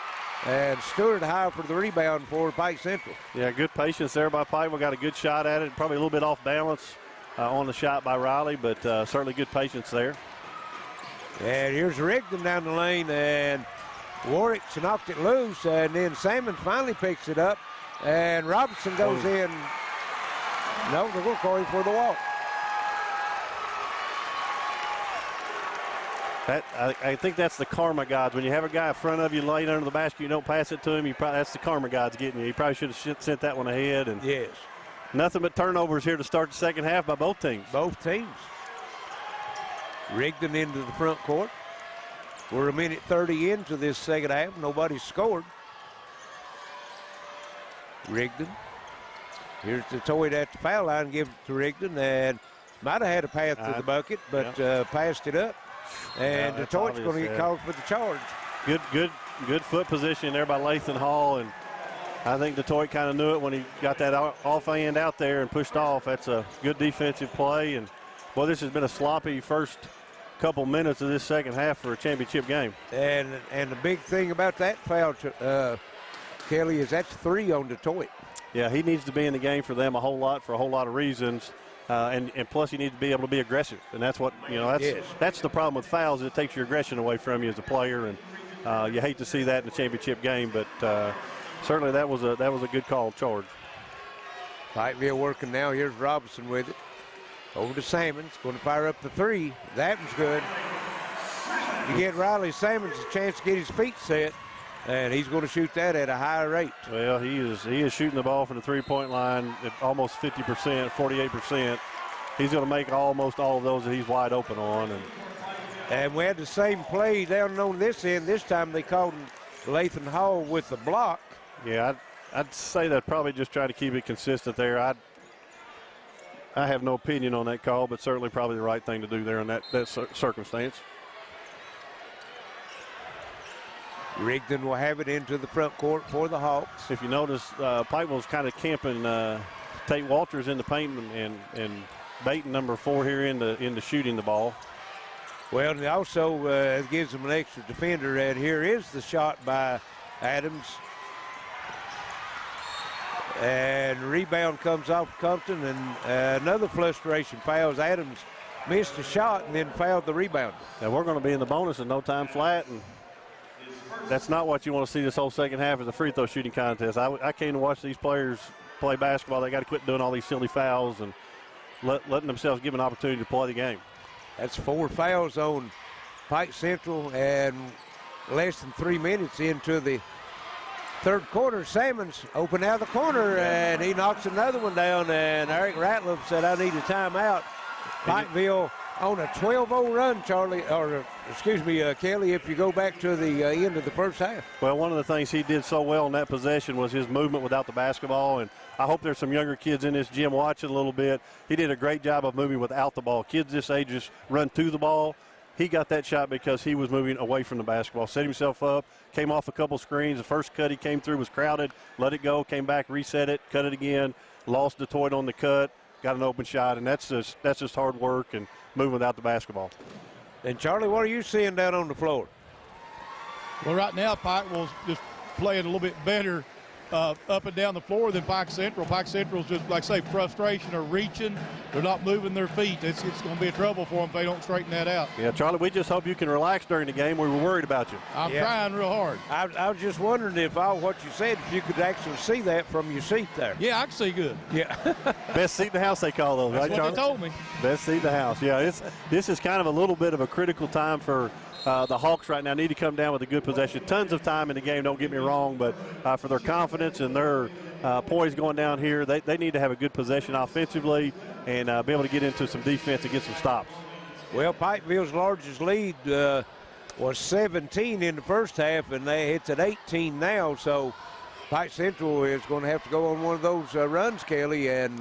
S1: And Stewart high for the rebound for Pike Central.
S3: Yeah, good patience there by Pike. We got a good shot at it. Probably a little bit off balance on the shot by Riley, but certainly good patience there.
S1: And here's Rigdon down the lane, and Warwick's knocked it loose, and then Salmon finally picks it up, and Robinson goes in. No, they're going to call him for the walk.
S3: I think that's the karma gods. When you have a guy in front of you laying under the basket, you don't pass it to him, that's the karma gods getting you. You probably should have sent that one ahead. And
S1: yes.
S3: Nothing but turnovers here to start the second half by both teams.
S1: Both teams. Rigdon into the front court. We're a minute 30 into this second half. Nobody's scored. Rigdon. Here's the Toyd at the foul line, gives it to Rigdon, and might have had a path to the bucket, but passed it up. And the Toyd's going to get called for the charge.
S3: Good foot position there by Lathan Hall, and I think Detroit kind of knew it when he got that offhand out there and pushed off. That's a good defensive play, and boy, this has been a sloppy first couple minutes of this second half for a championship game.
S1: And the big thing about that foul, Kelly, is that's 3 on Detroit.
S3: Yeah, he needs to be in the game for them a whole lot for a whole lot of reasons. And plus, you need to be able to be aggressive, and that's what that's the problem with fouls. It takes your aggression away from you as a player, and you hate to see that in a championship game. But certainly, that was a good call charge.
S1: Pikeville working now. Here's Robinson with it. Over to Salmons, going to fire up the 3. That one's good. You get Riley Salmons a chance to get his feet set, and he's going to shoot that at a higher rate.
S3: Well, he is shooting the ball from the three-point line at almost 50%, 48%. He's going to make almost all of those that he's wide open on.
S1: And we had the same play down on this end. This time they called Lathan Hall with the block.
S3: Yeah, I'd say that probably just trying to keep it consistent there. I have no opinion on that call, but certainly probably the right thing to do there in that circumstance.
S1: Rigdon will have it into the front court for the Hawks.
S3: If you notice, Pikeville's kind of camping Tate Walters in the paint and baiting number 4 here into shooting the ball.
S1: Well, and also gives them an extra defender. And here is the shot by Adams. And rebound comes off Compton, and another frustration fouls. Adams missed a shot and then fouled the rebounder.
S3: And we're going to be in the bonus in no time flat, and that's not what you want to see this whole second half of the free throw shooting contest. I came to watch these players play basketball. They got to quit doing all these silly fouls and letting themselves give an opportunity to play the game.
S1: That's 4 fouls on Pike Central, and less than 3 minutes into the third quarter. Salmons open out of the corner, and he knocks another one down, and Eric Ratliff said, I need a timeout. Pikeville on a 12-0 run, Kelly, if you go back to the end of the first half.
S3: Well, one of the things he did so well in that possession was his movement without the basketball, and I hope there's some younger kids in this gym watching a little bit. He did a great job of moving without the ball. Kids this age just run to the ball. He got that shot because he was moving away from the basketball, set himself up, came off a couple screens. The first cut he came through was crowded, let it go, came back, reset it, cut it again, lost Detroit on the cut, got an open shot, and that's just hard work and moving without the basketball.
S1: And, Charlie, what are you seeing down on the floor?
S4: Well, right now, Pikeville's just playing a little bit better up and down the floor than Pike Central. Pike Central's just, like I say, frustration or reaching. They're not moving their feet. It's going to be a trouble for them if they don't straighten that out.
S3: Yeah, Charlie, we just hope you can relax during the game. We were worried about you.
S4: I'm trying real hard.
S1: I was just wondering if all what you said, if you could actually see that from your seat there.
S4: Yeah, I can see good.
S1: Yeah.
S3: Best seat in the house, they call those, right, Charlie?
S4: That's what they told me.
S3: Best seat in the house. Yeah, this is kind of a little bit of a critical time for the Hawks right now. Need to come down with a good possession. Tons of time in the game, don't get me wrong, but for their confidence and their poise going down here, they need to have a good possession offensively and be able to get into some defense and get some stops.
S1: Well, Pikeville's largest lead was 17 in the first half, and it's at 18 now, so Pike Central is going to have to go on one of those runs, Kelly, and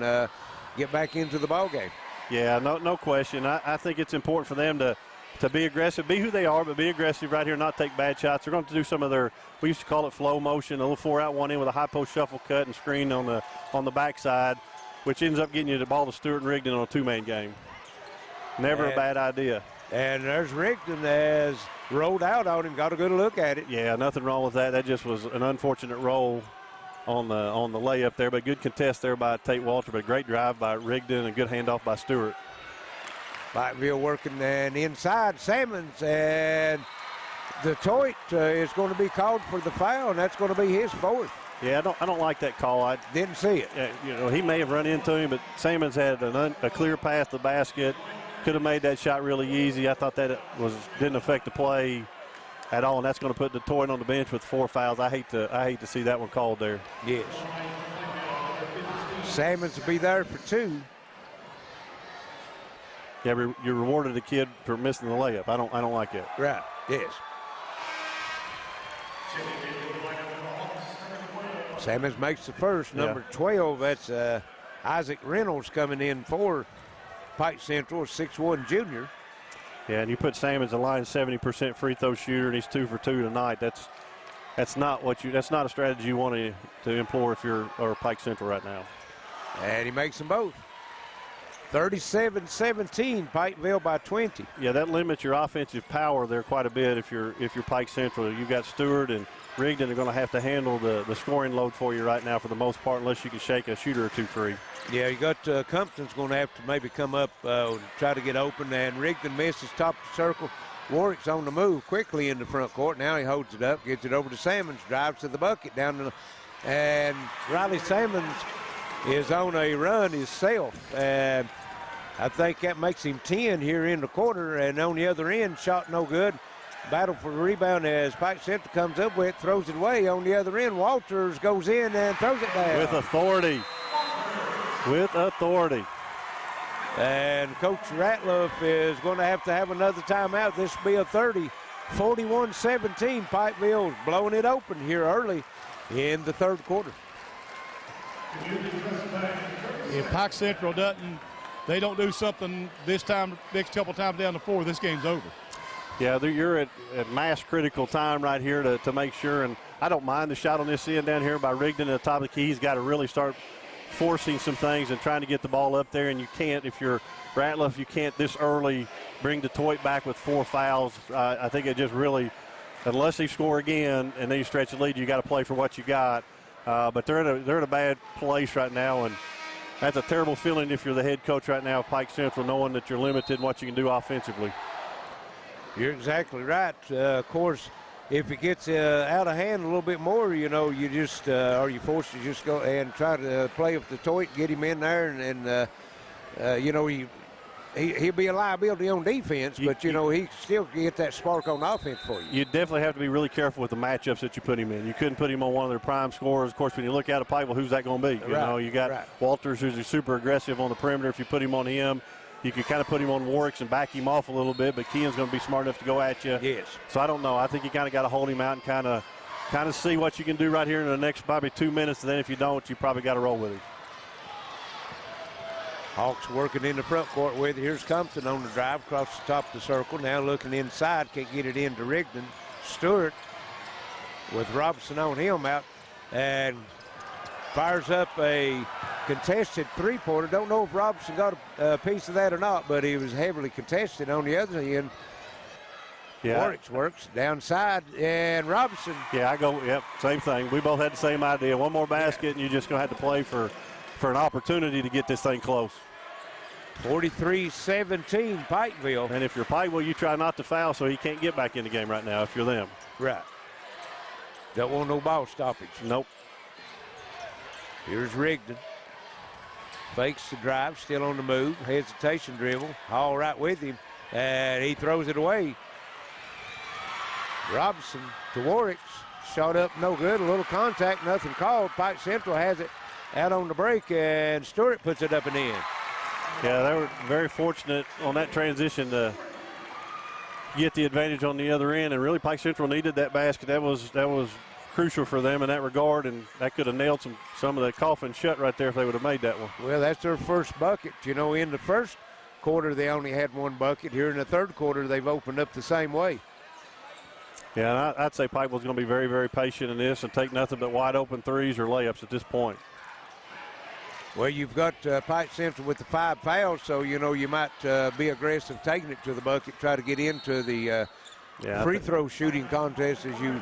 S1: get back into the ballgame.
S3: Yeah, no question. I think it's important for them to be aggressive, be who they are, but be aggressive right here, not take bad shots. They're going to do some of their, we used to call it flow motion, a little 4-out, 1 in with a high post shuffle cut and screen on the backside, which ends up getting you the ball to Stewart and Rigdon on a 2-man game. Never a bad idea.
S1: And there's Rigdon has rolled out on him, got a good look at it.
S3: Yeah, nothing wrong with that. That just was an unfortunate roll on the layup there, but good contest there by Tate Walter, but a great drive by Rigdon and a good handoff by Stewart.
S1: Pikeville working and inside Salmons, and Detroit is going to be called for the foul, and that's going to be his 4th.
S3: Yeah, I don't like that call. I
S1: didn't see it.
S3: He may have run into him, but Salmons had a clear path to the basket, could have made that shot really easy. I thought that it didn't affect the play at all, and that's going to put Detroit on the bench with 4 fouls. I hate to see that one called there.
S1: Yes. Salmons will be there for 2.
S3: Yeah, you rewarded the kid for missing the layup. I don't like it.
S1: Right. Yes. Salmons makes the first. Number 12. That's Isaac Reynolds coming in for Pike Central, 6'1" junior.
S3: Yeah, and you put Salmons in line 70% free throw shooter, and he's 2 for 2 tonight. That's not a strategy you want to employ if you're Pike Central right now.
S1: And he makes them both. 37-17, Pikeville by 20.
S3: Yeah, that limits your offensive power there quite a bit if you're Pike Central. You've got Stewart and Rigdon are going to have to handle the scoring load for you right now for the most part, unless you can shake a shooter or 2 free.
S1: Yeah, you got Compton's going to have to maybe come up, try to get open, and Rigdon misses top of the circle. Warwick's on the move quickly in the front court. Now he holds it up, gets it over to Salmons, drives to the bucket and Riley Salmons is on a run himself, and I think that makes him 10 here in the quarter. And on the other end, shot no good. Battle for the rebound as Pike Central comes up with, throws it away. On the other end, Walters goes in and throws it down.
S3: With authority.
S1: And Coach Ratliff is going to have another timeout. This will be a 30. 41-17. Pikeville's blowing it open here early in the third quarter.
S4: If Pike Central they don't do something this time, next couple times down the floor, this game's over.
S3: Yeah, you're at mass critical time right here to make sure, and I don't mind the shot on this end down here by Rigdon at the top of the key. He's got to really start forcing some things and trying to get the ball up there, and you can't, if you're Ratliff, you can't this early bring Detroit back with 4 fouls. I think it just really, unless they score again and then you stretch the lead, you got to play for what you got. But they're in a bad place right now, and that's a terrible feeling if you're the head coach right now of Pike Central, knowing that you're limited in what you can do offensively.
S1: You're exactly right. Of course, if it gets out of hand a little bit more, you just are you forced to just go and try to play with Detroit, get him in there, and he'll be a liability on defense, but he still get that spark on offense for you.
S3: You definitely have to be really careful with the matchups that you put him in. You couldn't put him on one of their prime scorers. Of course, when you look out at Pikeville, who's that going to be? You got Walters, who's super aggressive on the perimeter. If you put him on him, you can kind of put him on Warwick's and back him off a little bit, but Kean's going to be smart enough to go at you.
S1: Yes.
S3: So I don't know. I think you kind of got to hold him out and kind of see what you can do right here in the next probably 2 minutes, and then if you don't, you probably got to roll with him.
S1: Hawks working in the front court with it. Here's Compton on the drive across the top of the circle. Now looking inside, can't get it into Rigdon. Stewart with Robinson on him out and fires up a contested three-pointer. Don't know if Robinson got a piece of that or not, but he was heavily contested on the other end.
S3: Yeah.
S1: Warwick's works downside, and Robinson.
S3: Yeah, same thing. We both had the same idea. One more basket, and you're just going to have to play for an opportunity to get this thing close.
S1: 43-17, Pikeville.
S3: And if you're Pikeville, you try not to foul so he can't get back in the game right now if you're them.
S1: Right. Don't want no ball stoppage.
S3: Nope.
S1: Here's Rigdon. Fakes the drive, still on the move. Hesitation dribble. Hall right with him, and he throws it away. Robinson to Warwick's. Shot up, no good. A little contact, nothing called. Pike Central has it out on the break, and Stewart puts it up and in.
S3: Yeah, they were very fortunate on that transition to get the advantage on the other end, and really Pike Central needed that basket. That was crucial for them in that regard, and that could have nailed some of the coffin shut right there if they would have made that one.
S1: Well, that's their first bucket. In the first quarter they only had one bucket. Here in the third quarter they've opened up the same way.
S3: Yeah, and I'd say Pikeville's going to be very, very patient in this and take nothing but wide open threes or layups at this point.
S1: Well, you've got Pike Central with the 5 fouls, so, you might be aggressive taking it to the bucket, try to get into the free throw shooting contest, as you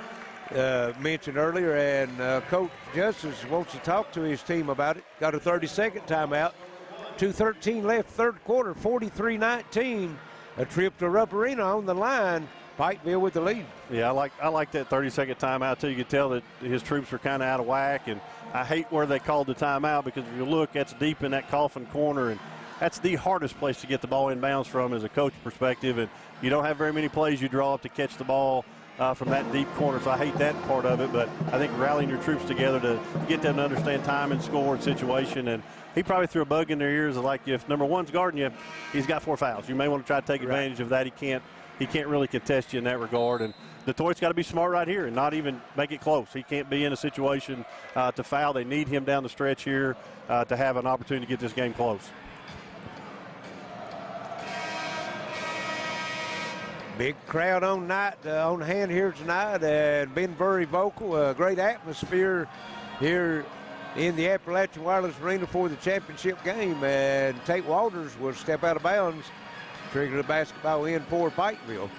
S1: mentioned earlier. And Coach Justice wants to talk to his team about it. Got a 30-second timeout. 2:13 left, third quarter, 43-19. A trip to Rupp Arena on the line. Pikeville with the lead.
S3: Yeah, I like that 30-second timeout, too. You could tell that his troops were kind of out of whack, and I hate where they called the timeout because if you look, that's deep in that coffin corner, and that's the hardest place to get the ball in bounds from as a coach perspective, and you don't have very many plays you draw up to catch the ball from that deep corner, so I hate that part of it. But I think rallying your troops together to get them to understand time and score and situation, and he probably threw a bug in their ears of, like, if number one's guarding you, he's got 4 fouls. You may want to try to take advantage of that. He can't really contest you in that regard. And Detroit's got to be smart right here and not even make it close. He can't be in a situation to foul. They need him down the stretch here to have an opportunity to get this game close.
S1: Big crowd on hand here tonight, and been very vocal. Great atmosphere here in the Appalachian Wireless Arena for the championship game. And Tate Walters will step out of bounds, trigger the basketball in for Pikeville.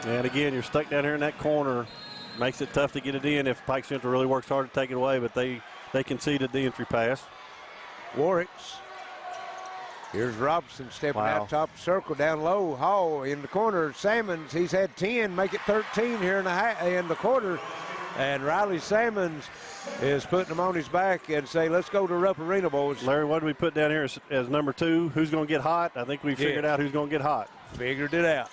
S3: And again, you're stuck down here in that corner. Makes it tough to get it in if Pike Central really works hard to take it away, but they conceded the entry pass.
S1: Warwicks. Here's Robinson stepping out top of the circle, down low. Hall in the corner. Salmons, he's had 10, make it 13 here in the quarter. And Riley Salmons is putting him on his back and say, let's go to Rupp Arena, boys.
S3: Larry, what do we put down here as number 2? Who's going to get hot? I think we figured out who's going to get hot.
S1: Figured it out.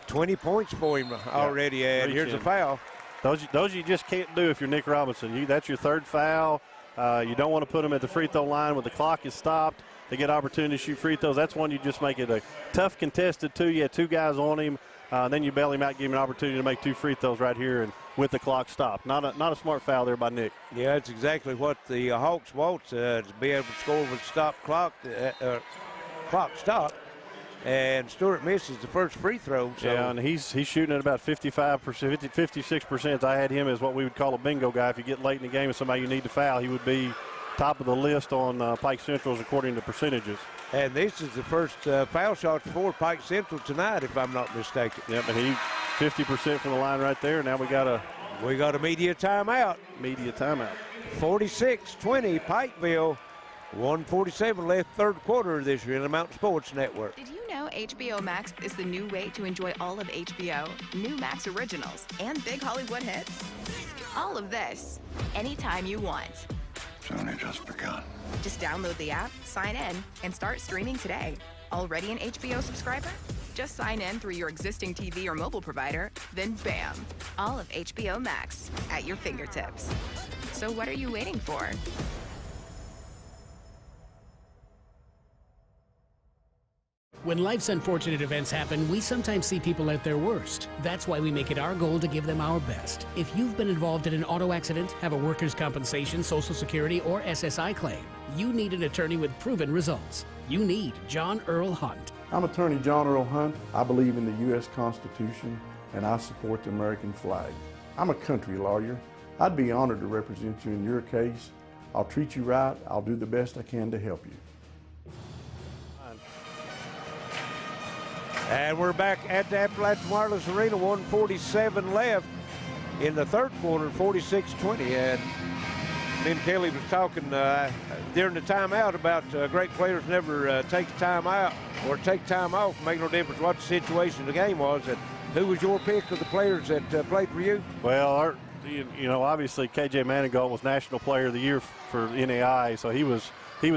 S1: 20 points for him already, and here's a foul.
S3: Those you just can't do if you're Nick Robinson. That's your 3rd foul. You don't want to put them at the free throw line when the clock is stopped. They get opportunity to shoot free throws. That's one you just make it a tough contested 2. You had 2 guys on him. Then you bail him out, give him an opportunity to make 2 free throws right here and with the clock stopped. Not a smart foul there by Nick.
S1: Yeah, that's exactly what the Hawks want, to be able to score with stop clock stopped. And Stewart misses the first free throw. So.
S3: Yeah, and he's shooting at about 55%, 56%. I had him as what we would call a bingo guy. If you get late in the game and somebody you need to foul, he would be top of the list on Pike Central's according to percentages.
S1: And this is the first foul shot for Pike Central tonight, if I'm not mistaken.
S3: Yep, and he 50% from the line right there. Now we got a
S1: media timeout. 46-20 Pikeville. 1:47 left, 3rd quarter this year in the Mountain Sports Network.
S14: Did you know HBO Max is the new way to enjoy all of HBO, new Max originals, and big Hollywood hits? All of this, anytime you want.
S17: It's only just begun.
S14: Just download the app, sign in, and start streaming today. Already an HBO subscriber? Just sign in through your existing TV or mobile provider, then bam, all of HBO Max at your fingertips. So what are you waiting for?
S20: When life's unfortunate events happen, we sometimes see people at their worst. That's why we make it our goal to give them our best. If you've been involved in an auto accident, have a workers' compensation, Social Security, or SSI claim, you need an attorney with proven results. You need John Earl Hunt.
S21: I'm attorney John Earl Hunt. I believe in the U.S. Constitution, and I support the American flag. I'm a country lawyer. I'd be honored to represent you in your case. I'll treat you right. I'll do the best I can to help you.
S1: And we're back at the Appalachian Wireless Arena, 1:47 left in the 3rd quarter, 46-20. And me and Kelly was talking during the timeout about great players never take time out or take time off. Make no difference what the situation of the game was. And who was your pick of the players that played for you?
S3: Well, obviously KJ Manigault was National Player of the Year for NAI, so he was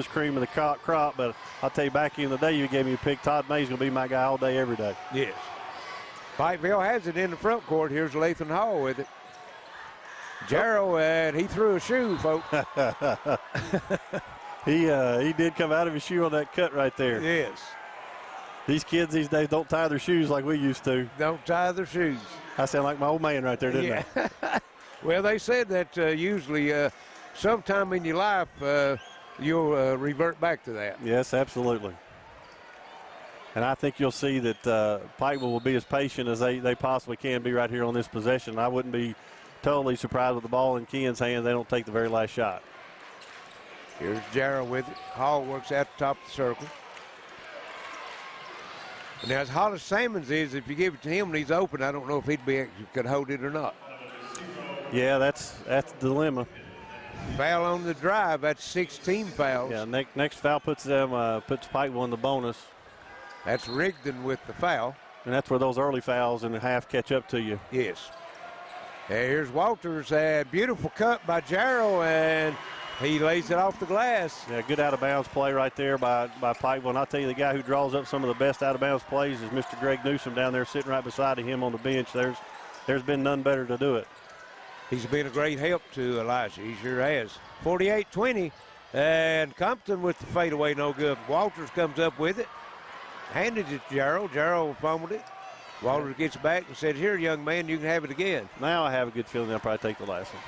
S3: cream of the crop, but I'll tell you, back in the day, you gave me a pick. Todd May's going to be my guy all day, every day.
S1: Yes. Pikeville has it in the front court. Here's Lathan Hall with it. Jarrow, and he threw a shoe, folks.
S3: He did come out of his shoe on that cut right there.
S1: Yes.
S3: These kids these days don't tie their shoes like we used to.
S1: Don't tie their shoes.
S3: I sound like my old man right there, didn't I?
S1: Well, they said that usually sometime in your life you'll revert back to that.
S3: Yes, absolutely. And I think you'll see that Pikeville will be as patient as they possibly can be right here on this possession. I wouldn't be totally surprised with the ball in Ken's hands. They don't take the very last shot.
S1: Here's Jarrell with it. Hall works out the top of the circle. And as hot as Salmons is, if you give it to him and he's open, I don't know if could hold it or not.
S3: Yeah, that's the dilemma.
S1: Foul on the drive. That's 16 fouls.
S3: Yeah, next foul puts Pikeville in the bonus.
S1: That's Rigdon with the foul.
S3: And that's where those early fouls in the half catch up to you.
S1: Yes. And here's Walters. A beautiful cut by Jarrell, and He lays it off the glass.
S3: Yeah, good out-of-bounds play right there by Pikeville. And I'll tell you, the guy who draws up some of the best out-of-bounds plays is Mr. Greg Newsom down there sitting right beside him on the bench. There's been none better to do it.
S1: He's been a great help to Elijah. He sure has. 48-20, and Compton with the fadeaway, no good. Walters comes up with it, handed it to Gerald. Gerald fumbled it. Walters gets back and said, "Here, young man, you can have it again."
S3: Now I have a good feeling they'll probably take the last one.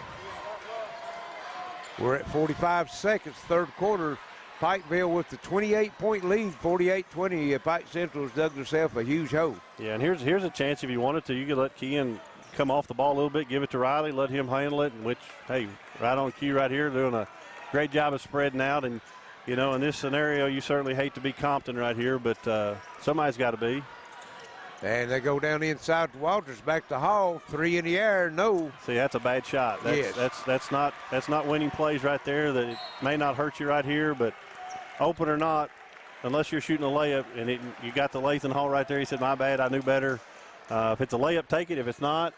S1: We're at 45 seconds, third quarter. Pikeville with the 28-point lead, 48-20. Pike Central has dug themselves a huge hole.
S3: Yeah, and here's a chance if you wanted to. You could let Kean come off the ball a little bit, give it to Riley, let him handle it, which, hey, right on cue right here, doing a great job of spreading out. And, you know, in this scenario, you certainly hate to be Compton right here, but somebody's got to be.
S1: And they go down inside to Walters, back to Hall, 3 in the air, no.
S3: See, that's a bad shot. That's not winning plays right there. That it may not hurt you right here, but open or not, unless you're shooting a layup, and you got the Lathan Hall right there. He said, "My bad, I knew better." If it's a layup, take it. If it's not,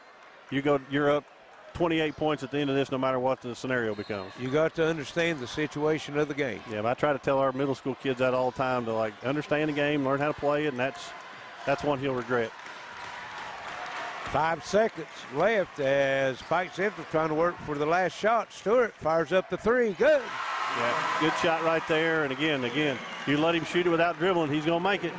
S3: you're up 28 points at the end of this, no matter what the scenario becomes.
S1: You got to understand the situation of the game.
S3: Yeah, I try to tell our middle school kids that all the time, to like understand the game, learn how to play it, and that's one he'll regret.
S1: 5 seconds left as Pike Central trying to work for the last shot. Stewart fires up the three. Good.
S3: Yeah, good shot right there. And again, you let him shoot it without dribbling, he's going to make it.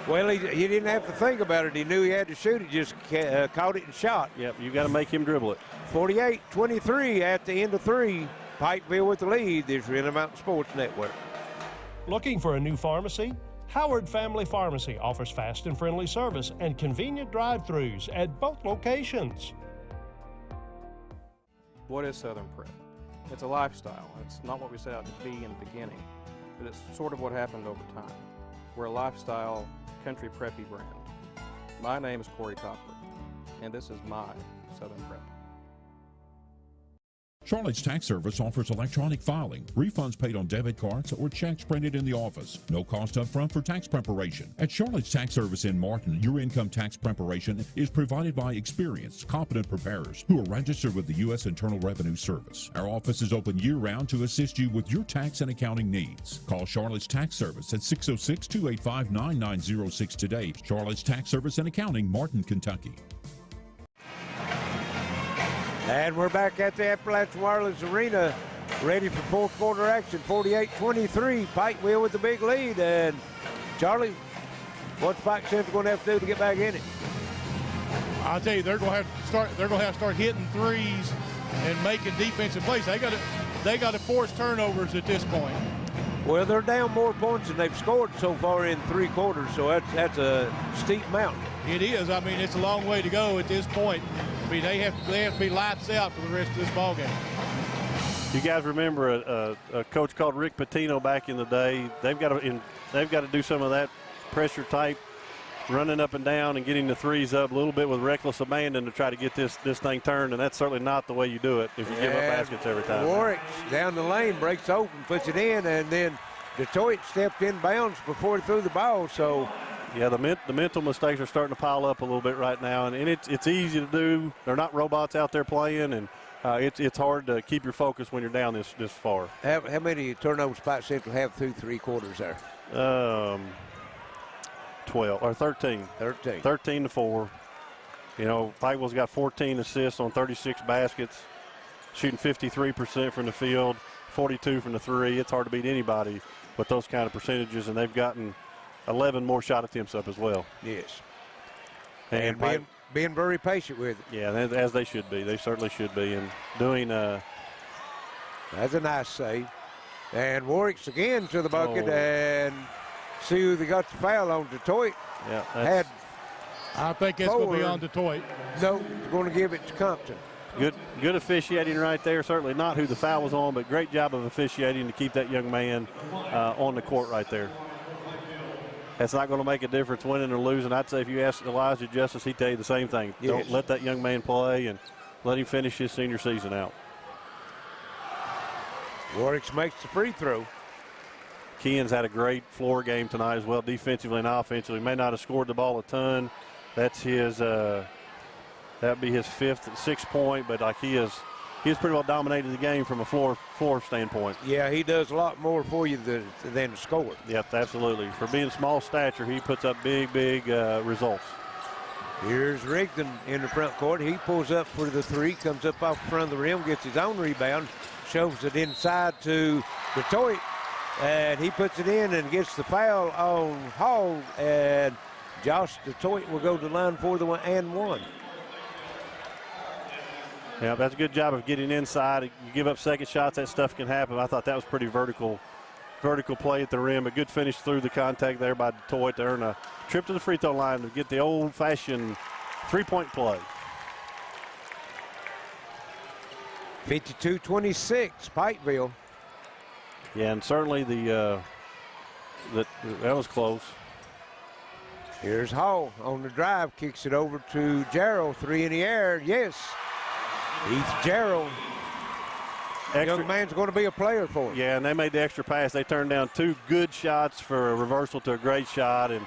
S1: Well, he didn't have to think about it. He knew he had to shoot it, just caught it and shot.
S3: Yep, you got to make him dribble it.
S1: 48-23 at the end of three. Pikeville with the lead. This is Intermountain Sports Network.
S13: Looking for a new pharmacy? Howard Family Pharmacy offers fast and friendly service and convenient drive-thrus at both locations.
S5: What is Southern Prep? It's a lifestyle. It's not what we set out to be in the beginning, but it's sort of what happened over time. We're a lifestyle, country preppy brand. My name is Corey Copper, and this is my Southern Prep.
S10: Charlotte's Tax Service offers electronic filing, refunds paid on debit cards, or checks printed in the office. No cost up front for tax preparation. At Charlotte's Tax Service in Martin, your income tax preparation is provided by experienced, competent preparers who are registered with the U.S. Internal Revenue Service. Our office is open year-round to assist you with your tax and accounting needs. Call Charlotte's Tax Service at 606-285-9906 today. Charlotte's Tax Service and Accounting, Martin, Kentucky.
S1: And we're back at the Appalachian Wireless Arena, ready for fourth quarter action. 48-23, Pikeville with the big lead. And Charlie, what's Pike Central going to have to do to get back in it?
S4: I'll tell you, they're going to have to start hitting threes and making defensive plays. They got to force turnovers at this point.
S1: Well, they're down more points than they've scored so far in three quarters, so that's a steep mountain.
S4: It is. I mean, it's a long way to go at this point. I mean, they have to be lights out for the rest of this ballgame.
S3: You guys remember a coach called Rick Pitino back in the day? They've got to do some of that pressure type, running up and down and getting the threes up a little bit with reckless abandon to try to get this thing turned, and that's certainly not the way you do it if you give up baskets every time.
S1: Warwick down the lane, breaks open, puts it in, and then Detroit stepped in bounds before he threw the ball, so.
S3: Yeah, the mental mistakes are starting to pile up a little bit right now, and it's easy to do. They're not robots out there playing, and it's hard to keep your focus when you're down this far.
S1: How many turnovers Pike Central have through three quarters there?
S3: 12 or 13. 13 to 4. You know, Pikeville's got 14 assists on 36 baskets, shooting 53% from the field, 42 from the three. It's hard to beat anybody with those kind of percentages, and they've gotten 11 more shot attempts up as well.
S1: Yes. And being very patient with it.
S3: Yeah, as they should be. They certainly should be. And doing
S1: that's a nice save. And Warwick's again to the bucket, and see who they got the foul on. Detroit.
S3: Yeah.
S4: I think it's going to be on Detroit.
S1: No, they're going to give it to Compton.
S3: Good officiating right there. Certainly not who the foul was on, but great job of officiating to keep that young man on the court right there. That's not going to make a difference winning or losing. I'd say if you ask Elijah Justice, he'd tell you the same thing. Yes. Don't let that young man play and let him finish his senior season out.
S1: Warwick makes the free throw.
S3: Kean's had a great floor game tonight as well, defensively and offensively. May not have scored the ball a ton. That's his that'd be his sixth point, but like he has he's pretty well dominated the game from a floor standpoint.
S1: Yeah, he does a lot more for you than score.
S3: Yep, absolutely. For being small stature, he puts up big results.
S1: Here's Rigdon in the front court. He pulls up for the three, comes up off the front of the rim, gets his own rebound, shoves it inside to Detroit, and he puts it in and gets the foul on Hall, and Josh Detroit will go to the line for the and one.
S3: Yeah, that's a good job of getting inside. You give up second shots, that stuff can happen. I thought that was pretty vertical play at the rim. A good finish through the contact there by Detroit to earn a trip to the free throw line to get the old-fashioned three-point play.
S1: 52-26, Pikeville.
S3: Yeah, and certainly that was close.
S1: Here's Hall on the drive, kicks it over to Jarrell, three in the air, yes. Heath Jarrell. Young man's going to be a player for him.
S3: Yeah, and they made the extra pass. They turned down two good shots for a reversal to a great shot, and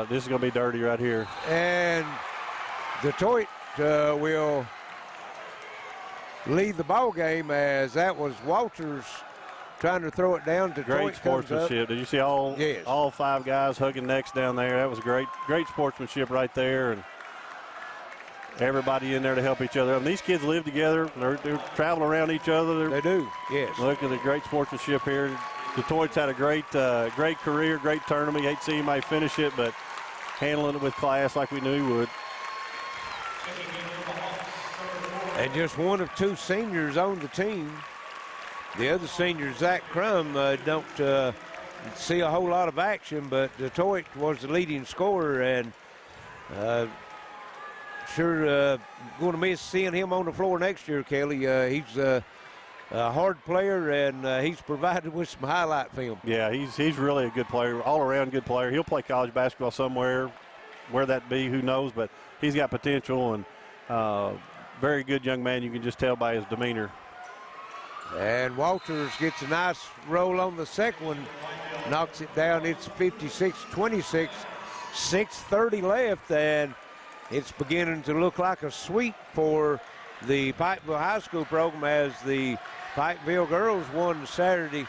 S3: this is going to be dirty right here.
S1: And Detroit will lead the ball game, as that was Walters trying to throw it down. Detroit
S3: great sportsmanship. Did you see all five guys hugging necks down there? That was great sportsmanship right there, and everybody in there to help each other. And these kids live together. They're traveling around each other.
S1: They do, yes.
S3: Look at the great sportsmanship here. Detroit's had a great career, great tournament. You hate to see anybody finish it, but handling it with class like we knew he would.
S1: And just one of two seniors on the team. The other senior, Zach Crum, don't see a whole lot of action, but Detroit was the leading scorer, and sure going to miss seeing him on the floor next year, Kelly. He's a hard player, and he's provided with some highlight film.
S3: Yeah, he's really a good player, all-around good player. He'll play college basketball somewhere, where that be, who knows, but he's got potential, and very good young man. You can just tell by his demeanor.
S1: And Walters gets a nice roll on the second one, knocks it down. It's 56-26, 6:30 left, and it's beginning to look like a sweep for the Pikeville High School program, as the Pikeville girls won Saturday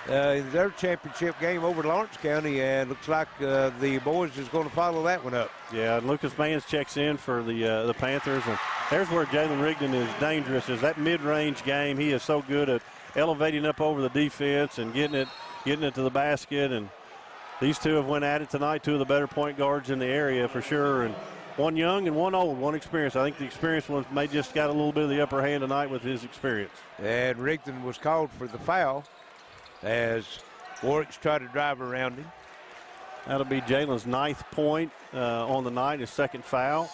S1: in their championship game over Lawrence County, and looks like the boys is going to follow that one up.
S3: Yeah, and Lucas Mans checks in for the Panthers, and there's where Jalen Rigdon is dangerous, is that mid-range game. He is so good at elevating up over the defense and getting it to the basket, and these two have went at it tonight, two of the better point guards in the area for sure, and one young and one old, one experienced. I think the experienced one may just got a little bit of the upper hand tonight with his experience.
S1: And Rigdon was called for the foul as Warwick's tried to drive around him.
S3: That'll be Jalen's 9th point on the night, his second foul.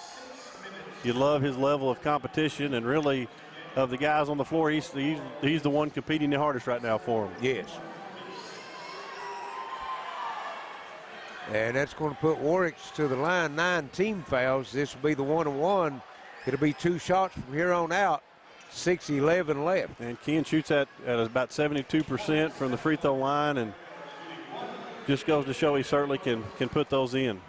S3: You love his level of competition, and really of the guys on the floor, he's the one competing the hardest right now for him.
S1: Yes. And that's going to put Warwick's to the line, 9 team fouls. This will be the 1-on-1. It'll be 2 shots from here on out, 6:11 left.
S3: And Ken shoots at about 72% from the free throw line, and just goes to show he certainly can put those in.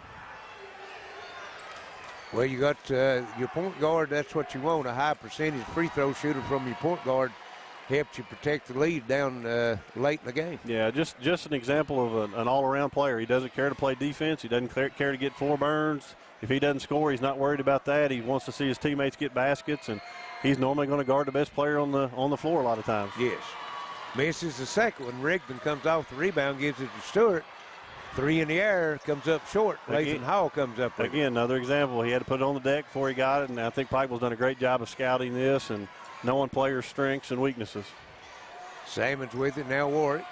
S1: Well, you got your point guard. That's what you want, a high percentage free throw shooter from your point guard. Helps you protect the lead down late in the game.
S3: Yeah, just an example of an all-around player. He doesn't care to play defense. He doesn't care to get floor burns. If he doesn't score, he's not worried about that. He wants to see his teammates get baskets, and he's normally going to guard the best player on the floor a lot of times.
S1: Yes. Misses the second one. Rigdon comes off the rebound, gives it to Stewart. 3 in the air, comes up short. Lathan Hall comes up with
S3: again, another example. He had to put it on the deck before he got it, and I think Pikeville's done a great job of scouting this and knowing players' strengths and weaknesses.
S1: Salmon's with it now, Warwick's.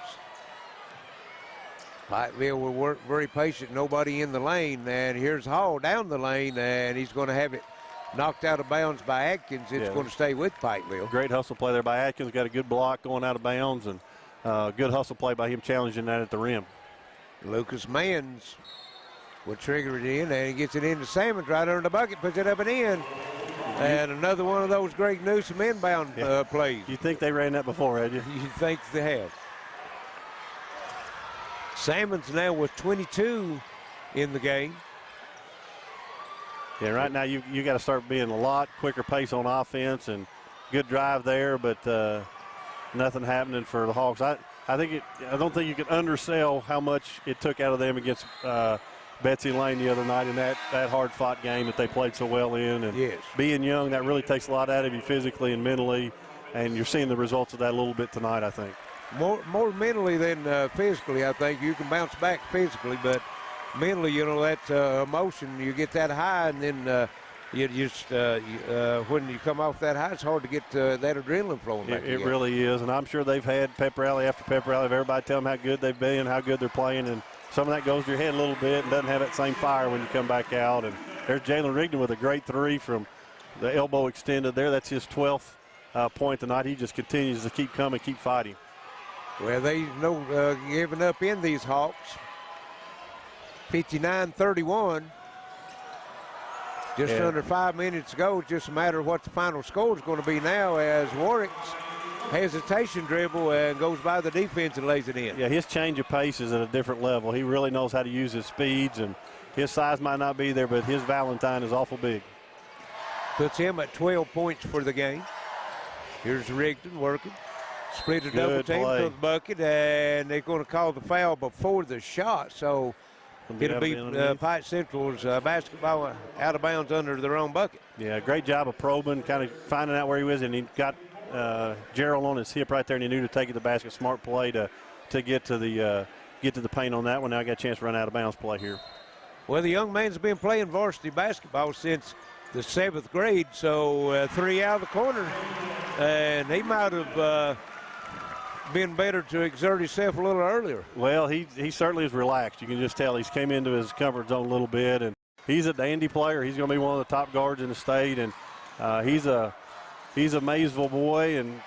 S1: Pikeville will work very patient, nobody in the lane, and here's Hall down the lane, and he's going to have it knocked out of bounds by Atkins. It's going to stay with Pikeville.
S3: Great hustle play there by Atkins. Got a good block going out of bounds, and good hustle play by him challenging that at the rim.
S1: Lucas Mans will trigger it in, and he gets it into Salmons right under the bucket, puts it up and in. And another one of those Greg Newsom inbound plays.
S3: You think they ran that before, had you?
S1: You think they have. Salmons now with 22 in the game.
S3: Yeah, right now you got to start being a lot quicker pace on offense and good drive there, but nothing happening for the Hawks. I don't think you can undersell how much it took out of them against Betsy Lane the other night in that hard-fought game that they played so well in. And
S1: yes.
S3: Being young, that really takes a lot out of you physically and mentally, and you're seeing the results of that a little bit tonight, I think.
S1: More mentally than physically, I think. You can bounce back physically, but mentally, that emotion, you get that high, and then you just when you come off that high, it's hard to get that adrenaline flowing back
S3: It really is, and I'm sure they've had pep rally after pep rally of everybody telling them how good they've been, how good they're playing, and some of that goes to your head a little bit and doesn't have that same fire when you come back out. And there's Jalen Rigdon with a great three from the elbow extended there. That's his 12th point tonight. He just continues to keep coming, keep fighting.
S1: Well, they no giving up in these Hawks. 59-31. Just under 5 minutes ago. Just a matter of what the final score is going to be now as Warwick's hesitation dribble and goes by the defense and lays it in.
S3: Yeah, his change of pace is at a different level. He really knows how to use his speeds, and his size might not be there, but his Valentine is awful big.
S1: Puts him at 12 points for the game. Here's Rigdon working. Split a double team for the bucket, and they're going to call the foul before the shot. So it'll be Pike Central's basketball out of bounds under their own bucket.
S3: Yeah, great job of probing, kind of finding out where he was, and he got Gerald on his hip right there, and he knew to take it to the basket. Smart play to get to the paint on that one. Now I got a chance to run out of bounds play here.
S1: Well, the young man's been playing varsity basketball since the 7th grade, so 3 out of the corner, and he might have been better to exert himself a little earlier.
S3: Well, he certainly is relaxed. You can just tell he's came into his comfort zone a little bit, and he's a dandy player. He's going to be one of the top guards in the state, and he's a Maysville boy, and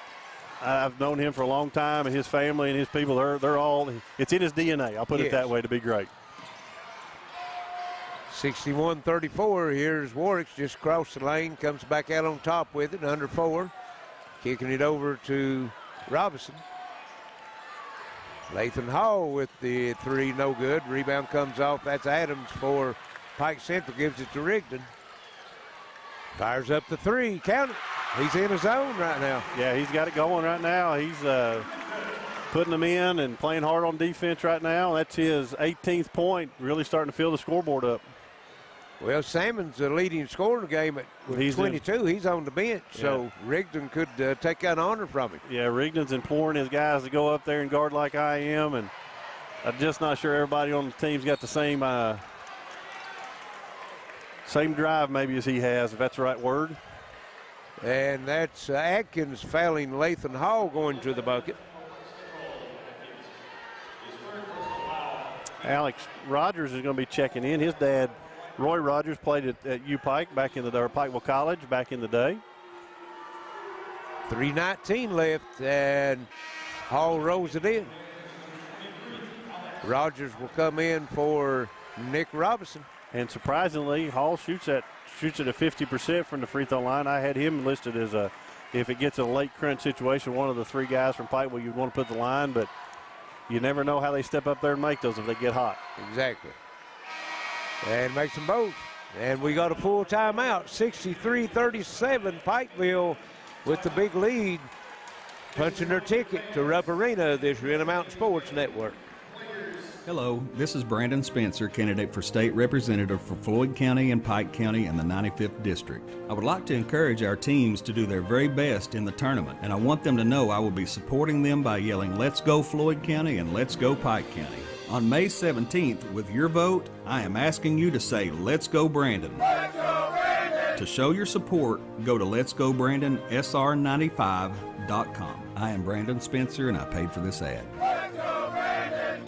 S3: I've known him for a long time, and his family and his people, they're all, it's in his DNA. I'll put it that way to be great.
S1: 61-34. Here's Warwick just across the lane, comes back out on top with it, under 4. Kicking it over to Robinson. Lathan Hall with the 3, no good. Rebound comes off. That's Adams for Pike Central. Gives it to Rigdon. Fires up the 3. Count it. He's in his zone right now.
S3: Yeah, he's got it going right now. He's putting them in and playing hard on defense right now. That's his 18th point, really starting to fill the scoreboard up.
S1: Well, Salmon's the leading scorer in the game with 22. He's on the bench, so Rigdon could take that honor from him.
S3: Yeah, Rigdon's imploring his guys to go up there and guard like I am, and I'm just not sure everybody on the team's got the same drive maybe as he has, if that's the right word.
S1: And that's Atkins fouling Lathan Hall going to the bucket.
S3: Alex Rogers is going to be checking in. His dad, Roy Rogers, played at U-Pike back in the day, or Pikeville College back in the day.
S1: 3:19 left, and Hall rolls it in. Rogers will come in for Nick Robinson.
S3: And surprisingly, Hall shoots at 50% from the free throw line. I had him listed as if it gets a late crunch situation, one of the 3 guys from Pikeville you'd want to put the line, but you never know how they step up there and make those if they get hot.
S1: Exactly. And makes them both. And we got a full timeout. 63-37, Pikeville with the big lead, punching their ticket to Rupp Arena, this Intermountain Sports Network.
S9: Hello, this is Brandon Spencer, candidate for state representative for Floyd County and Pike County and the 95th District. I would like to encourage our teams to do their very best in the tournament, and I want them to know I will be supporting them by yelling, "Let's go Floyd County" and "Let's go Pike County." On May 17th, with your vote, I am asking you to say, "Let's go Brandon." Let's go Brandon! To show your support, go to letsgobrandonsr95.com. I am Brandon Spencer, and I paid for this ad.
S13: Let's go Brandon!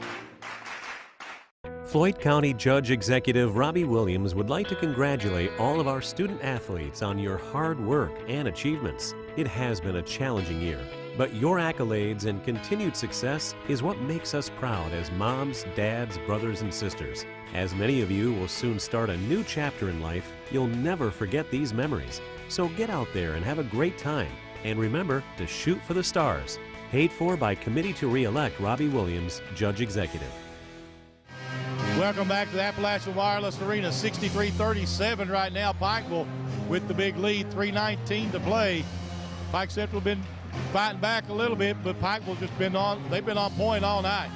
S8: Floyd County Judge Executive Robbie Williams would like to congratulate all of our student athletes on your hard work and achievements. It has been a challenging year, but your accolades and continued success is what makes us proud as moms, dads, brothers, and sisters. As many of you will soon start a new chapter in life, you'll never forget these memories. So get out there and have a great time. And remember to shoot for the stars. Paid for by Committee to Re-elect Robbie Williams, Judge Executive.
S4: Welcome back to the Appalachian Wireless Arena. 63-37 right now. Pikeville with the big lead, 3:19 to play. Pike Central been fighting back a little bit, but Pikeville just they've been on point all night.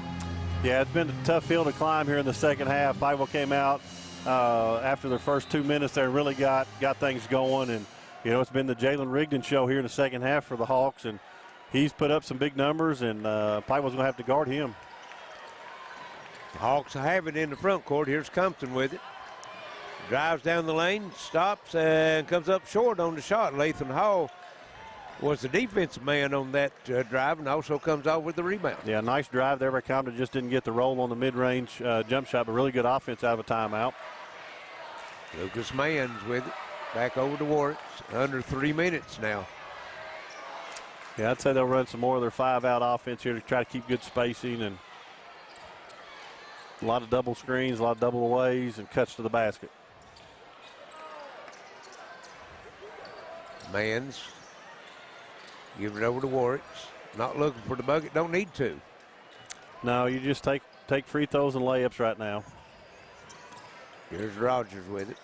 S3: Yeah, it's been a tough hill to climb here in the second half. Pikeville came out after their first 2 minutes there and really got things going. And, you know, it's been the Jalen Rigdon show here in the second half for the Hawks. And he's put up some big numbers, and Pikeville's going to have to guard him.
S1: Hawks have it in the front court. Here's Compton with it. Drives down the lane, stops, and comes up short on the shot. Lathan Hall was the defensive man on that drive and also comes out with the rebound.
S3: Yeah, nice drive there by Compton. Just didn't get the roll on the mid-range jump shot, but really good offense out of a timeout.
S1: Lucas Manns with it. Back over to Warrants. Under 3 minutes now.
S3: Yeah, I'd say they'll run some more of their 5-out offense here to try to keep good spacing, and a lot of double screens, a lot of double aways, and cuts to the basket.
S1: Manns give it over to Warrants. Not looking for the bucket, don't need to.
S3: No, you just take free throws and layups right now.
S1: Here's Rogers with it.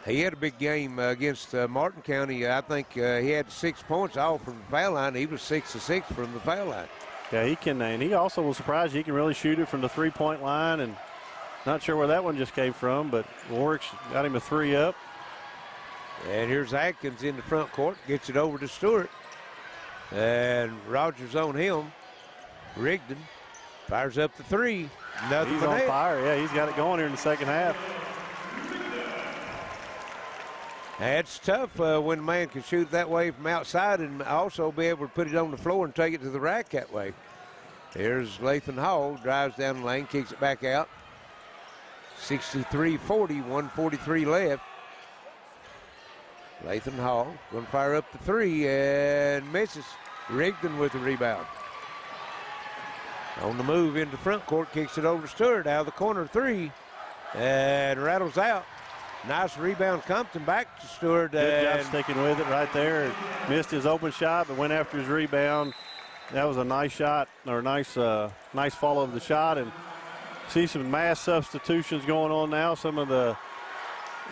S1: He had a big game against Martin County. I think he had 6 points all from the foul line. He was 6 of 6 from the foul line.
S3: Yeah, he can, and he also was surprised he can really shoot it from the three-point line, and not sure where that one just came from, but Warwick's got him a 3 up.
S1: And here's Atkins in the front court, gets it over to Stewart. And Rogers on him. Rigdon fires up the 3. Nothing
S3: He's
S1: but
S3: on
S1: net.
S3: fire. Yeah, he's got it going here in the second half.
S1: That's tough when a man can shoot that way from outside and also be able to put it on the floor and take it to the rack that way. Here's Lathan Hall, drives down the lane, kicks it back out. 63-40, 1:43 left. Lathan Hall going to fire up the 3 and misses. Rigdon with the rebound. On the move into front court, kicks it over to Stewart out of the corner 3 and rattles out. Nice rebound, Compton back to Stewart.
S3: Good job sticking with it right there. Missed his open shot, but went after his rebound. That was a nice shot, or nice follow of the shot. And see some mass substitutions going on now. Some of the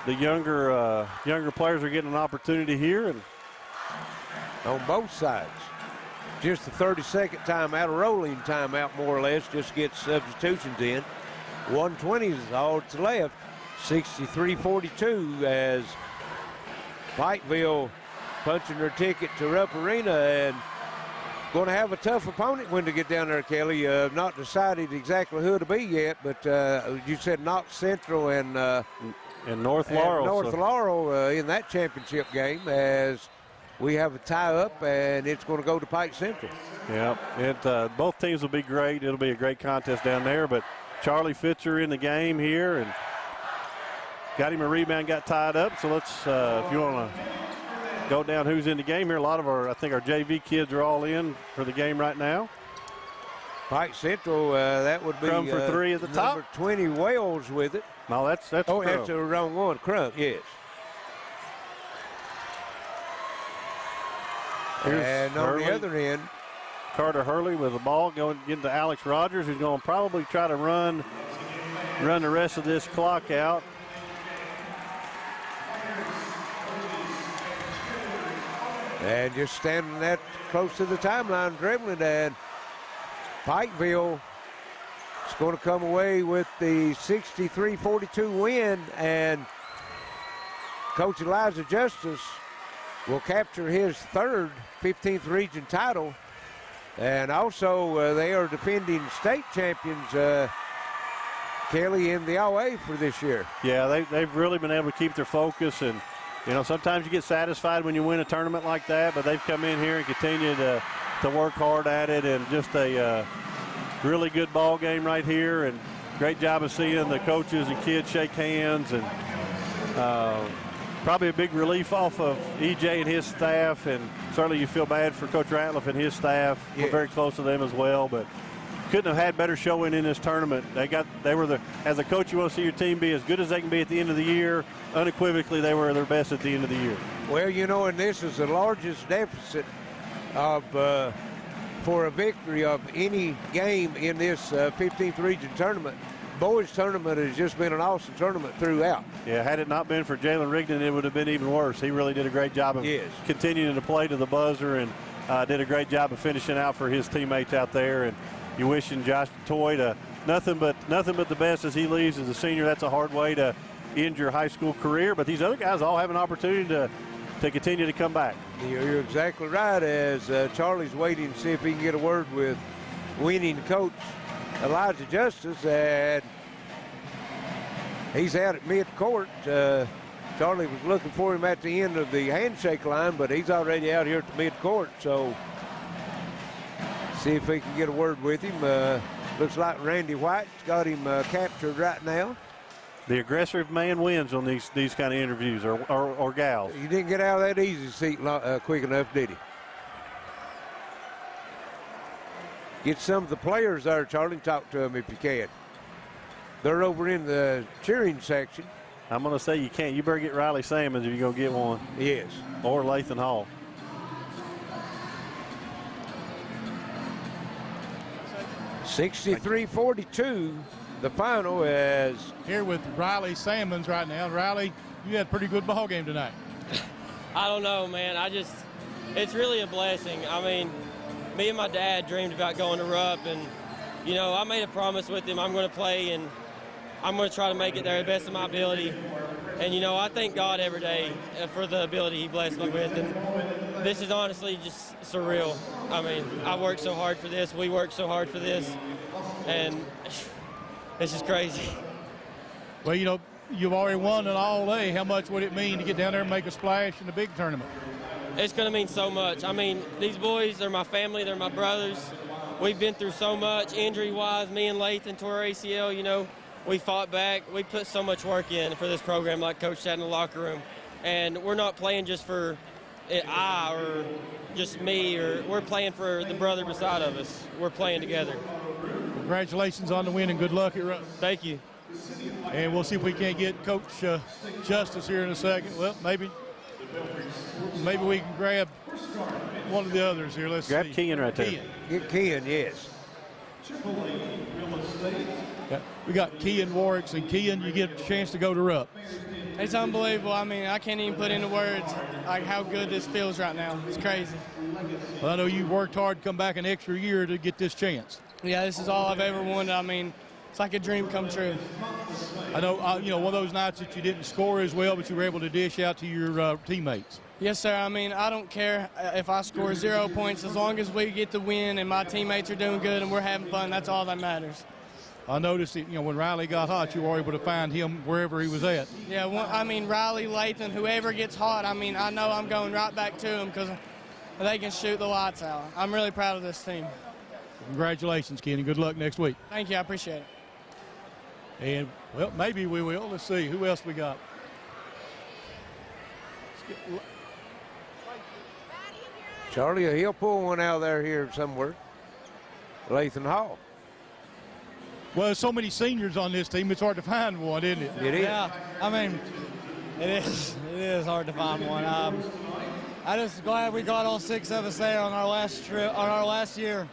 S3: younger players are getting an opportunity here, and
S1: on both sides. Just the 32nd timeout, a rolling timeout more or less, just gets substitutions in. 1:20 is all that's left. 63-42 as Pikeville punching their ticket to Rupp Arena and going to have a tough opponent when they get down there, Kelly. Not decided exactly who to be yet, but you said Knox Central and
S3: North Laurel.
S1: North Laurel in that championship game as we have a tie-up, and it's going to go to Pike Central.
S3: Yeah, both teams will be great. It'll be a great contest down there, but Charlie Fitzer in the game here and got him a rebound, got tied up. So let's, if you want to go down who's in the game here, a lot of I think our JV kids are all in for the game right now.
S1: Pike Central, that would be
S3: Crum for 3 at the top.
S1: Number 20 Wells with it.
S3: No, that's
S1: oh,
S3: Crum.
S1: That's the wrong one. Crum, yes. And on the other end,
S3: Carter Hurley with the ball getting to Alex Rogers, who's going to probably try to run the rest of this clock out.
S1: And just standing that close to the timeline, dribbling, and Pikeville is going to come away with the 63-42 win, and Coach Elijah Justice will capture his 3rd 15th region title. And also they are defending state champions, Kelly, in the OA for this year.
S3: Yeah, they've really been able to keep their focus, and you know, sometimes you get satisfied when you win a tournament like that, but they've come in here and continue to work hard at it, and just a really good ball game right here, and great job of seeing the coaches and kids shake hands, and probably a big relief off of EJ and his staff, and certainly you feel bad for Coach Ratliff and his staff.
S1: Yeah.
S3: We're very close to them as well, but couldn't have had better showing in this tournament. They were as a coach, you want to see your team be as good as they can be at the end of the year. Unequivocally, they were their best at the end of the year.
S1: Well, you know, and this is the largest deficit of for a victory of any game in this 15th region tournament. boys tournament has just been an awesome tournament throughout.
S3: Yeah, had it not been for Jalen Rigdon, it would have been even worse. He really did a great job of continuing to play to the buzzer, and did a great job of finishing out for his teammates out there. And you're wishing Josh Toy nothing but the best as he leaves as a senior. That's a hard way to end your high school career, but these other guys all have an opportunity to continue to come back.
S1: You're exactly right, as Charlie's waiting to see if he can get a word with winning coach Elijah Justice, and he's out at midcourt. Charlie was looking for him at the end of the handshake line, but he's already out here at the midcourt, so see if he can get a word with him. Looks like Randy White's got him captured right now.
S3: The aggressive man wins on these kind of interviews, or gals.
S1: He didn't get out of that easy seat quick enough, did he? Get some of the players there, Charlie, and talk to them if you can. They're over in the cheering section.
S3: I'm going to say you can't. You better get Riley Salmons if you're going to get one.
S1: Yes.
S3: Or Lathan Hall.
S1: (63-42), the final is
S4: here with Riley Salmons right now. Riley, you had a pretty good ball game tonight.
S6: I don't know, man. It's really a blessing. I mean, me and my dad dreamed about going to Rupp, and, you know, I made a promise with him. I'm going to play, and I'm going to try to make it there the best of my ability. And, you know, I thank God every day for the ability he blessed me with. And this is honestly just surreal. I mean, I worked so hard for this. We worked so hard for this. And it's just crazy.
S4: Well, you know, you've already won an all-day. How much would it mean to get down there and make a splash in the big tournament?
S6: It's going to mean so much. I mean, these boys, they're my family. They're my brothers. We've been through so much injury-wise. Me and Lathan tore our ACL, you know. We fought back. We put so much work in for this program, like Coach said in the locker room. And we're not playing just for I or just me, or we're playing for the brother beside of us. We're playing together.
S4: Congratulations on the win and good luck at Rupp.
S6: Thank you.
S4: And we'll see if we can't get Coach Justice here in a second. Well, maybe we can grab one of the others here. Let's
S3: grab
S4: see.
S3: Kean right there.
S1: Get Kean, yes.
S4: Yeah, we got Kean Warwicks, and Kean, you get a chance to go to Rupp.
S22: It's unbelievable. I mean, I can't even put into words like how good this feels right now. It's crazy.
S4: Well, I know you worked hard to come back an extra year to get this chance.
S22: Yeah, this is all I've ever wanted. I mean, it's like a dream come true.
S4: I know, you know, one of those nights that you didn't score as well, but you were able to dish out to your teammates.
S22: Yes, sir. I mean, I don't care if I score 0 points. As long as we get the win and my teammates are doing good and we're having fun, that's all that matters.
S4: I noticed that, you know, when Riley got hot, you were able to find him wherever he was at.
S22: Yeah, I mean, Riley, Lathan, whoever gets hot, I mean, I know I'm going right back to them because they can shoot the lights out. I'm really proud of this team.
S4: Congratulations, Kenny. Good luck next week.
S22: Thank you. I appreciate it.
S4: And, well, maybe we will. Let's see. Who else we got?
S1: Charlie, he'll pull one out there here somewhere. Lathan Hall.
S4: Well, there's so many seniors on this team, it's hard to find one, isn't it?
S1: It is.
S22: Yeah, I mean, it is. It is hard to find one. I'm just glad we got all 6 of us there on our last trip, on our last year.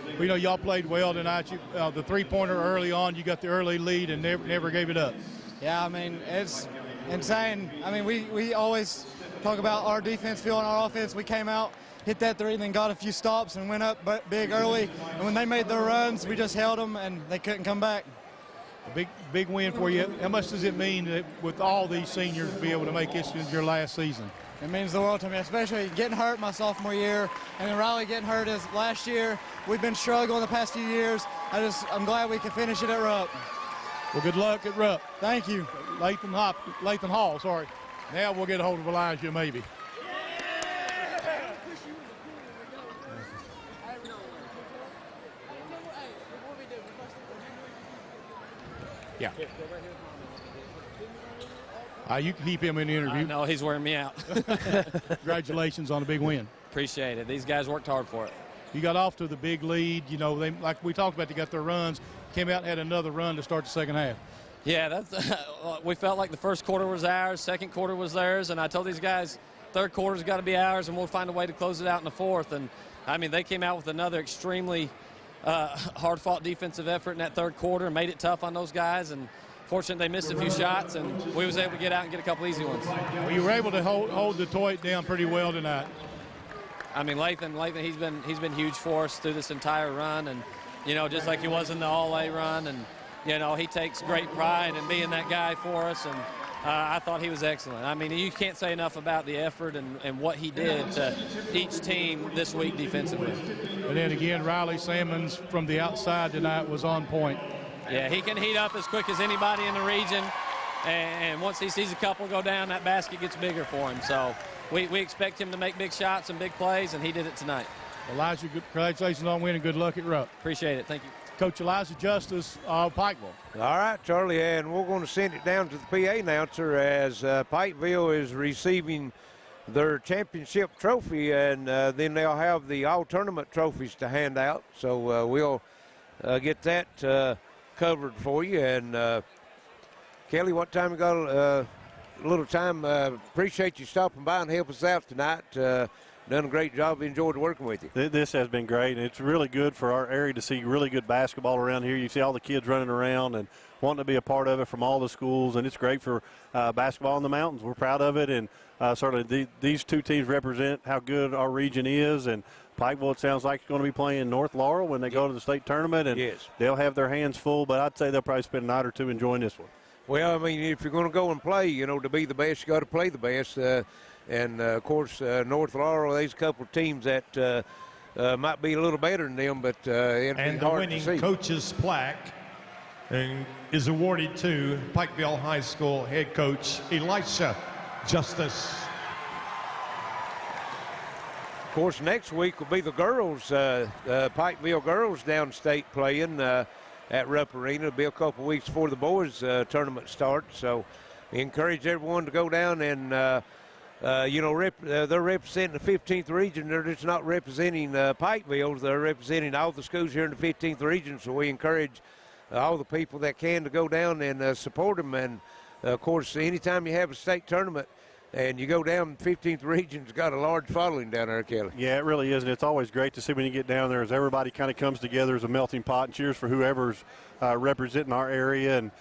S4: Well, you know, y'all played well tonight. The three-pointer early on, you got the early lead and never gave it up.
S22: Yeah, I mean, it's insane. I mean, we always talk about our defense fueling our offense. We came out, hit that three, and then got a few stops and went up big early. And when they made their runs, we just held them, and they couldn't come back.
S4: A big win for you. How much does it mean that with all these seniors to be able to make this your last season?
S22: It means the world to me, especially getting hurt my sophomore year, and then Riley getting hurt his last year. We've been struggling the past few years. I'm glad we can finish it at Rupp.
S4: Well, good luck at Rupp.
S22: Thank you.
S4: Lathan Hall, sorry. Now we'll get a hold of Elijah, maybe. Yeah. You can keep him in the interview.
S15: No, he's wearing me out.
S4: Congratulations on a big win.
S15: Appreciate it. These guys worked hard for it.
S4: You got off to the big lead. You know, they, like we talked about, they got their runs. Came out and had another run to start the second half.
S15: Yeah, we felt like the first quarter was ours, second quarter was theirs, and I told these guys third quarter's got to be ours, and we'll find a way to close it out in the fourth. And, I mean, they came out with another extremely hard-fought defensive effort in that third quarter and made it tough on those guys. And fortunately, they missed a few shots, and we was able to get out and get a couple easy ones.
S4: Well, you were able to hold Detroit down pretty well tonight.
S15: I mean, Lathan, he's been huge for us through this entire run, and just like he was in the All-A run, and he takes great pride in being that guy for us, and I thought he was excellent. I mean, you can't say enough about the effort and what he did to each team this week defensively.
S4: And then again, Riley Sammons from the outside tonight was on point.
S15: Yeah, he can heat up as quick as anybody in the region, and once he sees a couple go down, that basket gets bigger for him. So we expect him to make big shots and big plays, and he did it tonight.
S4: Elijah, congratulations on winning. Good luck at Rupp.
S15: Appreciate it. Thank you.
S4: Coach Elijah Justice of Pikeville.
S1: All right, Charlie, and we're going to send it down to the PA announcer as Pikeville is receiving their championship trophy, and then they'll have the all-tournament trophies to hand out. So we'll get that covered for you. And Kelly, what time you got? A little time. Appreciate you stopping by and help us out tonight. Done a great job. Enjoyed working with you.
S3: This has been great, and it's really good for our area to see really good basketball around here. You see all the kids running around and wanting to be a part of it from all the schools, and it's great for basketball in the mountains. We're proud of it, and certainly these two teams represent how good our region is. And Pikeville, it sounds like, is going to be playing North Laurel when they go to the state tournament, and they'll have their hands full, but I'd say they'll probably spend a night or two enjoying this one.
S1: Well, I mean, if you're going to go and play, to be the best, you got to play the best. And, of course, North Laurel, there's a couple of teams that might be a little better than them, but it'll be hard to see.
S11: And the winning coach's plaque is awarded to Pikeville High School head coach Elisha Justice.
S1: Of course, next week will be the girls, Pikeville girls downstate playing at Rupp Arena. It'll be a couple weeks before the boys tournament starts. So we encourage everyone to go down and they're representing the 15th region. They're just not representing Pikeville. They're representing all the schools here in the 15th region. So we encourage all the people that can to go down and support them. And, of course, anytime you have a state tournament and you go down, 15th region's got a large following down there, Kelly.
S3: Yeah, it really is, and it's always great to see when you get down there as everybody kind of comes together as a melting pot and cheers for whoever's representing our area. And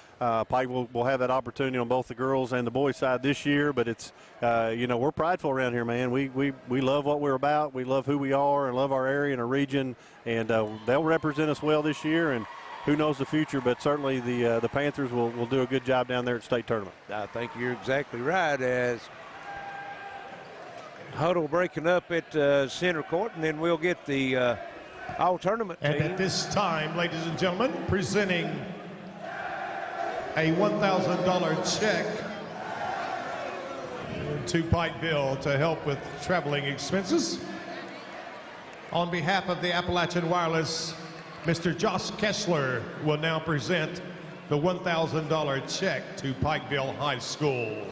S3: Pike will have that opportunity on both the girls and the boys side this year, but it's, we're prideful around here, man. We love what we're about. We love who we are and love our area and our region, and they'll represent us well this year, and who knows the future, but certainly the Panthers will do a good job down there at state tournament.
S1: I think you're exactly right. As huddle breaking up at center court, and then we'll get the all-tournament team.
S11: And at this time, ladies and gentlemen, presenting a $1,000 check to Pikeville to help with traveling expenses. On behalf of the Appalachian Wireless, Mr. Josh Kessler will now present the $1,000 check to Pikeville High School.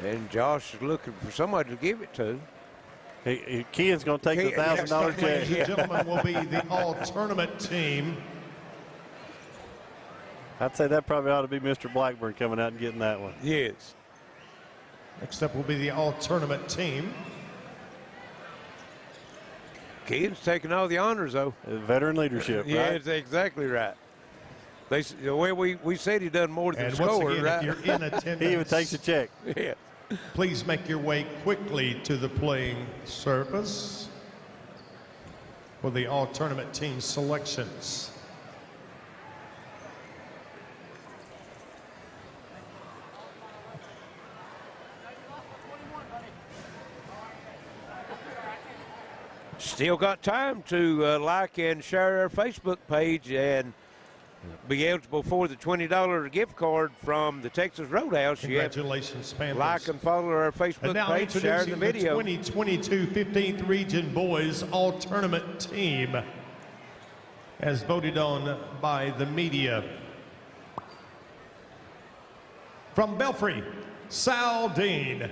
S1: And Josh is looking for somebody to give it to.
S3: Ken's going to take the $1,000 check.
S11: Ladies and gentlemen, will be the all-tournament team.
S3: I'd say that probably ought to be Mr. Blackburn coming out and getting that one.
S1: Yes.
S11: Next up will be the all-tournament team.
S1: Ken's taking all the honors, though.
S3: Veteran leadership, right?
S1: Yeah, that's exactly right. We said he done more than score,
S11: again,
S1: right?
S11: if you're in attendance,
S3: he even takes a check.
S1: Yeah.
S11: Please make your way quickly to the playing surface for the all-tournament team selections.
S1: Still got time to like and share our Facebook page and be eligible for the $20 gift card from the Texas Roadhouse.
S11: Congratulations, Panthers.
S1: Like and follow our Facebook page, share the video.
S11: The 2022 15th Region Boys All-Tournament Team as voted on by the media. From Belfry, Sal Dean.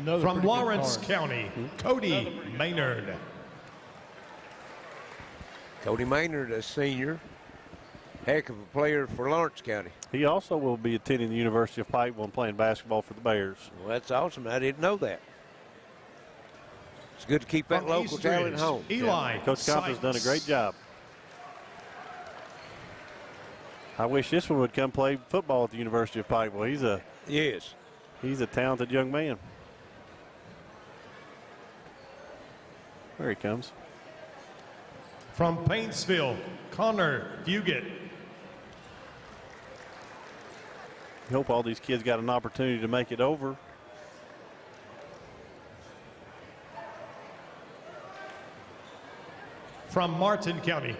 S11: From Lawrence County, Cody Maynard.
S1: Cody Maynard, a senior, heck of a player for Lawrence County.
S3: He also will be attending the University of Pikeville and playing basketball for the Bears.
S1: Well, that's awesome. I didn't know that. It's good to keep that local talent home.
S11: Eli
S3: Coach Compton's done a great job. I wish this one would come play football at the University of Pikeville. He's a talented young man. There he comes.
S11: From Paintsville, Connor Fugit.
S3: I hope all these kids got an opportunity to make it over.
S11: From Martin County,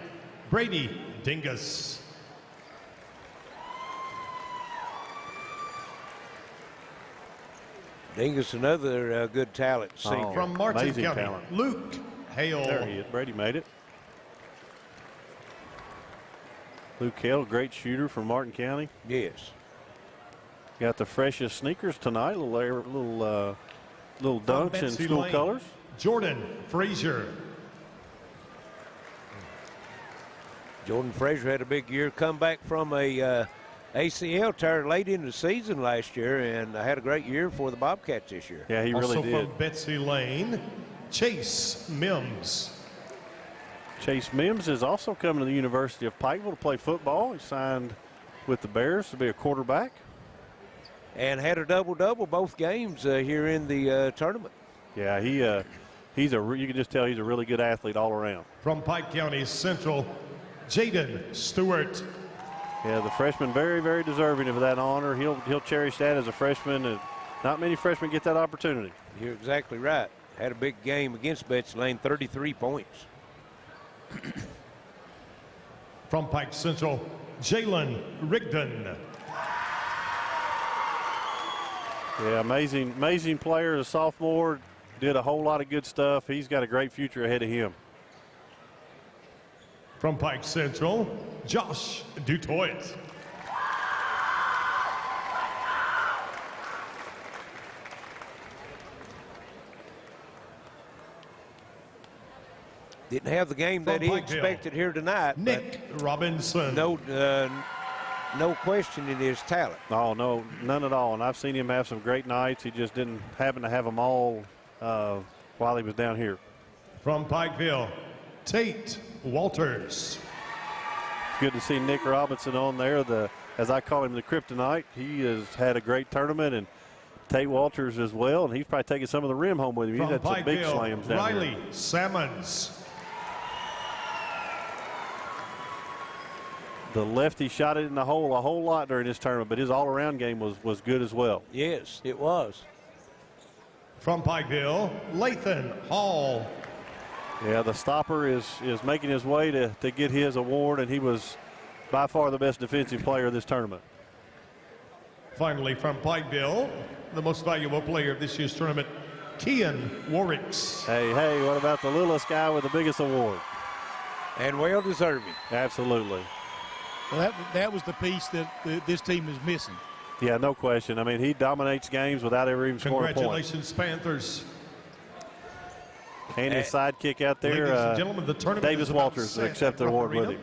S11: Brady Dingus.
S1: Dingus, another good talent. Senior.
S11: From Martin County,
S3: talent.
S11: Luke Hale.
S3: There he is. Brady made it. Luke Hale, great shooter from Martin County.
S1: Yes.
S3: Got the freshest sneakers tonight. Little dunks in school colors.
S11: Jordan Frazier.
S1: Jordan Frazier had a big year. Come back from a ACL tear late in the season last year, and had a great year for the Bobcats this year.
S3: Yeah, he really did.
S11: Also from Betsy Lane, Chase Mims.
S3: Chase Mims is also coming to the University of Pikeville to play football. He signed with the Bears to be a quarterback.
S1: And had a double-double both games here in the tournament.
S3: Yeah, you can just tell he's a really good athlete all around.
S11: From Pike County Central, Jaden Stewart.
S3: Yeah, the freshman very, very deserving of that honor. He'll cherish that as a freshman, and not many freshmen get that opportunity.
S1: You're exactly right. Had a big game against Betsy Lane, 33 points.
S11: From Pike Central, Jalen Rigdon.
S3: Yeah, amazing player as a sophomore. Did a whole lot of good stuff. He's got a great future ahead of him.
S11: From Pike Central, Josh Dutoit.
S1: Didn't have the game that he expected here tonight.
S11: Nick Robinson.
S1: No question in his talent.
S3: Oh, no, none at all. And I've seen him have some great nights. He just didn't happen to have them all while he was down here.
S11: From Pikeville, Tate Walters.
S3: It's good to see Nick Robinson on there. As I call him, the kryptonite. He has had a great tournament, and Tate Walters as well. And he's probably taking some of the rim home with him. He's had some big slams down
S11: Riley
S3: here.
S11: Salmons.
S3: The lefty shot it in the hole a whole lot during this tournament, but his all-around game was good as well.
S1: Yes, it was.
S11: From Pikeville, Lathan Hall.
S3: Yeah, the stopper is making his way to get his award, and he was by far the best defensive player of this tournament.
S11: Finally, from Pikeville, the most valuable player of this year's tournament, Kean Warwicks.
S3: Hey, what about the littlest guy with the biggest award?
S1: And well deserving.
S3: Absolutely.
S4: Well, that was the piece that this team is missing.
S3: Yeah, no question. I mean, he dominates games without ever even scoring a point.
S11: Congratulations, Panthers.
S3: And his sidekick out there,
S11: Ladies and gentlemen, the tournament
S3: Davis
S11: is about
S3: Walters,
S11: set
S3: to accept the
S11: at
S3: award
S11: Rupp
S3: with
S11: Arena.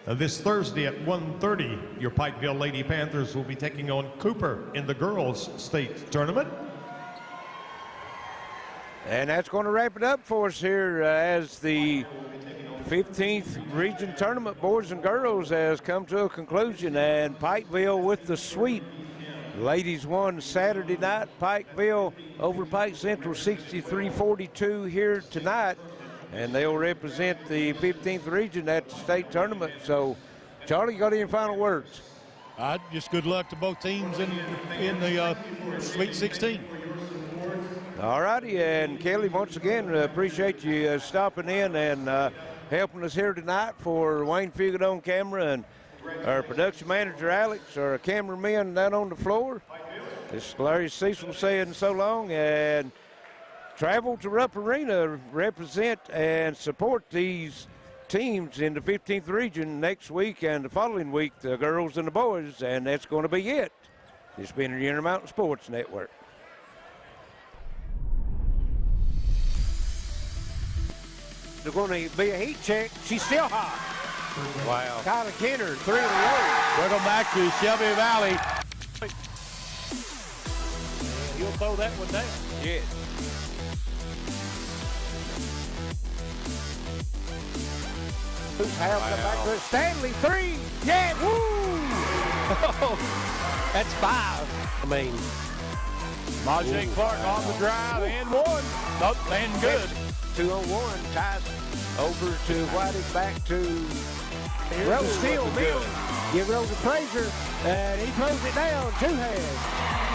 S3: him.
S11: This Thursday at 1:30, your Pikeville Lady Panthers will be taking on Cooper in the girls' state tournament.
S1: And that's going to wrap it up for us here as the 15th region tournament, boys and girls, has come to a conclusion, and Pikeville with the sweep. Ladies won Saturday night. Pikeville over Pike Central 63-42 here tonight, and they'll represent the 15th region at the state tournament. So, Charlie, you got any final words?
S4: Just good luck to both teams in the Sweet 16.
S1: All righty, and Kelly, once again, appreciate you stopping in and helping us here tonight. For Wayne Fugit on camera and our production manager, Alex, our cameraman down on the floor. This is Larry Cecil saying so long, and travel to Rupp Arena, represent and support these teams in the 15th region next week and the following week, the girls and the boys, and that's going to be it. This has been the Intermountain Sports Network. They're going to be a heat check. She's still hot.
S12: Wow.
S1: Kyla Kenner, 3 in a row.
S12: Welcome back to Shelby Valley.
S13: You'll throw that one down.
S1: Yes. Who's half the back to Stanley, 3. Yeah, woo!
S12: That's 5. I mean, Majay Clark on the drive and 1. Nope, and good.
S1: 2-on-1 ties over to Whitey, back to Rose Steele. Give Rose a praiser, and he throws it down, 2 hands.